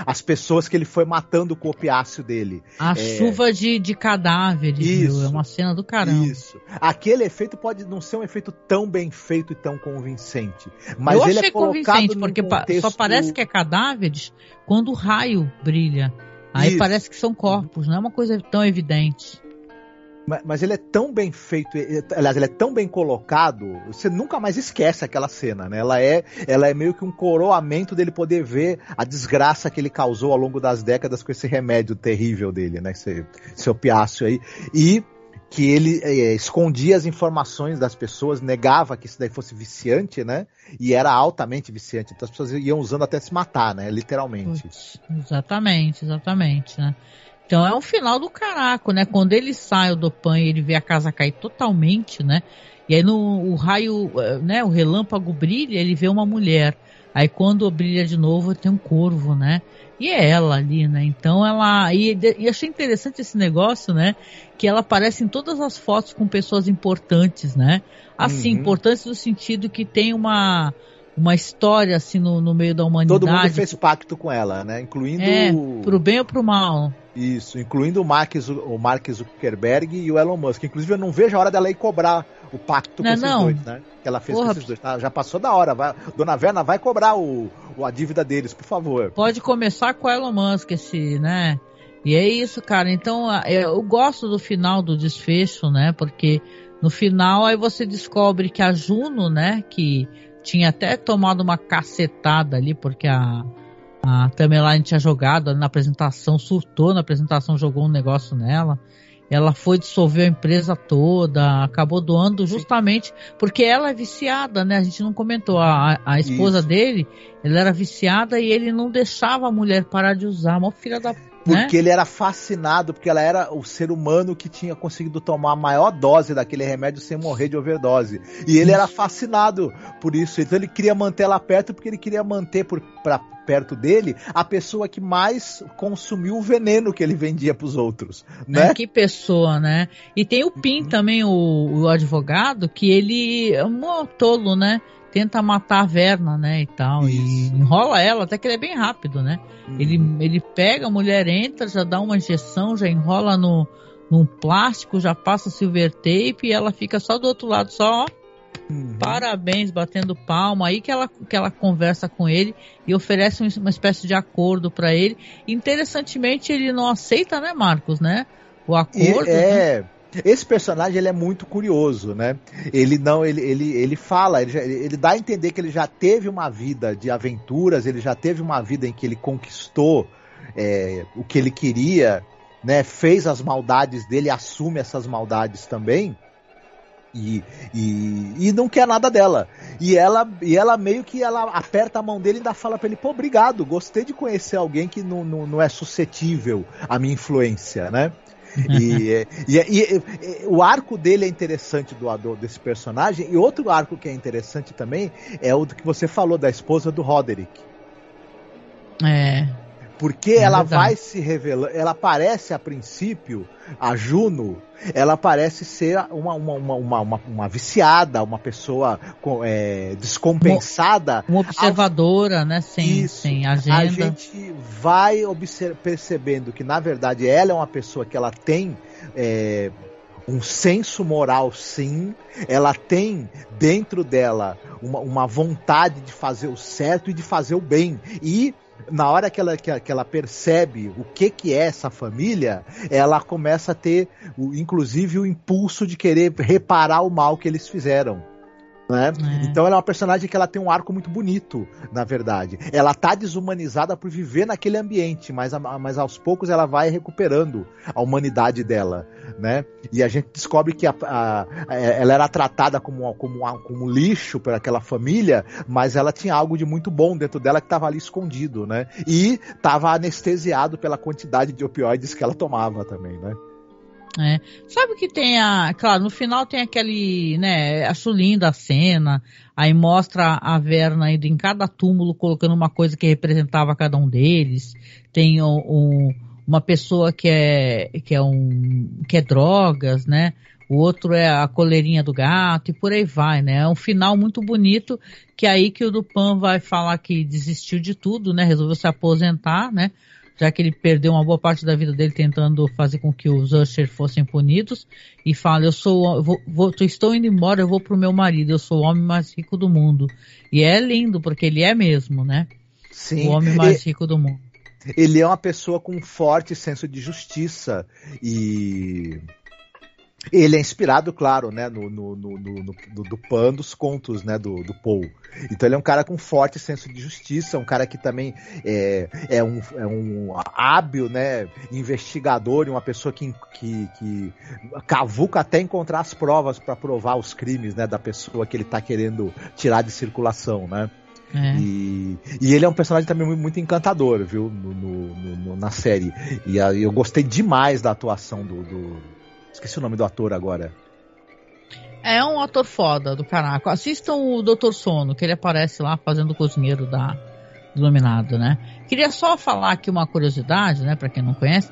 as pessoas que ele foi matando com o opiáceo dele. A chuva de cadáveres, viu? É uma cena do caramba. Isso. Aquele efeito pode não ser um efeito tão bem feito e tão convincente. Mas eu ele achei convincente, porque só parece que é cadáveres quando o raio brilha. Aí parece que são corpos, não é uma coisa tão evidente. Mas ele é tão bem feito, aliás, ele é tão bem colocado, você nunca mais esquece aquela cena, né? Ela é meio que um coroamento dele poder ver a desgraça que ele causou ao longo das décadas com esse remédio terrível dele, né? Esse opiáceo aí. E que ele escondia as informações das pessoas, negava que isso daí fosse viciante, né? E era altamente viciante. Então as pessoas iam usando até se matar, né? Literalmente. Exatamente, né? Então é um final do caraco, né? Quando ele sai, o Dopan, e ele vê a casa cair totalmente, né? E aí o raio, né? O relâmpago brilha, ele vê uma mulher. Aí quando brilha de novo, tem um corvo, né? E é ela ali, né? Então ela... E achei interessante esse negócio, né? Que ela aparece em todas as fotos com pessoas importantes, né? Assim, importantes no sentido que tem uma história, assim, no meio da humanidade. Todo mundo fez pacto com ela, né? Incluindo... pro bem ou pro mal. Isso, incluindo o Mark Zuckerberg e o Elon Musk. Inclusive, eu não vejo a hora dela ir cobrar o pacto com esses dois, né? Que ela fez com esses dois. Tá? Já passou da hora. Dona Verna vai cobrar a dívida deles, por favor. Pode começar com o Elon Musk, né? E é isso, cara. Então, eu gosto do final do desfecho, né? Porque no final, aí você descobre que a Juno, né? Que tinha até tomado uma cacetada ali, porque a Tamerlane tinha jogado na apresentação, surtou na apresentação, jogou um negócio nela. Ela foi dissolver a empresa toda, acabou doando justamente porque ela é viciada, né? A gente não comentou, a esposa dele, ela era viciada e ele não deixava a mulher parar de usar, uma filha da... Porque ele era fascinado, porque ela era o ser humano que tinha conseguido tomar a maior dose daquele remédio sem morrer de overdose. E ele era fascinado por isso. Então ele queria manter ela perto, porque ele queria manter pra perto dele a pessoa que mais consumiu o veneno que ele vendia pros outros, né? Que pessoa, né? E tem o Pim também, o advogado, que ele é um tolo, né? Tenta matar a Verna, né, e tal, e enrola ela, até que ele é bem rápido, né? Ele pega, a mulher entra, já dá uma injeção, já enrola num plástico, já passa silver tape e ela fica só do outro lado, só, ó, parabéns, batendo palma. Aí que ela conversa com ele e oferece uma espécie de acordo para ele. Interessantemente, ele não aceita, né, Marcos, né? O acordo, né? Esse personagem, ele é muito curioso, né? Ele fala, ele dá a entender que ele já teve uma vida de aventuras, ele já teve uma vida em que ele conquistou o que ele queria, né? Fez as maldades dele, assume essas maldades também. E não quer nada dela. E ela meio que ela aperta a mão dele e ainda fala pra ele: pô, obrigado, gostei de conhecer alguém que não é suscetível à minha influência, né? E o arco dele é interessante desse personagem. E outro arco que é interessante também é o que você falou da esposa do Roderick. Porque ela vai se revelando. Ela parece, a princípio, a Juno, ela parece ser uma viciada, uma pessoa descompensada. Uma observadora, né? Sem agenda. A gente vai percebendo que, na verdade, ela é uma pessoa que ela tem um senso moral, sim. Ela tem dentro dela uma vontade de fazer o certo e de fazer o bem. E na hora que ela percebe o que é essa família, ela começa a ter, inclusive, o impulso de querer reparar o mal que eles fizeram, né? Então ela é uma personagem que ela tem um arco muito bonito, na verdade. Ela tá desumanizada por viver naquele ambiente, mas aos poucos ela vai recuperando a humanidade dela, né? E a gente descobre que ela era tratada como lixo por aquela família, mas ela tinha algo de muito bom dentro dela que estava ali escondido, né? E estava anestesiado pela quantidade de opioides que ela tomava também, né? Sabe que tem claro, no final tem aquele, né, acho linda a cena, aí mostra a Verna indo em cada túmulo colocando uma coisa que representava cada um deles. Tem uma pessoa que é drogas, né? O outro é a coleirinha do gato e por aí vai, né? É um final muito bonito, que é aí que o Dupin vai falar que desistiu de tudo, né? Resolveu se aposentar, né? Já que ele perdeu uma boa parte da vida dele tentando fazer com que os Usher fossem punidos, e fala: estou indo embora, eu vou pro meu marido, eu sou o homem mais rico do mundo. E é lindo, porque ele é mesmo, né? Sim. O homem mais rico do mundo. Ele é uma pessoa com um forte senso de justiça, e Ele é inspirado, claro, né, do Pan, dos contos, né, do Poe. Então ele é um cara com forte senso de justiça, um cara que também é um hábil, né, investigador e uma pessoa que cavuca até encontrar as provas para provar os crimes, né, da pessoa que ele tá querendo tirar de circulação, né? E ele é um personagem também muito encantador, viu, na série. E eu gostei demais da atuação esqueci o nome do ator agora. É um ator foda do caraca. Assistam o Dr. Sono, que ele aparece lá fazendo o cozinheiro do Iluminado, né? Queria só falar aqui uma curiosidade, né? Pra quem não conhece.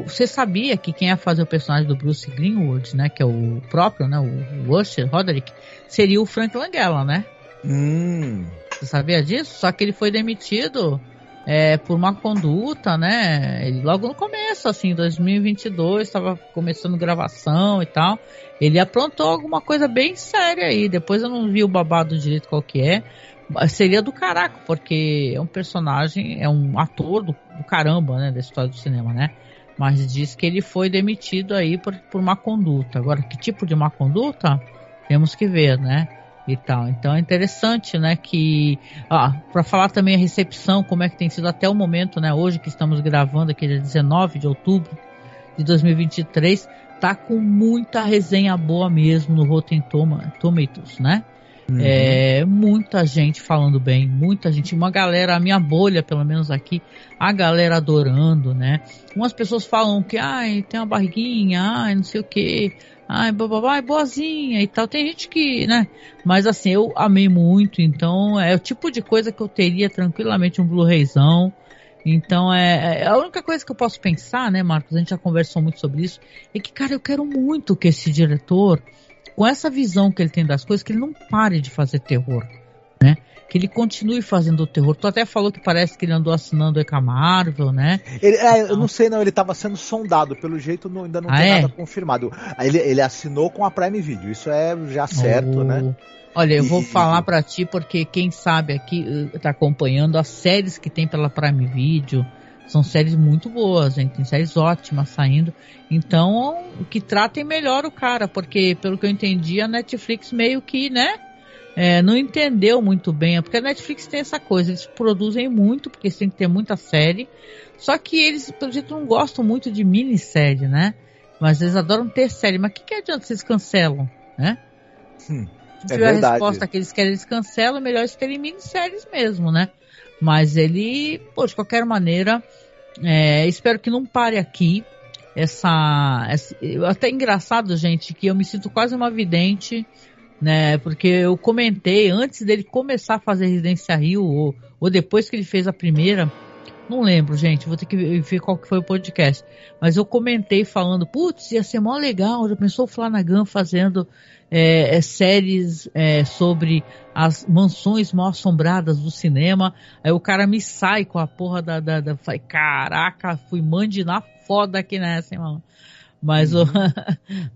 Você sabia que quem ia fazer o personagem do Bruce Greenwood, né? Que é o próprio, né? O Usher Roderick, seria o Frank Langella, né? Você sabia disso? Só que ele foi demitido por má conduta, né? Ele, logo no começo, assim, 2022, estava começando gravação e tal. Ele aprontou alguma coisa bem séria aí. Depois eu não vi o babado direito qual que é. Seria do caraca, porque é um personagem, é um ator do caramba, né? Da história do cinema, né? Mas diz que ele foi demitido aí por má conduta. Agora, que tipo de má conduta? Temos que ver, né? E tal. Então é interessante, né, que para falar também a recepção, como é que tem sido até o momento, né, hoje que estamos gravando aqui dia 19 de outubro de 2023, tá com muita resenha boa mesmo no Rotten Tomatoes, né? Muita gente falando bem, muita gente, uma galera, a minha bolha pelo menos aqui, a galera adorando, né? Umas pessoas falam que tem uma barriguinha, não sei o que, bababá, é boazinha e tal. Tem gente que, né? Mas assim, eu amei muito, então é o tipo de coisa que eu teria tranquilamente um Blu-rayzão. Então a única coisa que eu posso pensar, né, Marcos, a gente já conversou muito sobre isso, é que, cara, eu quero muito que esse diretor, com essa visão que ele tem das coisas, que ele não pare de fazer terror, né? Que ele continue fazendo o terror. Tu até falou que parece que ele andou assinando com a Marvel, né? Eu não sei, não. Ele estava sendo sondado. Pelo jeito, ainda não tem nada confirmado. Ele assinou com a Prime Video. Isso é já certo, né? Olha, eu vou falar pra ti, porque quem sabe aqui tá acompanhando as séries que tem pela Prime Video. São séries muito boas, hein? Tem séries ótimas saindo. Então, que tratem melhor o cara, porque, pelo que eu entendi, a Netflix meio que, né? Não entendeu muito bem, porque a Netflix tem essa coisa, eles produzem muito, porque eles têm que ter muita série, só que eles, pelo jeito, não gostam muito de minissérie, né? Mas eles adoram ter série, mas o que adianta vocês cancelam, né? Se tiver a resposta que eles querem, eles cancelam, melhor eles terem minisséries mesmo, né? Mas ele, de qualquer maneira, espero que não pare aqui. Até engraçado, gente, que eu me sinto quase uma vidente, né? Porque eu comentei antes dele começar a fazer Residência Rio, ou depois que ele fez a primeira, não lembro, gente, vou ter que ver qual que foi o podcast, mas eu comentei falando, putz, ia ser mó legal, já pensou o Flanagan fazendo séries sobre as mansões mal assombradas do cinema. Aí o cara me sai com a porra falei, caraca, fui mandinar foda aqui nessa, hein, mano.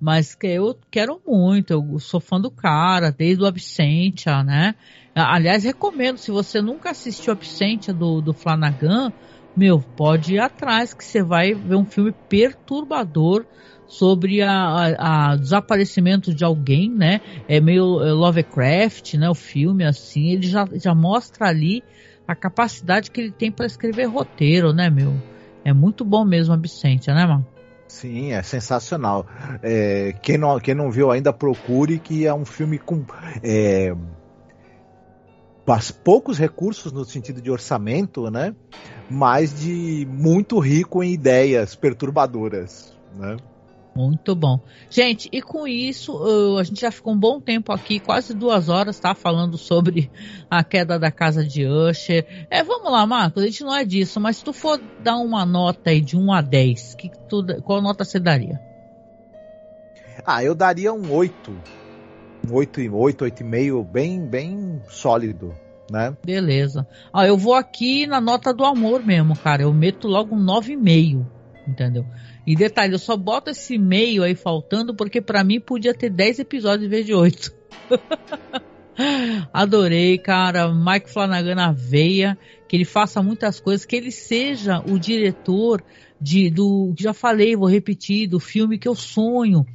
Mas que eu quero muito, eu sou fã do cara, desde o Absentia, né? Aliás, recomendo, se você nunca assistiu Absentia do Flanagan, pode ir atrás, que você vai ver um filme perturbador sobre a desaparecimento de alguém, né? É meio Lovecraft, né? O filme, assim, ele já mostra ali a capacidade que ele tem para escrever roteiro, né, É muito bom mesmo Absentia, né, mano? Sim, é sensacional. Quem não viu ainda, procure, que é um filme com poucos recursos no sentido de orçamento, né? Mas de muito rico em ideias perturbadoras, né? Muito bom. Gente, e com isso, a gente já ficou um bom tempo aqui, quase 2 horas, tá? Falando sobre a queda da casa de Usher. Vamos lá, Marcos, a gente não é disso, mas se tu for dar uma nota aí de 1 a 10, qual nota você daria? Eu daria um 8. Um 8,5, bem sólido, né? Beleza. Eu vou aqui na nota do amor mesmo, cara. Eu meto logo um 9,5, entendeu? E detalhe, eu só boto esse meio aí faltando porque pra mim podia ter 10 episódios em vez de 8. Adorei, cara. Mike Flanagan na veia, que ele faça muitas coisas, que ele seja o diretor que já falei, vou repetir, do filme que eu sonho,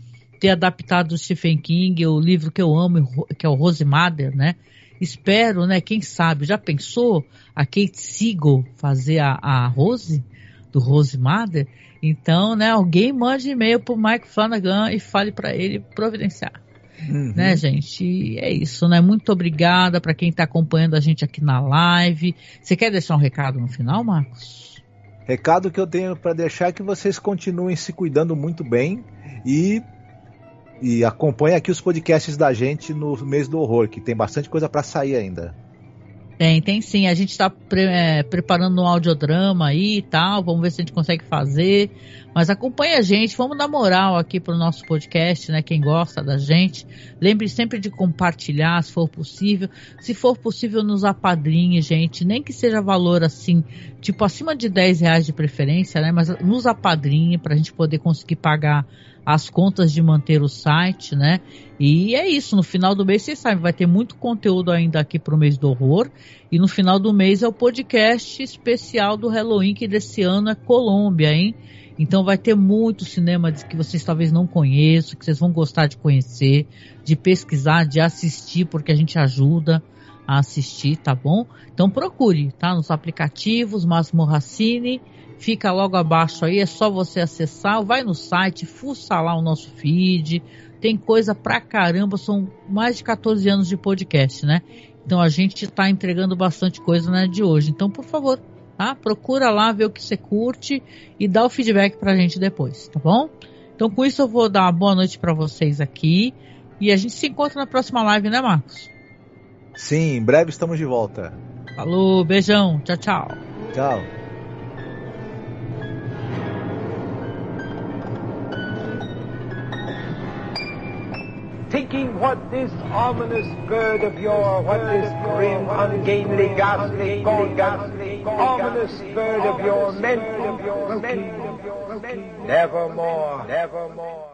ter adaptado o Stephen King, o livro que eu amo, que é o Rose Mother, né? Espero, né? Quem sabe, já pensou a Kate Siegel fazer a Rose, do Rose Mother? Então, né? Alguém mande e-mail pro Mike Flanagan e fale para ele providenciar. Né, gente? É isso, né? Muito obrigada para quem tá acompanhando a gente aqui na live. Você quer deixar um recado no final, Marcos? Recado que eu tenho para deixar é que vocês continuem se cuidando muito bem e acompanhem aqui os podcasts da gente no mês do horror, que tem bastante coisa para sair ainda. Tem sim. A gente está preparando um audiodrama aí e tal. Vamos ver se a gente consegue fazer. Mas acompanha a gente. Vamos dar moral aqui pro nosso podcast, né? Quem gosta da gente. Lembre sempre de compartilhar, se for possível. Se for possível, nos apadrinhe, gente. Nem que seja valor assim, tipo acima de R$10 de preferência, né? Mas nos apadrinhe pra gente poder conseguir pagar as contas de manter o site, né? E é isso, no final do mês, vocês sabem, vai ter muito conteúdo ainda aqui pro mês do horror, e no final do mês é o podcast especial do Halloween, que desse ano é Colômbia, hein? Então vai ter muito cinema que vocês talvez não conheçam, que vocês vão gostar de conhecer, de pesquisar, de assistir, porque a gente ajuda a assistir, tá bom? Então procure, tá? Nos aplicativos, Máximo Racine, fica logo abaixo aí, é só você acessar, vai no site, fuça lá o nosso feed, tem coisa pra caramba, são mais de 14 anos de podcast, né? Então a gente tá entregando bastante coisa, né, de hoje. Então, por favor, tá? Procura lá, ver o que você curte e dá o feedback pra gente depois, tá bom? Então com isso eu vou dar uma boa noite pra vocês aqui e a gente se encontra na próxima live, né, Marcos? Sim, em breve estamos de volta. Falou, beijão, tchau, tchau. Tchau. Thinking what this ominous bird of yours, what this grim, ungainly, ghastly, ominous bird of yours meant, nevermore, nevermore.